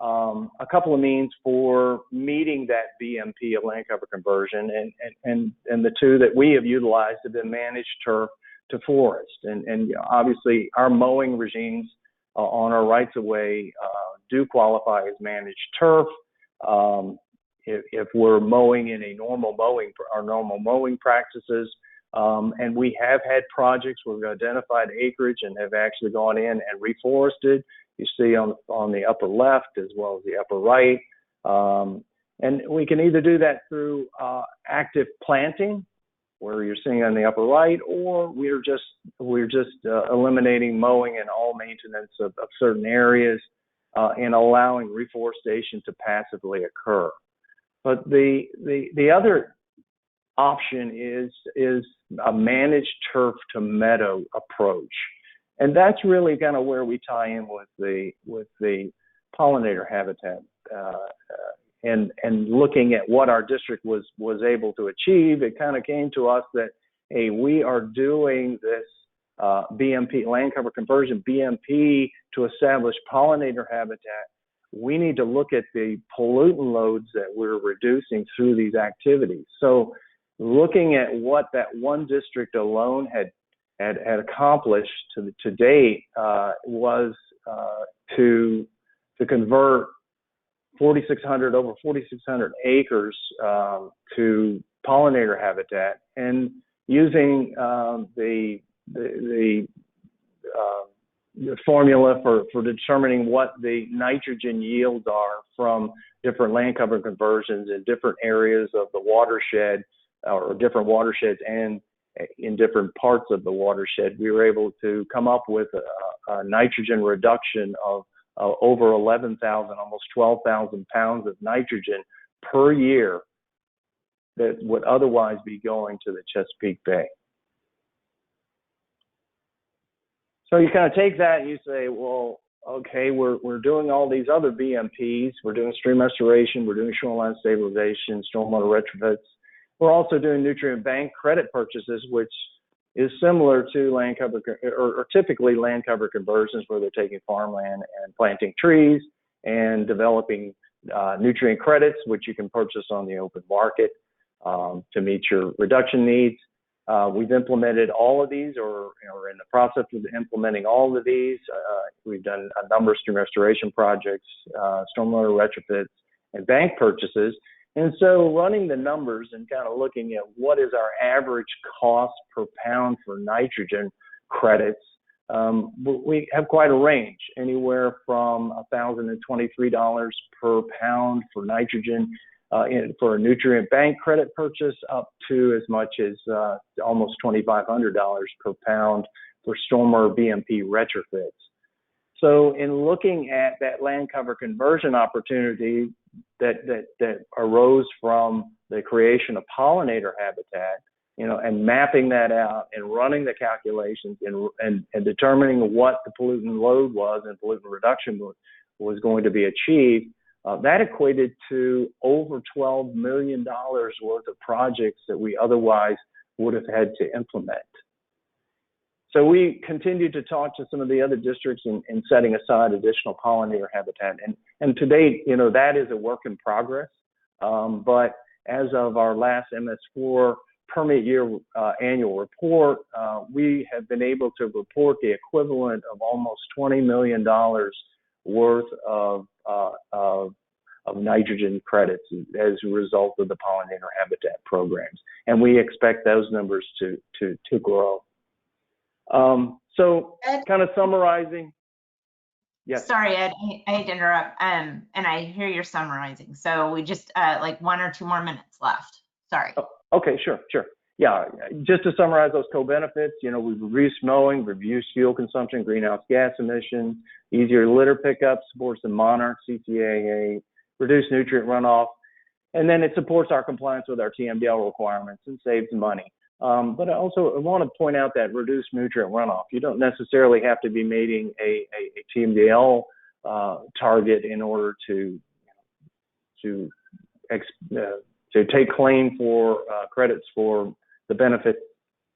a couple of means for meeting that BMP of land cover conversion, and the 2 that we have utilized have been managed turf to forest. And obviously, our mowing regimes on our rights of way do qualify as managed turf. If we're mowing in our normal mowing practices, and we have had projects where we've identified acreage and have actually gone in and reforested. You see on the upper left as well as the upper right. And we can either do that through active planting, where you're seeing on the upper right, or we're just eliminating mowing and all maintenance of certain areas. and allowing reforestation to passively occur. But the other option is a managed turf to meadow approach, and that's really kind of where we tie in with the pollinator habitat, and looking at what our district was able to achieve. It kind of came to us that, hey, we are doing this BMP, land cover conversion, BMP, to establish pollinator habitat. We need to look at the pollutant loads that we're reducing through these activities. So looking at what that one district alone had accomplished to date was to convert over 4,600 acres to pollinator habitat, and using the formula for determining what the nitrogen yields are from different land cover conversions in different areas of the watershed, or different watersheds, and in different parts of the watershed, we were able to come up with a nitrogen reduction of over 11,000, almost 12,000 pounds of nitrogen per year that would otherwise be going to the Chesapeake Bay. So you kind of take that and you say, well, okay, we're doing all these other BMPs. We're doing stream restoration. We're doing shoreline stabilization, stormwater retrofits. We're also doing nutrient bank credit purchases, which is similar to land cover, or typically land cover conversions, where they're taking farmland and planting trees and developing nutrient credits, which you can purchase on the open market to meet your reduction needs. We've implemented all of these, or in the process of implementing all of these. We've done a number of stream restoration projects, stormwater retrofits, and bank purchases. And so running the numbers and kind of looking at what is our average cost per pound for nitrogen credits, we have quite a range, anywhere from $1,023 per pound for nitrogen for a nutrient bank credit purchase, up to as much as almost $2,500 per pound for stormwater BMP retrofits. So in looking at that land cover conversion opportunity that arose from the creation of pollinator habitat, and mapping that out and running the calculations and determining what the pollutant load was and pollutant reduction was going to be achieved, that equated to over $12 million worth of projects that we otherwise would have had to implement. So we continued to talk to some of the other districts in setting aside additional pollinator habitat. And to date, that is a work in progress. But as of our last MS4 permit year annual report, we have been able to report the equivalent of almost $20 million worth of nitrogen credits as a result of the pollinator habitat programs. And we expect those numbers to grow. So Ed, kind of summarizing. Yes. Sorry, Ed, I hate to interrupt. And I hear you're summarizing. So we just like 1 or 2 more minutes left. Sorry. Oh, okay, sure. Yeah, just to summarize those co-benefits, we've reduced mowing, reduced fuel consumption, greenhouse gas emissions, easier litter pickup, supports the Monarch CCAA, reduced nutrient runoff, and then it supports our compliance with our TMDL requirements and saves money. But I want to point out that reduced nutrient runoff. You don't necessarily have to be meeting a TMDL target in order to take claim for credits for the benefit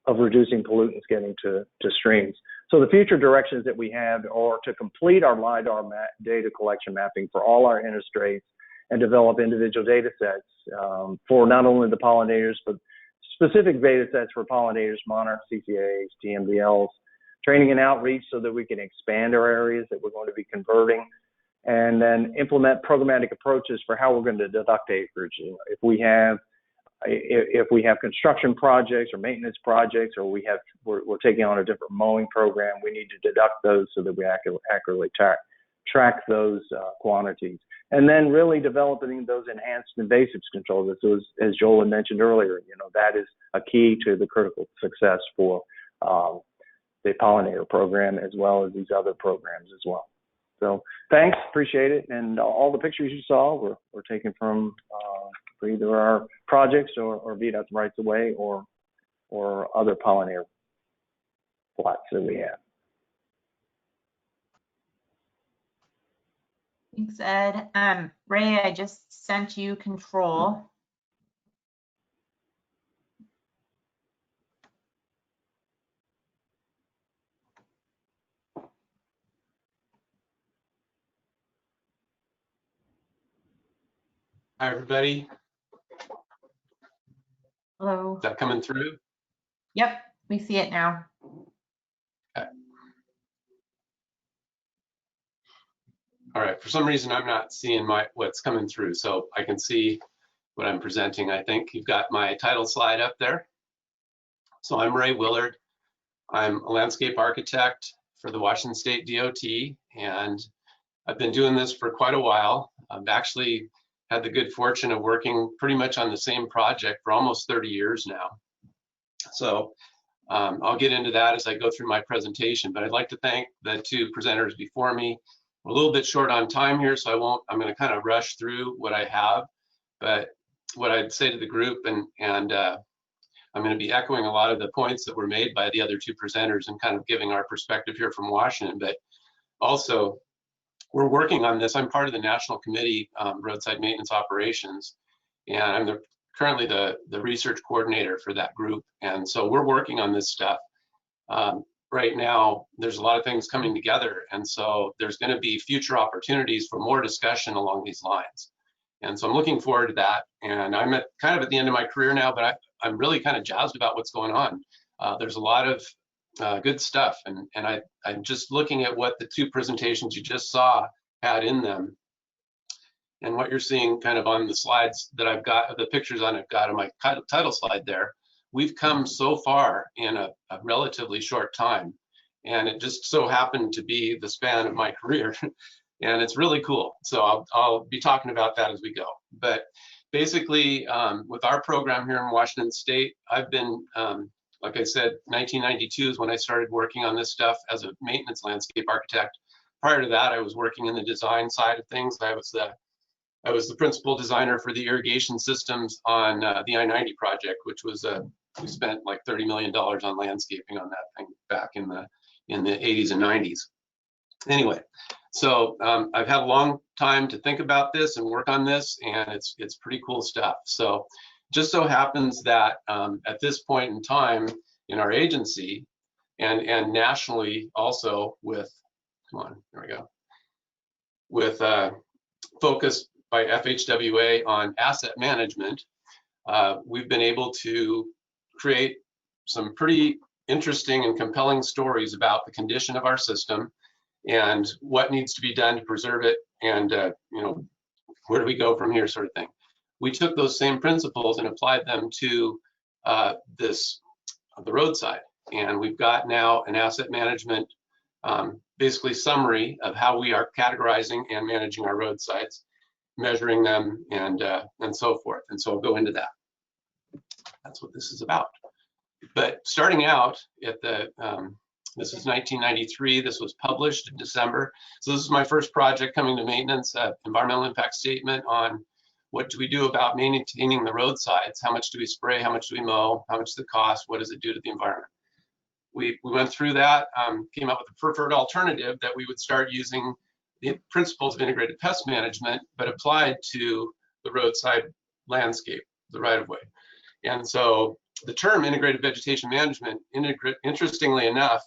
of reducing pollutants getting to streams. So the future directions that we have are to complete our LIDAR data collection mapping for all our interstates and develop individual data sets for not only the pollinators, but specific data sets for pollinators, monarchs, CCAs, TMDLs, training and outreach so that we can expand our areas that we're going to be converting, and then implement programmatic approaches for how we're going to deduct acreage. If we have construction projects or maintenance projects, or we're taking on a different mowing program, we need to deduct those so that we accurately track those quantities. And then really developing those enhanced invasives controls. As Joel had mentioned earlier, that is a key to the critical success for the pollinator program, as well as these other programs as well. So thanks, appreciate it. And all the pictures you saw were taken from for either our projects or VDOT's rights of way or other pollinator plots that we have. Thanks, Ed. Ray, I just sent you control. Hi, everybody. Hello. Is that coming through? Yep, we see it now. Okay. All right, for some reason, I'm not seeing what's coming through, so I can see what I'm presenting. I think you've got my title slide up there. So I'm Ray Willard. I'm a landscape architect for the Washington State DOT, and I've been doing this for quite a while. I've actually had the good fortune of working pretty much on the same project for almost 30 years now. So I'll get into that as I go through my presentation, but I'd like to thank the two presenters before me. We're a little bit short on time here, so I'm going to kind of rush through what I have, but what I'd say to the group, and I'm going to be echoing a lot of the points that were made by the other two presenters and kind of giving our perspective here from Washington, but also we're working on this. I'm part of the National Committee Roadside Maintenance Operations, and I'm currently the research coordinator for that group. And so we're working on this stuff. Right now, there's a lot of things coming together. And so there's going to be future opportunities for more discussion along these lines. And so I'm looking forward to that. And I'm kind of at the end of my career now, but I'm really kind of jazzed about what's going on. There's a lot of good stuff. And I'm just looking at what the two presentations you just saw had in them. And what you're seeing kind of on the slides that I've got, the pictures I've got on my title slide there, we've come so far in a relatively short time. And it just so happened to be the span of my career. And it's really cool. So I'll be talking about that as we go. But basically, with our program here in Washington State, I've been, like I said, 1992 is when I started working on this stuff as a maintenance landscape architect. Prior to that, I was working in the design side of things. I was the principal designer for the irrigation systems on the I-90 project, which was we spent like $30 million on landscaping on that thing back in the 80s and 90s. Anyway, so I've had a long time to think about this and work on this, and it's pretty cool stuff. So just so happens that at this point in time in our agency and nationally also with, come on, there we go, with focus by FHWA on asset management, we've been able to create some pretty interesting and compelling stories about the condition of our system and what needs to be done to preserve it, and you know, where do we go from here, sort of thing. We took those same principles and applied them to the roadside, and we've got now an asset management basically summary of how we are categorizing and managing our roadsides, measuring them, and so forth. And so I'll go into that. That's what this is about. But starting out at the this is 1993. This was published in December. So this is my first project coming to maintenance, environmental impact statement on what do we do about maintaining the roadsides? How much do we spray? How much do we mow? How much does it cost? What does it do to the environment? We went through that, came up with a preferred alternative that we would start using the principles of integrated pest management, but applied to the roadside landscape, the right-of-way. And so the term integrated vegetation management, interestingly enough,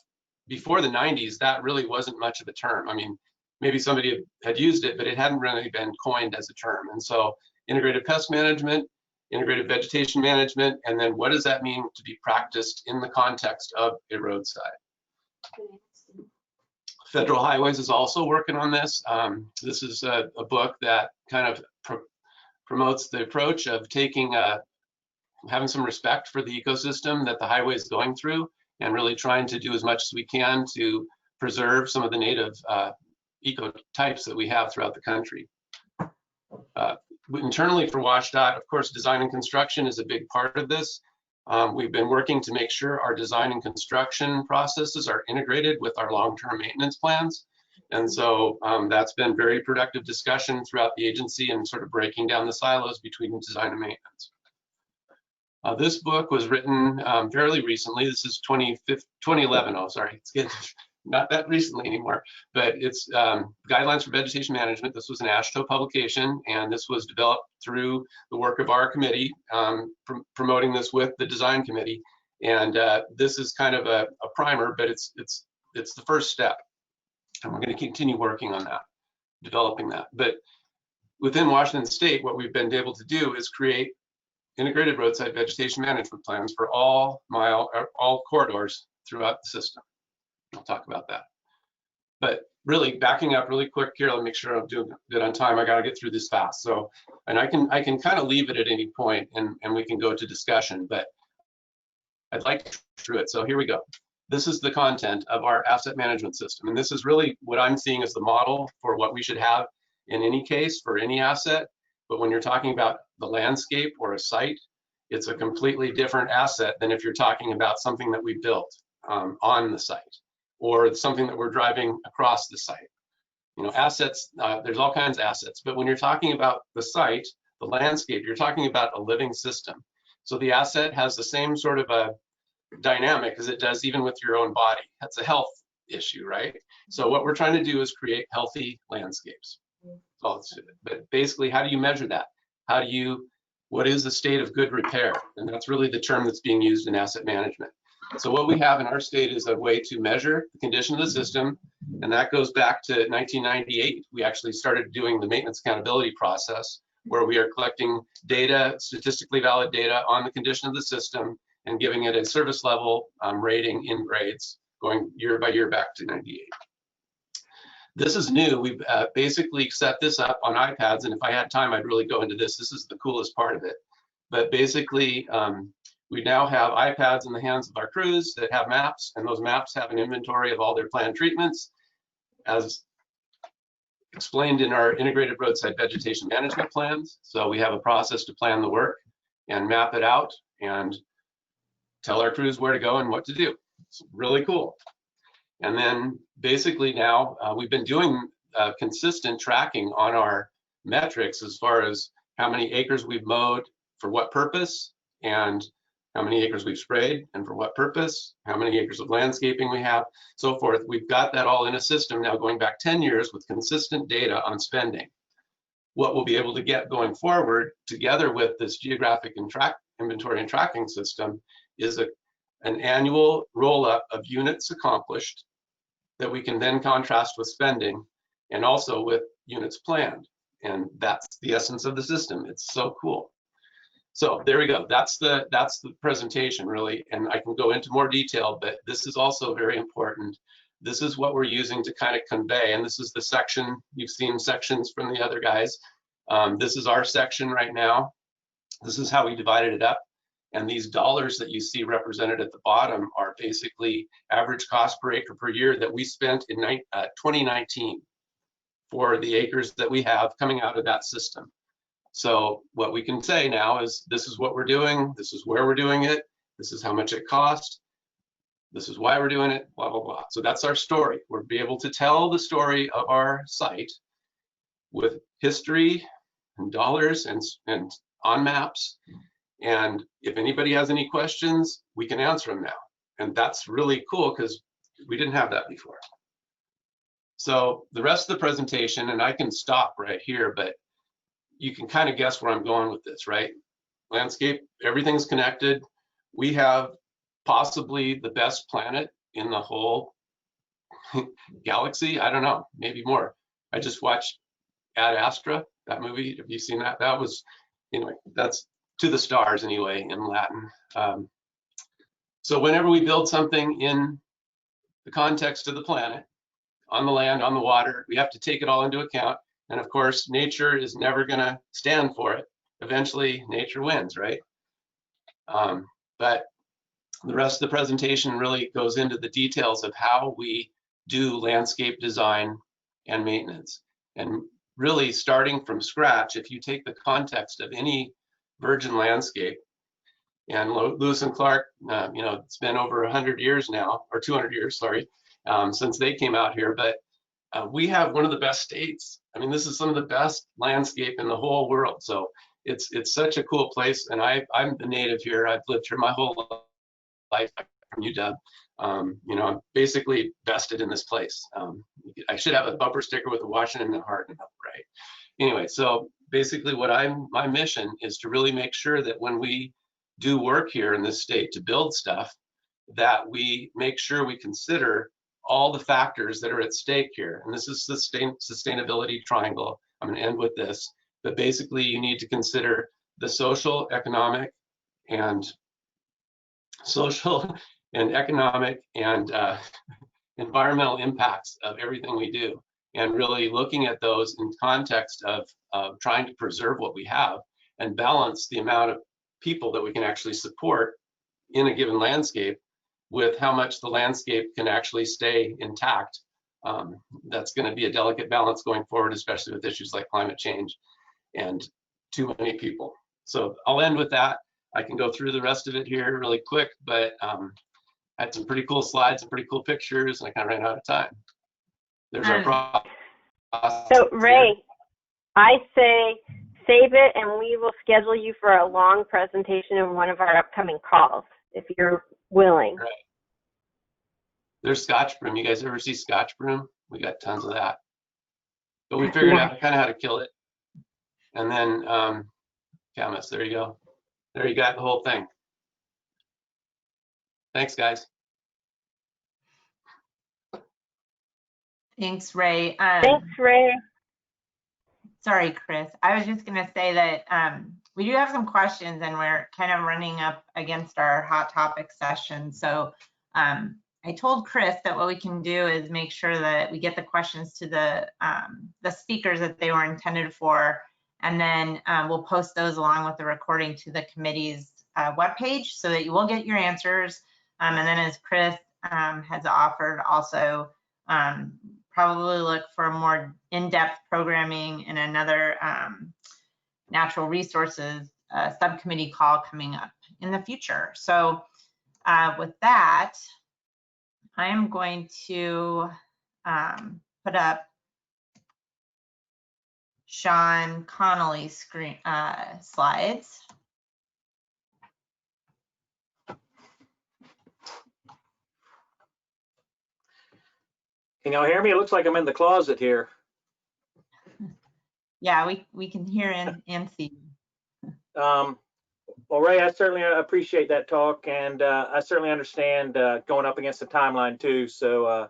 before the 90s, that really wasn't much of a term. I mean, maybe somebody had used it, but it hadn't really been coined as a term. And so integrated pest management, integrated vegetation management, and then what does that mean to be practiced in the context of a roadside? Federal Highways is also working on this. This is a book that kind of promotes the approach of taking having some respect for the ecosystem that the highway is going through, and really trying to do as much as we can to preserve some of the native ecotypes that we have throughout the country. Internally for WashDOT, of course, design and construction is a big part of this. We've been working to make sure our design and construction processes are integrated with our long-term maintenance plans. And so that's been very productive discussion throughout the agency and sort of breaking down the silos between design and maintenance. This book was written fairly recently. This is 2011. Oh, sorry, it's getting not that recently anymore, but it's Guidelines for Vegetation Management. This was an AASHTO publication, and this was developed through the work of our committee, promoting this with the design committee. And this is kind of a primer, but it's the first step. And we're going to continue working on that, developing that. But within Washington State, what we've been able to do is create integrated roadside vegetation management plans for all corridors throughout the system. I'll talk about that. But really backing up really quick here, let me make sure I'm doing good on time. I got to get through this fast. So, and I can kind of leave it at any point and we can go to discussion, but I'd like to go through it. So here we go. This is the content of our asset management system. And this is really what I'm seeing as the model for what we should have in any case for any asset. But when you're talking about the landscape or a site, it's a completely different asset than if you're talking about something that we built on the site or something that we're driving across the site. You know, assets, there's all kinds of assets, but when you're talking about the site, the landscape, you're talking about a living system. So the asset has the same sort of a dynamic as it does even with your own body. That's a health issue, right? So what we're trying to do is create healthy landscapes. But basically, how do you measure that? What is the state of good repair? And that's really the term that's being used in asset management. So what we have in our state is a way to measure the condition of the system, and that goes back to 1998. We actually started doing the maintenance accountability process, where we are collecting data, statistically valid data on the condition of the system and giving it a service level rating in grades going year by year back to 98. This is new. We've basically set this up on iPads, and if I had time, I'd really go into this. This is the coolest part of it. But basically, we now have iPads in the hands of our crews that have maps, and those maps have an inventory of all their planned treatments, as explained in our integrated roadside vegetation management plans. So we have a process to plan the work and map it out and tell our crews where to go and what to do. It's really cool. And then basically now we've been doing consistent tracking on our metrics as far as how many acres we've mowed, for what purpose, and how many acres we've sprayed and for what purpose, how many acres of landscaping we have, so forth. We've got that all in a system now going back 10 years with consistent data on spending. What we'll be able to get going forward together with this geographic and inventory and tracking system is an annual roll up of units accomplished that we can then contrast with spending and also with units planned. And that's the essence of the system. It's so cool. So there we go. That's the presentation really. And I can go into more detail, but this is also very important. This is what we're using to kind of convey. And this is the section, you've seen sections from the other guys. This is our section right now. This is how we divided it up. And these dollars that you see represented at the bottom are basically average cost per acre per year that we spent in 2019 for the acres that we have coming out of that system. So what we can say now is this is what we're doing, this is where we're doing it, this is how much it cost, this is why we're doing it, blah, blah, blah. So that's our story. We'll be able to tell the story of our site with history and dollars and on maps. And if anybody has any questions, we can answer them now. And that's really cool because we didn't have that before. So the rest of the presentation, and I can stop right here, but you can kind of guess where I'm going with this, right? Landscape, everything's connected. We have possibly the best planet in the whole galaxy. I don't know, maybe more. I just watched Ad Astra, that movie. Have you seen that? That was, anyway, that's to the stars anyway in Latin. So whenever we build something in the context of the planet, on the land, on the water, we have to take it all into account. And of course, nature is never gonna stand for it. Eventually, nature wins, right? But the rest of the presentation really goes into the details of how we do landscape design and maintenance. And really starting from scratch, if you take the context of any virgin landscape, and Lewis and Clark, you know, it's been over 100 years now, or 200 years, sorry, since they came out here, but we have one of the best states. I mean, this is some of the best landscape in the whole world. So it's such a cool place. And I'm the native here. I've lived here my whole life from UW. You know, I'm basically vested in this place. I should have a bumper sticker with a Washington and a heart and right. Anyway, so basically my mission is to really make sure that when we do work here in this state to build stuff, that we make sure we consider all the factors that are at stake here. And this is the sustainability triangle. I'm going to end with this, but basically you need to consider the social, economic, and environmental impacts of everything we do, and really looking at those in context of trying to preserve what we have and balance the amount of people that we can actually support in a given landscape with how much the landscape can actually stay intact. That's going to be a delicate balance going forward, especially with issues like climate change and too many people. So I'll end with that. I can go through the rest of it here really quick, but I had some pretty cool slides and pretty cool pictures, and I kind of ran out of time. There's our process. So Ray, I say save it, and we will schedule you for a long presentation in one of our upcoming calls, if you're willing. Right. There's Scotch broom. You guys ever see Scotch broom? We got tons of that. But we figured out kind of how to kill it. And then Camus, there you go. There you got the whole thing. Thanks, guys. Thanks, Ray. Thanks, Ray. Sorry, Chris. I was just going to say that we do have some questions, and we're kind of running up against our hot topic session. So I told Chris that what we can do is make sure that we get the questions to the speakers that they were intended for, and then we'll post those along with the recording to the committee's webpage so that you will get your answers. And then, as Chris has offered, also probably look for more in-depth programming in another natural resources subcommittee call coming up in the future. So with that, I am going to put up Sean Connolly's screen slides. Can y'all hear me? It looks like I'm in the closet here. Yeah, we can hear and see. Well, Ray, I certainly appreciate that talk, and I certainly understand going up against the timeline too. So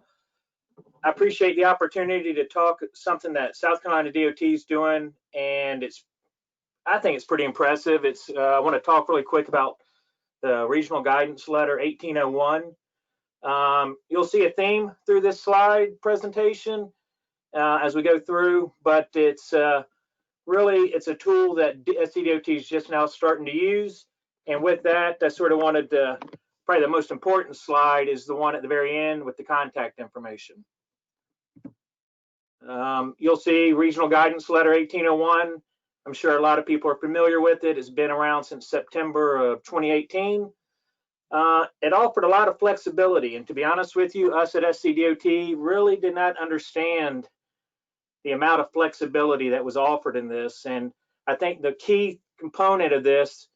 I appreciate the opportunity to talk something that South Carolina DOT is doing, and I think it's pretty impressive. I want to talk really quick about the Regional Guidance Letter 1801. You'll see a theme through this slide presentation as we go through, but it's a tool that SCDOT is just now starting to use. And with that, I sort of wanted to, probably the most important slide is the one at the very end with the contact information. You'll see Regional Guidance Letter 1801. I'm sure a lot of people are familiar with it. It's been around since September of 2018. It offered a lot of flexibility, and to be honest with you, us at SCDOT really did not understand the amount of flexibility that was offered in this. And I think the key component of this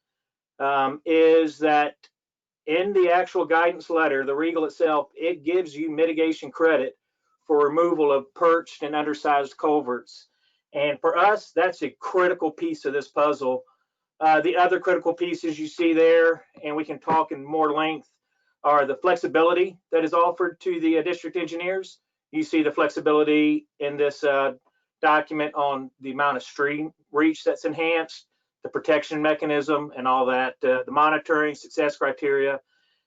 is that in the actual guidance letter, the Regal itself, it gives you mitigation credit for removal of perched and undersized culverts. And for us, that's a critical piece of this puzzle. The other critical pieces you see there, and we can talk in more length, are the flexibility that is offered to the district engineers. You see the flexibility in this document on the amount of stream reach that's enhanced, the protection mechanism and all that, the monitoring, success criteria,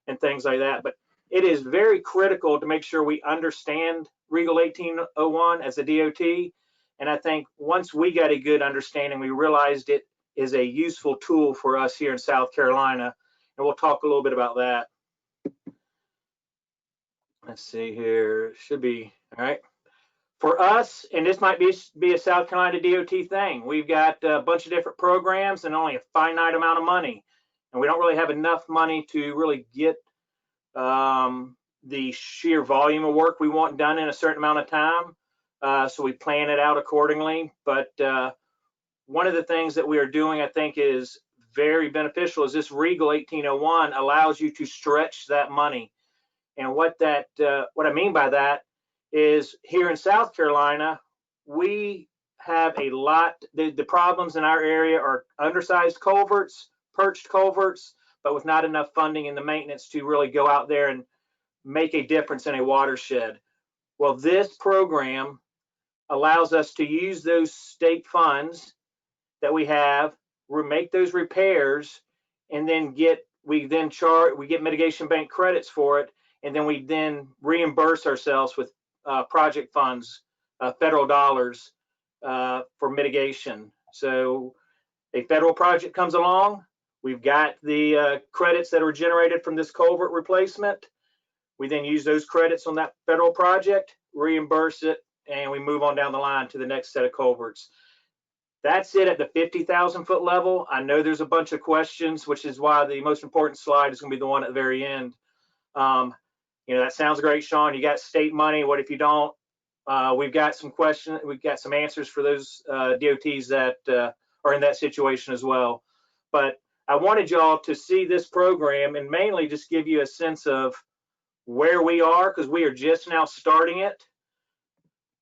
and things like that. But it is very critical to make sure we understand Regal 1801 as a DOT. And I think once we got a good understanding, we realized it is a useful tool for us here in South Carolina. And we'll talk a little bit about that. Let's see here, should be, all right. For us, and this might be a South Carolina DOT thing, we've got a bunch of different programs and only a finite amount of money. And we don't really have enough money to really get the sheer volume of work we want done in a certain amount of time. So we plan it out accordingly. But one of the things that we are doing, I think, is very beneficial is this Regal 1801 allows you to stretch that money. And what I mean by that is here in South Carolina, we have a lot, the problems in our area are undersized culverts, perched culverts, but with not enough funding in the maintenance to really go out there and make a difference in a watershed. Well, this program allows us to use those state funds that we have, make those repairs, and then we get mitigation bank credits for it, and then we then reimburse ourselves with project funds, federal dollars for mitigation. So a federal project comes along, we've got the credits that are generated from this culvert replacement. We then use those credits on that federal project, reimburse it, and we move on down the line to the next set of culverts. That's it at the 50,000 foot level. I know there's a bunch of questions, which is why the most important slide is going to be the one at the very end. That sounds great, Sean. You got state money. What if you don't? We've got some questions. We've got some answers for those DOTs that are in that situation as well. But I wanted y'all to see this program and mainly just give you a sense of where we are, because we are just now starting it.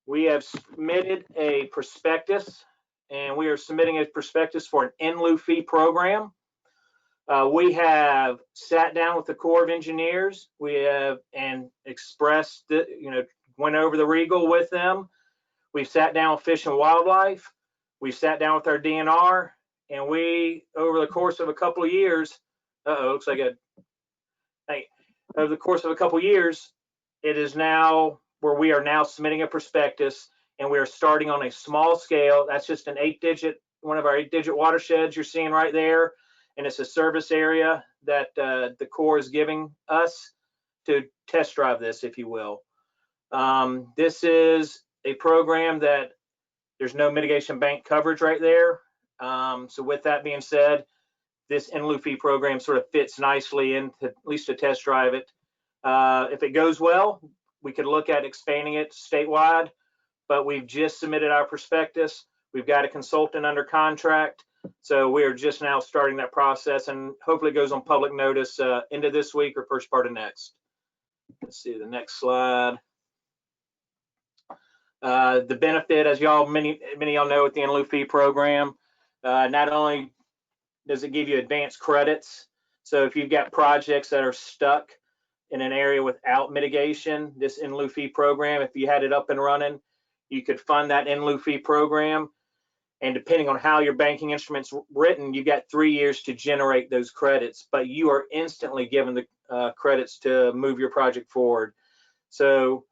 We have submitted a prospectus, and we are submitting a prospectus for an in lieu fee program. We have sat down with the Corps of Engineers. We have expressed, went over the Regal with them. We've sat down with Fish and Wildlife. We've sat down with our DNR, and we, over the course of a couple of years, looks like over the course of a couple of years, it is now where we are now submitting a prospectus, and we are starting on a small scale. That's just one of our 8-digit watersheds you're seeing right there. And it's a service area that the Corps is giving us to test drive this, if you will. This is a program that there's no mitigation bank coverage right there. So with that being said, this in lieu fee program sort of fits nicely into at least to test drive it. If it goes well, we could look at expanding it statewide, but we've just submitted our prospectus. We've got a consultant under contract. So we are just now starting that process, and hopefully it goes on public notice into this week or first part of next. Let's see the next slide. The benefit, as many of y'all know, with the in lieu fee program, not only does it give you advanced credits, so if you've got projects that are stuck in an area without mitigation, this in lieu fee program, if you had it up and running, you could fund that in lieu fee program. And depending on how your banking instrument's written, you got 3 years to generate those credits, but you are instantly given the credits to move your project forward. So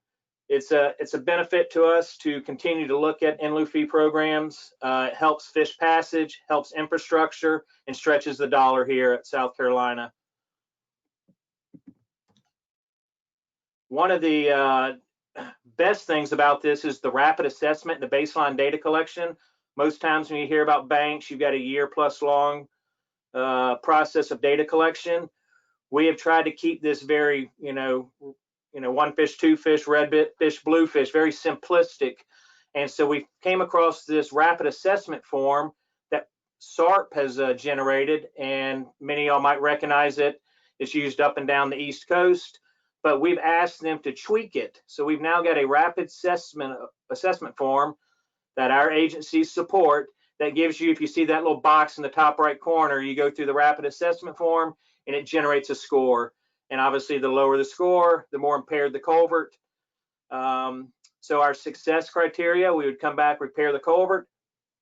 it's a benefit to us to continue to look at in lieu fee programs. It helps fish passage, helps infrastructure, and stretches the dollar here at South Carolina. One of the best things about this is the rapid assessment and the baseline data collection. Most times when you hear about banks, you've got a year-plus long process of data collection. We have tried to keep this very, one fish, two fish, red fish, blue fish, very simplistic. And so we came across this rapid assessment form that SARP has generated, and many of y'all might recognize it. It's used up and down the East Coast, but we've asked them to tweak it. So we've now got a rapid assessment form that our agencies support that gives you, if you see that little box in the top right corner, you go through the rapid assessment form and it generates a score. And obviously the lower the score, the more impaired the culvert. So our success criteria, we would come back, repair the culvert,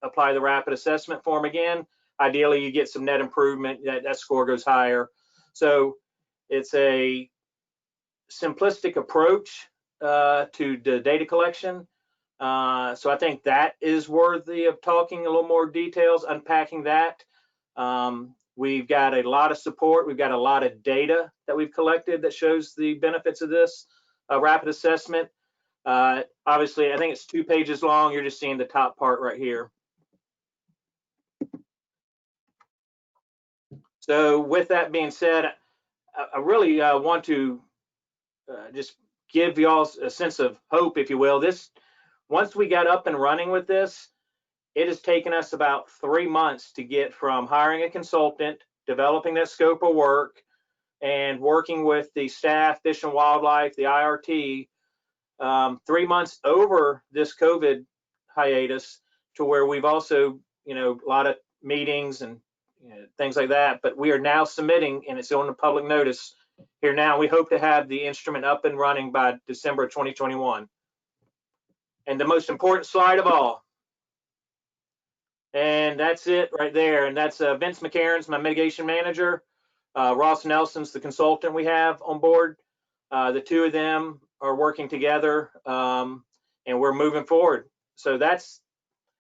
apply the rapid assessment form again. Ideally, you get some net improvement, that score goes higher. So it's a simplistic approach to the data collection. So I think that is worthy of talking a little more details, unpacking that. We've got a lot of support. We've got a lot of data that we've collected that shows the benefits of this rapid assessment. Obviously, I think it's 2 pages long. You're just seeing the top part right here. So with that being said, I really want to just give y'all a sense of hope, if you will. This once we got up and running with this, it has taken us about 3 months to get from hiring a consultant, developing that scope of work, and working with the staff, Fish and Wildlife, the IRT, 3 months over this COVID hiatus, to where we've also, a lot of meetings and things like that. But we are now submitting, and it's on the public notice here now. We hope to have the instrument up and running by December 2021. And the most important slide of all, and that's it right there. And that's Vince McCarron's my mitigation manager. Ross Nelson's the consultant we have on board. The two of them are working together, and we're moving forward. So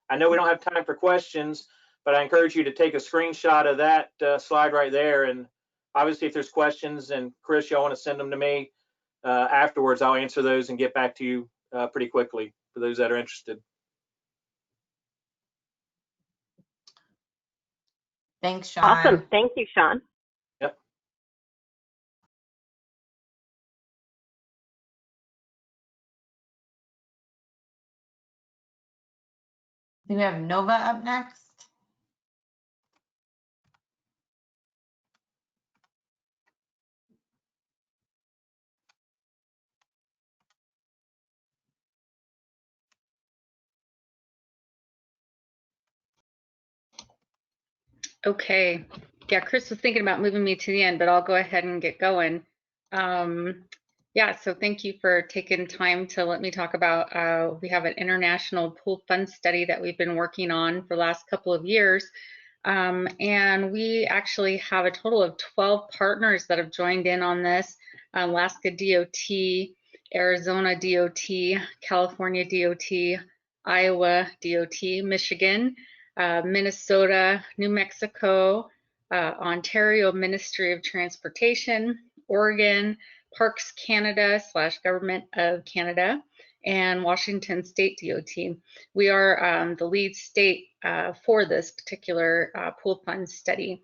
I know we don't have time for questions, but I encourage you to take a screenshot of that slide right there. And obviously, if there's questions, and Chris, y'all want to send them to me afterwards, I'll answer those and get back to you pretty quickly for those that are interested. Thanks, Sean. Awesome. Thank you, Sean. Yep. Do we have Nova up next? Okay. Yeah, Chris was thinking about moving me to the end, but I'll go ahead and get going. Yeah, so thank you for taking time to let me talk about, we have an international pool fund study that we've been working on for the last couple of years. And we actually have a total of 12 partners that have joined in on this: Alaska DOT, Arizona DOT, California DOT, Iowa DOT, Michigan, Minnesota, New Mexico, Ontario Ministry of Transportation, Oregon, Parks Canada / Government of Canada, and Washington State DOT. We are the lead state for this particular pool fund study.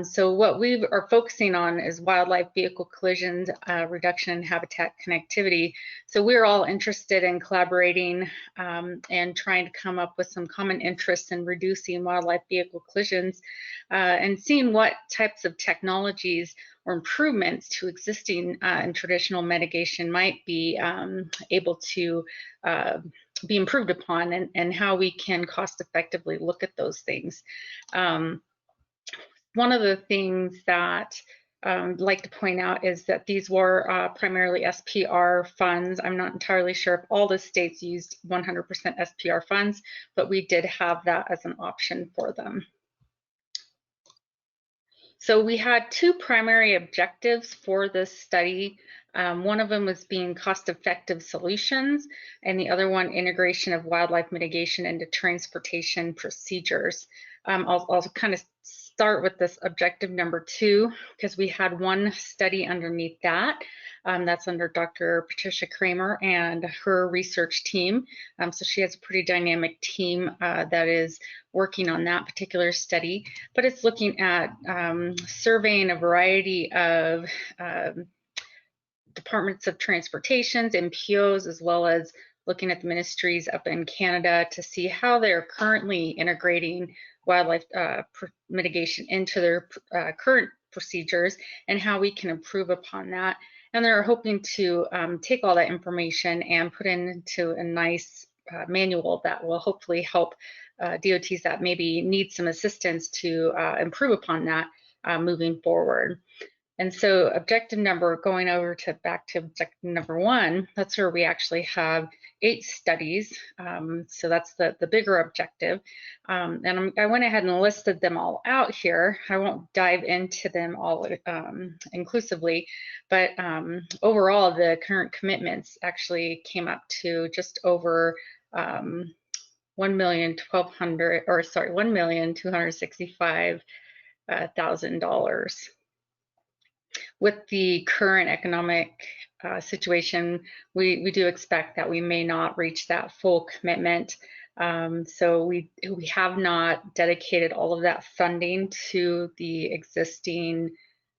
So what we are focusing on is wildlife vehicle collisions, reduction in habitat connectivity. So we're all interested in collaborating and trying to come up with some common interests in reducing wildlife vehicle collisions and seeing what types of technologies or improvements to existing and traditional mitigation might be able to be improved upon, and how we can cost effectively look at those things. One of the things that I'd like to point out is that these were primarily SPR funds. I'm not entirely sure if all the states used 100% SPR funds, but we did have that as an option for them. So we had two primary objectives for this study. One of them was being cost-effective solutions, and the other one, integration of wildlife mitigation into transportation procedures. I'll kind of start with this objective number 2, because we had one study underneath that. That's under Dr. Patricia Kramer and her research team. So she has a pretty dynamic team that is working on that particular study, but it's looking at surveying a variety of departments of transportations, MPOs, as well as looking at the ministries up in Canada to see how they're currently integrating wildlife mitigation into their current procedures and how we can improve upon that. And they're hoping to take all that information and put into a nice manual that will hopefully help DOTs that maybe need some assistance to improve upon that moving forward. And so objective number, going over to back to objective number 1, that's where we actually have 8 studies. So that's the bigger objective. And I went ahead and listed them all out here. I won't dive into them all inclusively, but overall, the current commitments actually came up to just over $1,265,000. With the current economic situation, we do expect that we may not reach that full commitment. So we have not dedicated all of that funding to the existing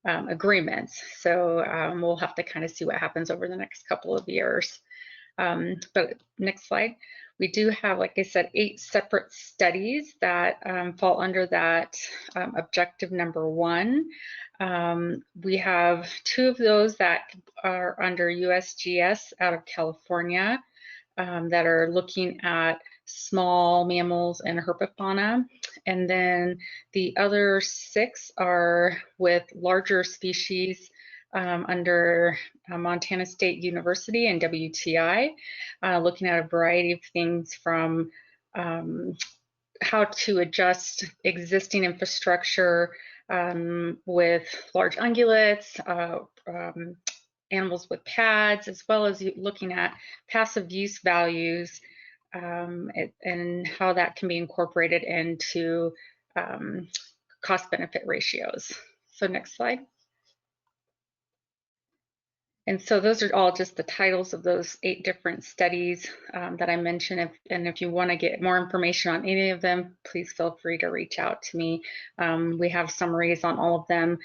agreements. So we'll have to kind of see what happens over the next couple of years. But next slide. We do have, like I said, 8 separate studies that fall under that objective number 1. We have 2 of those that are under USGS out of California that are looking at small mammals and herpetofauna. And then the other 6 are with larger species under Montana State University and WTI, looking at a variety of things from how to adjust existing infrastructure with large ungulates, animals with pads, as well as looking at passive use values and how that can be incorporated into cost-benefit ratios. So next slide. And so those are all just the titles of those 8 different studies that I mentioned. And if you want to get more information on any of them, please feel free to reach out to me. We have summaries on all of them.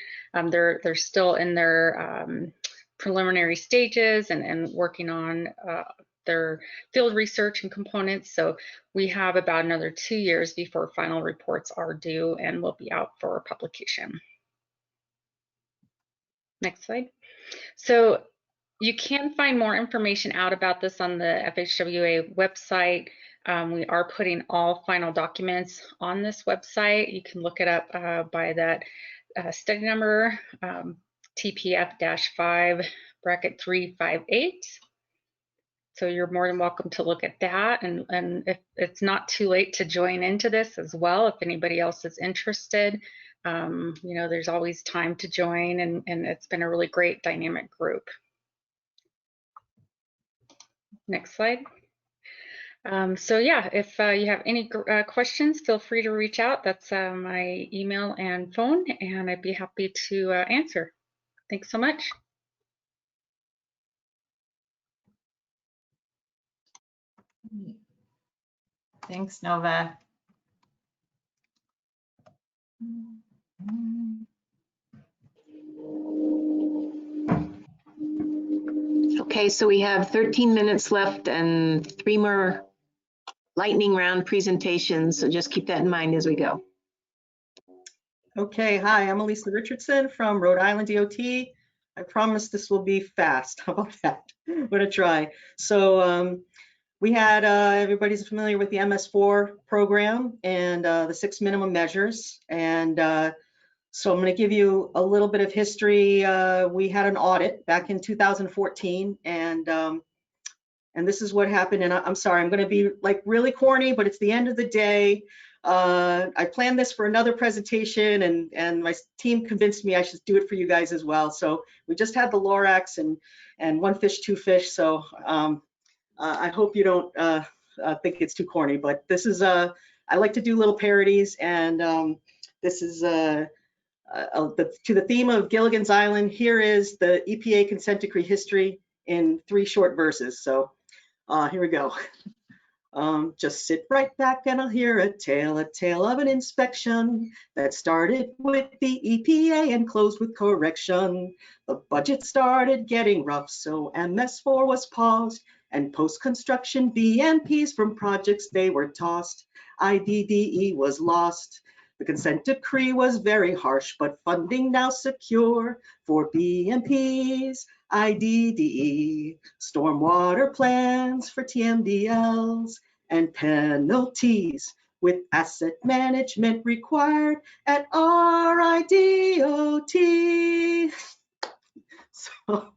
They're still in their preliminary stages and working on their field research and components. So we have about another 2 years before final reports are due and will be out for publication. Next slide. So you can find more information out about this on the FHWA website. We are putting all final documents on this website. You can look it up by that study number, TPF-5/358. So you're more than welcome to look at that. And if it's not too late to join into this as well, if anybody else is interested, you know, there's always time to join, and it's been a really great dynamic group. Next slide. So yeah, if you have any questions, feel free to reach out. That's my email and phone, and I'd be happy to answer. Thanks so much. Thanks, Nova. Okay, so we have 13 minutes left and 3 more lightning round presentations. So just keep that in mind as we go. Okay, hi, I'm Elisa Richardson from Rhode Island DOT. I promise this will be fast. How about that? I'm gonna try. So we had, everybody's familiar with the MS4 program and the 6 minimum measures. And so I'm gonna give you a little bit of history. We had an audit back in 2014, and this is what happened. And I'm sorry, I'm gonna be like really corny, but it's the end of the day. I planned this for another presentation, and my team convinced me I should do it for you guys as well. So we just had the Lorax and 1 fish, 2 fish. So I hope you don't think it's too corny, but this is I like to do little parodies, and this is to the theme of Gilligan's Island. Here is the EPA consent decree history in 3 short verses. So here we go. Just sit right back and I'll hear a tale of an inspection that started with the EPA and closed with correction. The budget started getting rough, so MS4 was paused, and post-construction BMPs from projects they were tossed. IDDE was lost. The consent decree was very harsh, but funding now secure for BMPs. IDDE, stormwater plans for TMDLs, and penalties with asset management required at RIDOT. So,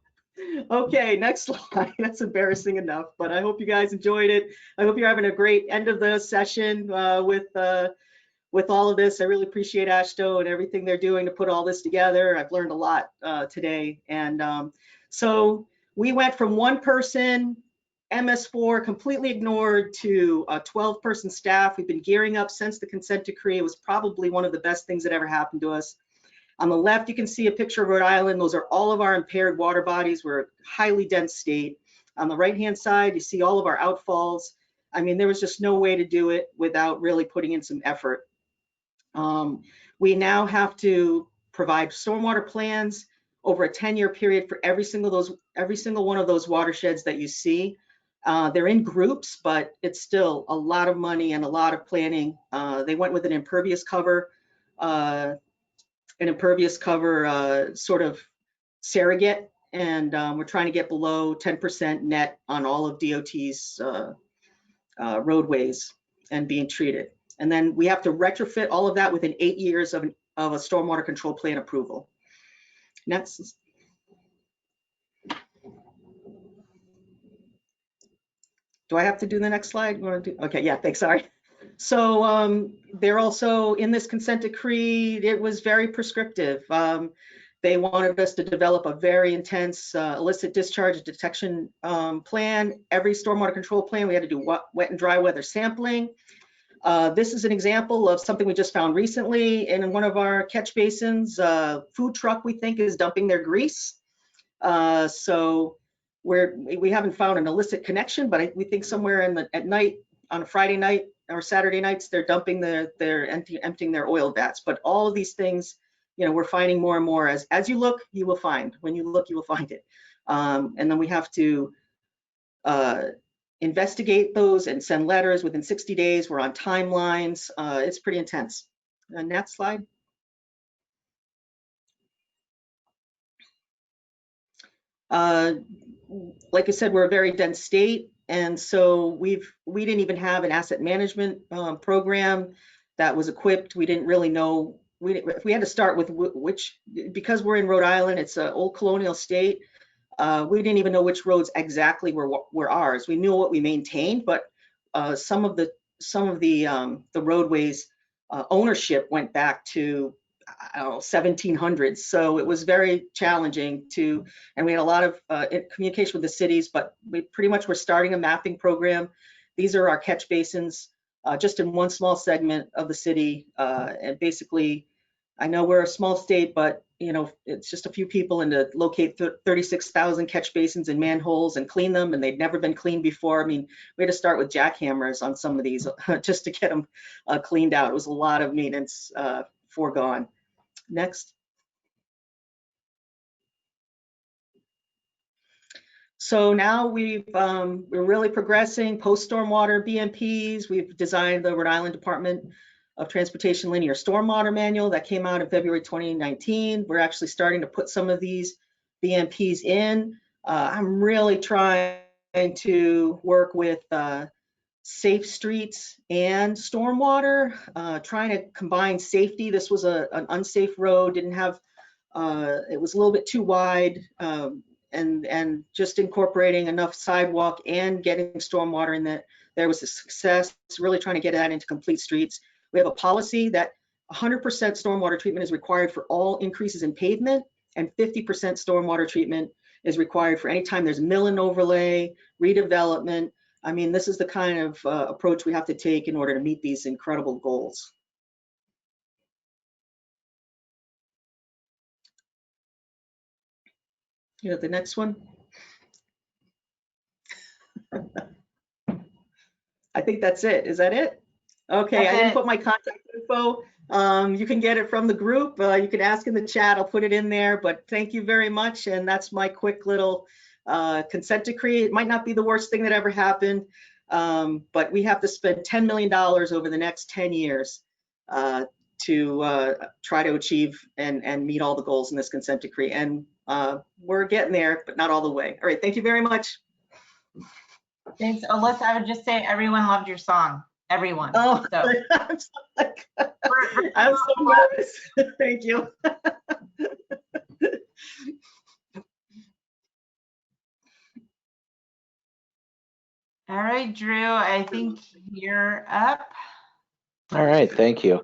okay, next slide. That's embarrassing enough, but I hope you guys enjoyed it. I hope you're having a great end of the session with all of this. I really appreciate AASHTO and everything they're doing to put all this together. I've learned a lot today. And so we went from 1 person, MS4 completely ignored, to a 12-person staff. We've been gearing up since the consent decree. It was probably one of the best things that ever happened to us. On the left, you can see a picture of Rhode Island. Those are all of our impaired water bodies. We're a highly dense state. On the right-hand side, you see all of our outfalls. I mean, there was just no way to do it without really putting in some effort. We now have to provide stormwater plans over a 10-year period for every single one of those watersheds that you see. They're in groups, but it's still a lot of money and a lot of planning. They went with an impervious cover sort of surrogate, and we're trying to get below 10% net on all of DOT's roadways and being treated. And then we have to retrofit all of that within 8 years of a stormwater control plan approval. Next. Do I have to do the next slide? You want to do? Okay, yeah, thanks, sorry. So they're also in this consent decree, it was very prescriptive. They wanted us to develop a very intense illicit discharge detection plan. Every stormwater control plan, we had to do wet and dry weather sampling. This is an example of something we just found recently in one of our catch basins. Food truck, we think, is dumping their grease. So we haven't found an illicit connection, but we think somewhere at night, on a Friday night or Saturday nights, they're dumping emptying their oil vats. But all of these things, we're finding more and more. As you look, you will find. When you look, you will find it. And then we have to investigate those and send letters within 60 days. We're on timelines. It's pretty intense. Next slide. Like I said, we're a very dense state, and so we didn't even have an asset management program that was equipped. We didn't really know. We had to start with because we're in Rhode Island, it's an old colonial state. We didn't even know which roads exactly were ours. We knew what we maintained, but some of the roadways ownership went back to, I don't know, 1700s. So it was very challenging and we had a lot of communication with the cities, but we pretty much were starting a mapping program. These are our catch basins, just in one small segment of the city. And basically, I know we're a small state, but it's just a few people, and to locate 36,000 catch basins and manholes and clean them, and they'd never been cleaned before. I mean, we had to start with jackhammers on some of these just to get them cleaned out. It was a lot of maintenance foregone. Next. So now we're really progressing post stormwater BMPs. We've designed the Rhode Island Department of Transportation Linear Stormwater Manual that came out in February 2019. We're actually starting to put some of these BMPs in. I'm really trying to work with safe streets and stormwater, trying to combine safety. This was an unsafe road, didn't have, it was a little bit too wide, and just incorporating enough sidewalk and getting stormwater in that there was a success, really trying to get that into complete streets. We have a policy that 100% stormwater treatment is required for all increases in pavement, and 50% stormwater treatment is required for any time there's mill and overlay, redevelopment. I mean, this is the kind of approach we have to take in order to meet these incredible goals. The next one. I think that's it. Is that it? Okay, I didn't put my contact info. You can get it from the group. You can ask in the chat. I'll put it in there. But thank you very much. And that's my quick little consent decree. It might not be the worst thing that ever happened, but we have to spend $10 million over the next 10 years to try to achieve and meet all the goals in this consent decree. And we're getting there, but not all the way. All right, thank you very much. Thanks, Alyssa. I would just say everyone loved your song. Everyone. Oh, so. I'm so nervous. Thank you. All right, Drew, I think you're up. All right, thank you.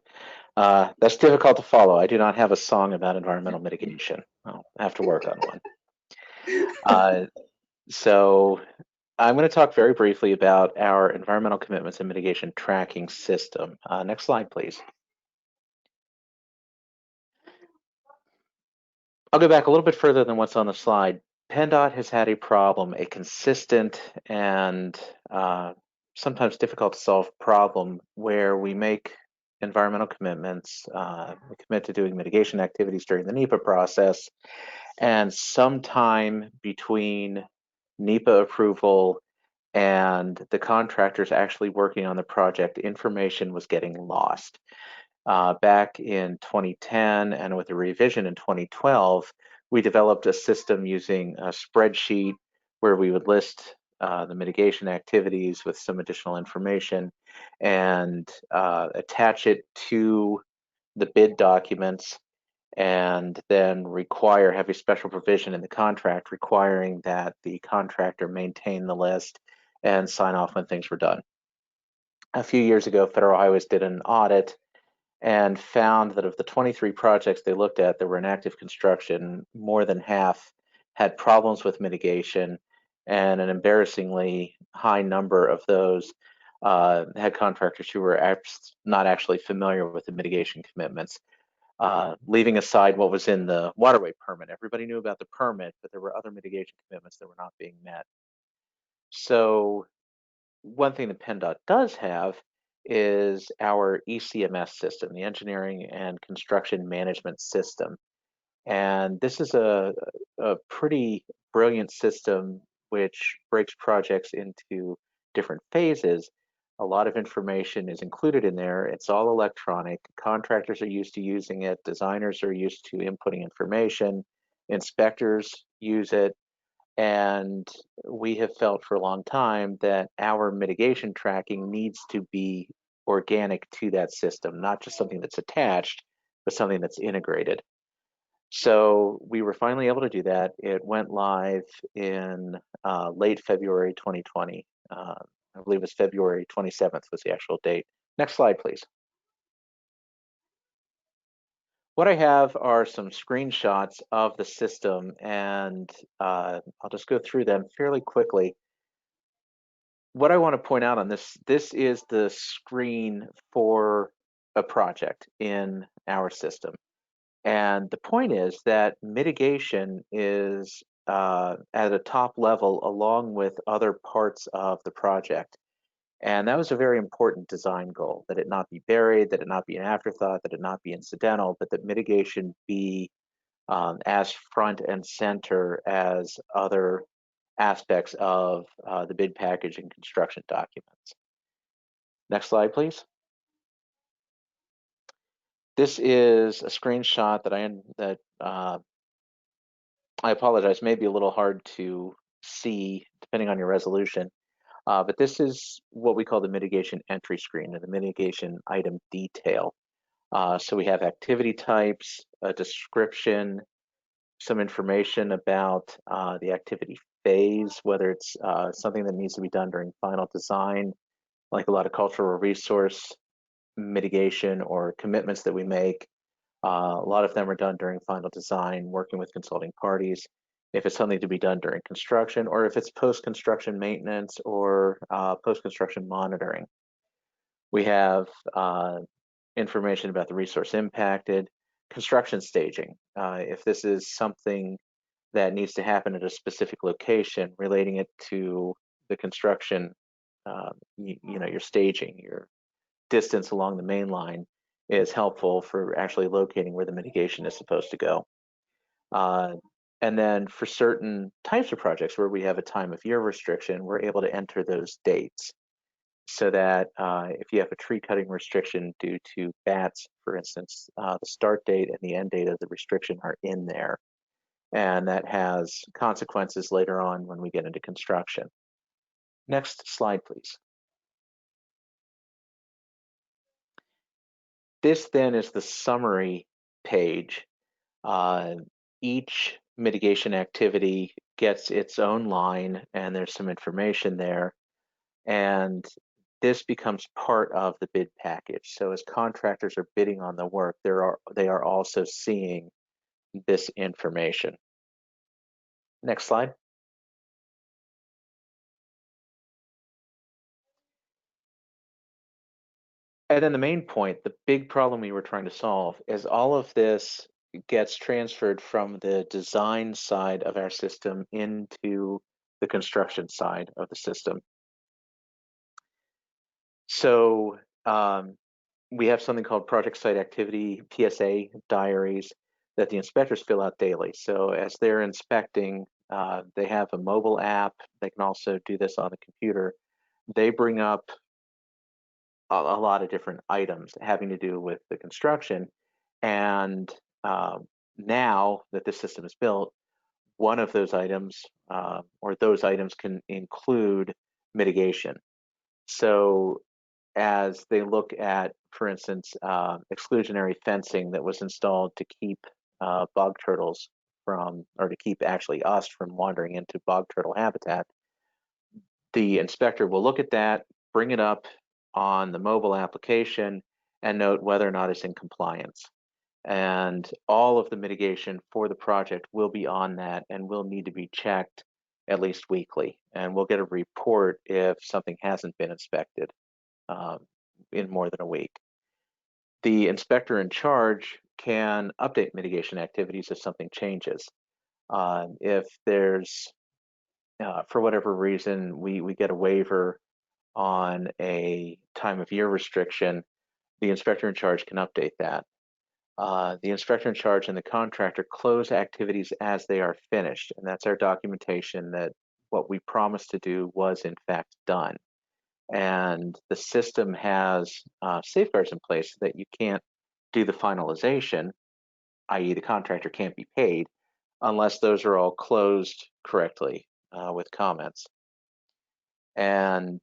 That's difficult to follow. I do not have a song about environmental mitigation. I'll have to work on one. So I'm going to talk very briefly about our environmental commitments and mitigation tracking system. Next slide, please. I'll go back a little bit further than what's on the slide. PennDOT has had a problem, a consistent and sometimes difficult to solve problem where we make environmental commitments, we commit to doing mitigation activities during the NEPA process, and sometime between NEPA approval and the contractors actually working on the project, information was getting lost. Back in 2010 and with a revision in 2012, we developed a system using a spreadsheet where we would list the mitigation activities with some additional information and attach it to the bid documents, and then have a special provision in the contract requiring that the contractor maintain the list and sign off when things were done. A few years ago, Federal Highways did an audit and found that of the 23 projects they looked at that were in active construction, more than half had problems with mitigation, and an embarrassingly high number of those had contractors who were not actually familiar with the mitigation commitments. Leaving aside what was in the waterway permit. Everybody knew about the permit, but there were other mitigation commitments that were not being met. So one thing that PennDOT does have is our ECMS system, the Engineering and Construction Management System. And this is a pretty brilliant system which breaks projects into different phases. A lot of information is included in there. It's all electronic. Contractors are used to using it. Designers are used to inputting information. Inspectors use it. And we have felt for a long time that our mitigation tracking needs to be organic to that system, not just something that's attached, but something that's integrated. So we were finally able to do that. It went live in late February 2020. I believe it was February 27th was the actual date. Next slide, please. What I have are some screenshots of the system, and I'll just go through them fairly quickly. What I want to point out on this is the screen for a project in our system. And the point is that mitigation is at a top level along with other parts of the project. And that was a very important design goal, that it not be buried, that it not be an afterthought, that it not be incidental, but that mitigation be as front and center as other aspects of the bid package and construction documents. Next slide, please. This is a screenshot that I apologize, may be a little hard to see depending on your resolution, but this is what we call the mitigation entry screen, or the mitigation item detail. So we have activity types, a description, some information about the activity phase, whether it's something that needs to be done during final design, like a lot of cultural resource mitigation or commitments that we make. A lot of them are done during final design, working with consulting parties. If it's something to be done during construction, or if it's post-construction maintenance or post-construction monitoring. We have information about the resource impacted, construction staging. If this is something that needs to happen at a specific location, relating it to the construction, you know, your staging, your distance along the main line is helpful for actually locating where the mitigation is supposed to go. And then for certain types of projects where we have a time of year restriction, we're able to enter those dates so that if you have a tree cutting restriction due to bats, for instance, the start date and the end date of the restriction are in there. And that has consequences later on when we get into construction. Next slide, please. This then is the summary page. Each mitigation activity gets its own line, and there's some information there. And this becomes part of the bid package. So as contractors are bidding on the work, they are also seeing this information. Next slide. And then the main point, the big problem we were trying to solve, is all of this gets transferred from the design side of our system into the construction side of the system. So we have something called project site activity, PSA diaries, that the inspectors fill out daily. So as they're inspecting They have a mobile app. They can also do this on the computer. They bring up a lot of different items having to do with the construction. And now that the system is built, one of those items or those items can include mitigation. So as they look at, for instance, exclusionary fencing that was installed to keep bog turtles from, or to keep actually us from wandering into bog turtle habitat, the inspector will look at that, bring it up on the mobile application, and note whether or not it's in compliance. And all of the mitigation for the project will be on that and will need to be checked at least weekly. And we'll get a report if something hasn't been inspected in more than a week. The inspector in charge can update mitigation activities if something changes. If there's, for whatever reason, we get a waiver on a time of year restriction, the inspector in charge can update that. The inspector in charge and the contractor close activities as they are finished, and that's our documentation that what we promised to do was in fact done. And the system has safeguards in place so that you can't do the finalization, i.e. the contractor can't be paid, unless those are all closed correctly with comments. And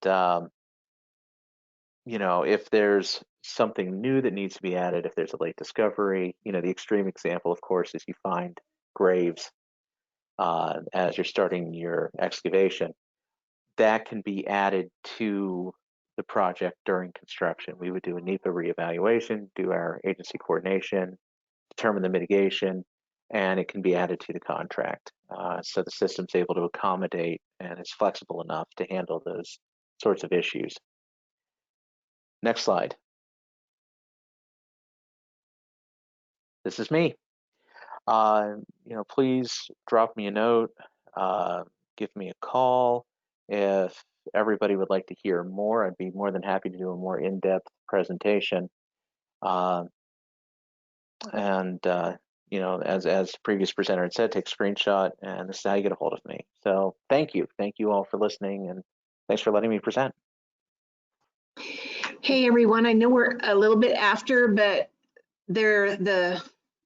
you know, if there's something new that needs to be added, if there's a late discovery, you know, the extreme example, of course, is you find graves as you're starting your excavation. That can be added to the project during construction. We would do a NEPA reevaluation, do our agency coordination, determine the mitigation, and it can be added to the contract. So the system's able to accommodate and is flexible enough to handle those sorts of issues. Next slide. This is me. You know, please drop me a note, give me a call. If everybody would like to hear more, I'd be more than happy to do a more in-depth presentation. You know, as the previous presenter had said, take a screenshot, and this is how you get a hold of me. So thank you all for listening, and thanks for letting me present. Hey everyone, I know we're a little bit after, but they're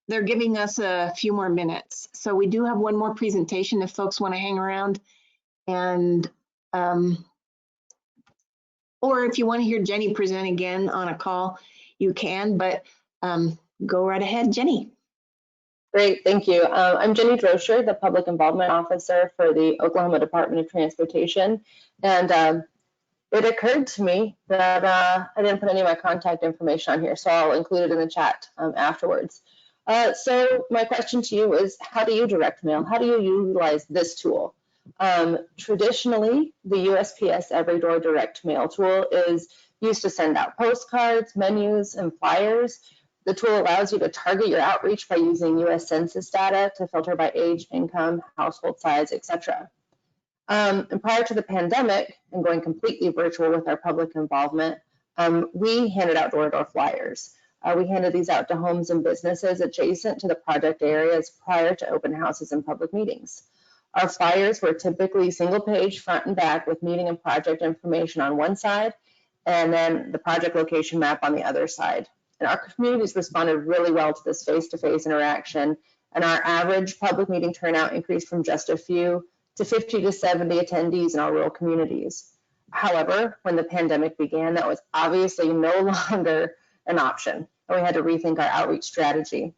giving us a few more minutes. So we do have one more presentation if folks want to hang around, and or if you want to hear Jenny present again on a call, you can, but go right ahead, Jenny. Great, thank you. I'm Jenny Droscher, the Public Involvement Officer for the Oklahoma Department of Transportation. And it occurred to me that I didn't put any of my contact information on here, so I'll include it in the chat afterwards. So my question to you is, how do you direct mail? How do you utilize this tool? Traditionally, the USPS Every Door Direct Mail tool is used to send out postcards, menus, and flyers. The tool allows you to target your outreach by using US Census data to filter by age, income, household size, etc. And prior to the pandemic and going completely virtual with our public involvement, we handed out door-to-door flyers. We handed these out to homes and businesses adjacent to the project areas prior to open houses and public meetings. Our flyers were typically single page front and back with meeting and project information on one side and then the project location map on the other side. And our communities responded really well to this face-to-face interaction, and our average public meeting turnout increased from just a few to 50 to 70 attendees in our rural communities. However, when the pandemic began, that was obviously no longer an option, and we had to rethink our outreach strategy.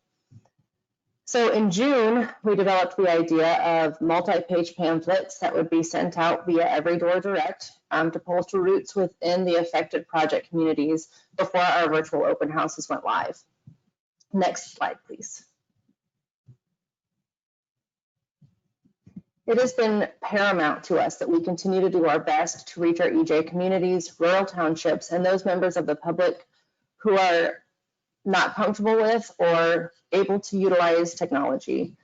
So in June, we developed the idea of multi-page pamphlets that would be sent out via Every Door Direct to postal routes within the affected project communities before our virtual open houses went live. Next slide, please. It has been paramount to us that we continue to do our best to reach our EJ communities, rural townships, and those members of the public who are not comfortable with or able to utilize technology.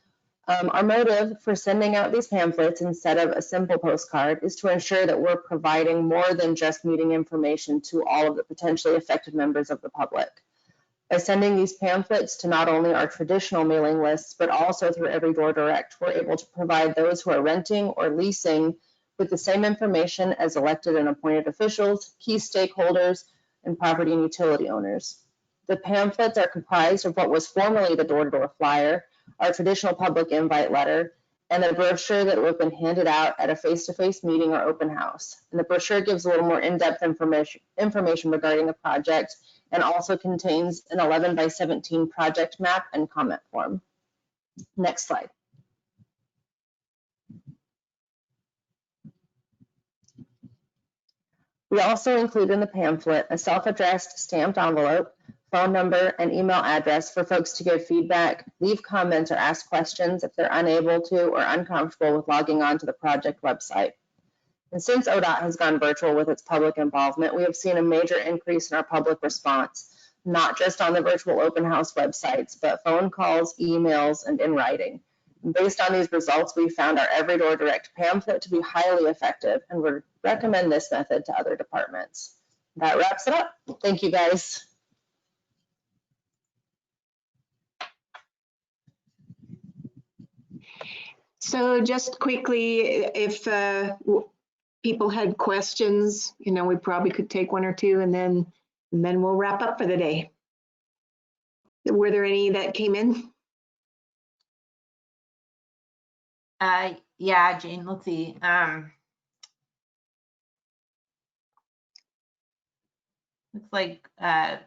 Our motive for sending out these pamphlets instead of a simple postcard is to ensure that we're providing more than just meeting information to all of the potentially affected members of the public. By sending these pamphlets to not only our traditional mailing lists, but also through Every Door Direct, we're able to provide those who are renting or leasing with the same information as elected and appointed officials, key stakeholders, and property and utility owners. The pamphlets are comprised of what was formerly the door-to-door flyer, our traditional public invite letter, and a brochure that would have been handed out at a face-to-face meeting or open house. And the brochure gives a little more in-depth information regarding the project and also contains an 11 by 17 project map and comment form. Next slide. We also include in the pamphlet a self-addressed stamped envelope, phone number, and email address for folks to give feedback, leave comments, or ask questions if they're unable to or uncomfortable with logging on to the project website. And since ODOT has gone virtual with its public involvement, we have seen a major increase in our public response, not just on the virtual open house websites, but phone calls, emails, and in writing. Based on these results, we found our Every Door Direct pamphlet to be highly effective and would recommend this method to other departments. That wraps it up. Thank you, guys. So just quickly, if people had questions, we probably could take one or two and then we'll wrap up for the day. Were there any that came in? Yeah, Jane, let's see. Looks like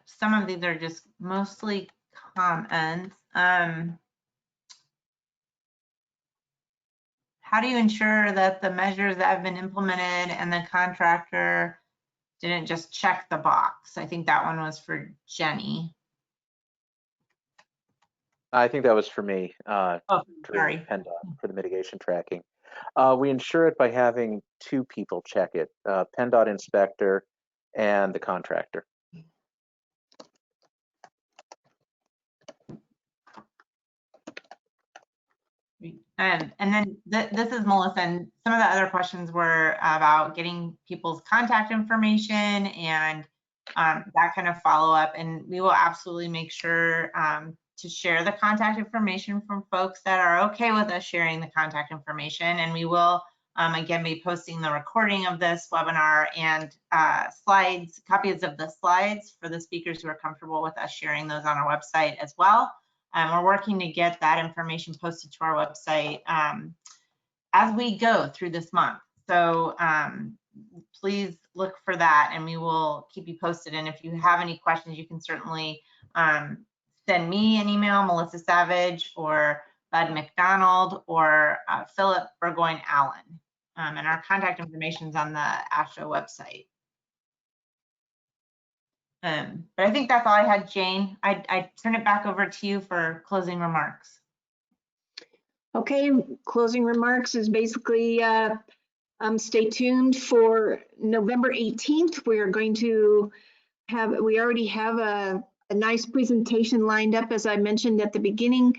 some of these are just mostly comments. How do you ensure that the measures that have been implemented and the contractor didn't just check the box? I think that one was for Jenny. I think that was for me. Oh, sorry. PennDOT for the mitigation tracking. We ensure it by having two people check it, PennDOT inspector and the contractor. And then this is Melissa, and some of the other questions were about getting people's contact information and that kind of follow up. And we will absolutely make sure to share the contact information from folks that are okay with us sharing the contact information. And we will, again, be posting the recording of this webinar and slides, copies of the slides for the speakers who are comfortable with us sharing those on our website as well. We're working to get that information posted to our website as we go through this month. So please look for that and we will keep you posted. And if you have any questions, you can certainly send me an email, Melissa Savage or Bud McDonald or Philip Burgoyne Allen. And our contact information is on the ASHA website. But I think that's all I had, Jane. I turn it back over to you for closing remarks. Okay, closing remarks is basically stay tuned for November 18th. We are going to we already have a nice presentation lined up, as I mentioned at the beginning.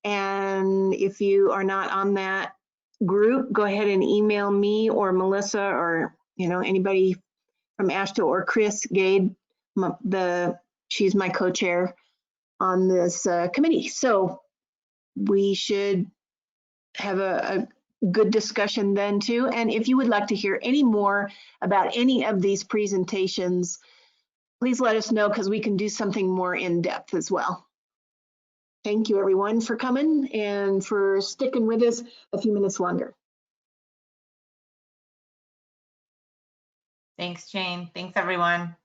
And if you are not on that group, go ahead and email me or Melissa or anybody from ASHA or Chris Gade. She's my co-chair on this committee. So we should have a good discussion then too. And if you would like to hear any more about any of these presentations, please let us know because we can do something more in depth as well. Thank you everyone for coming and for sticking with us a few minutes longer. Thanks, Jane. Thanks, everyone.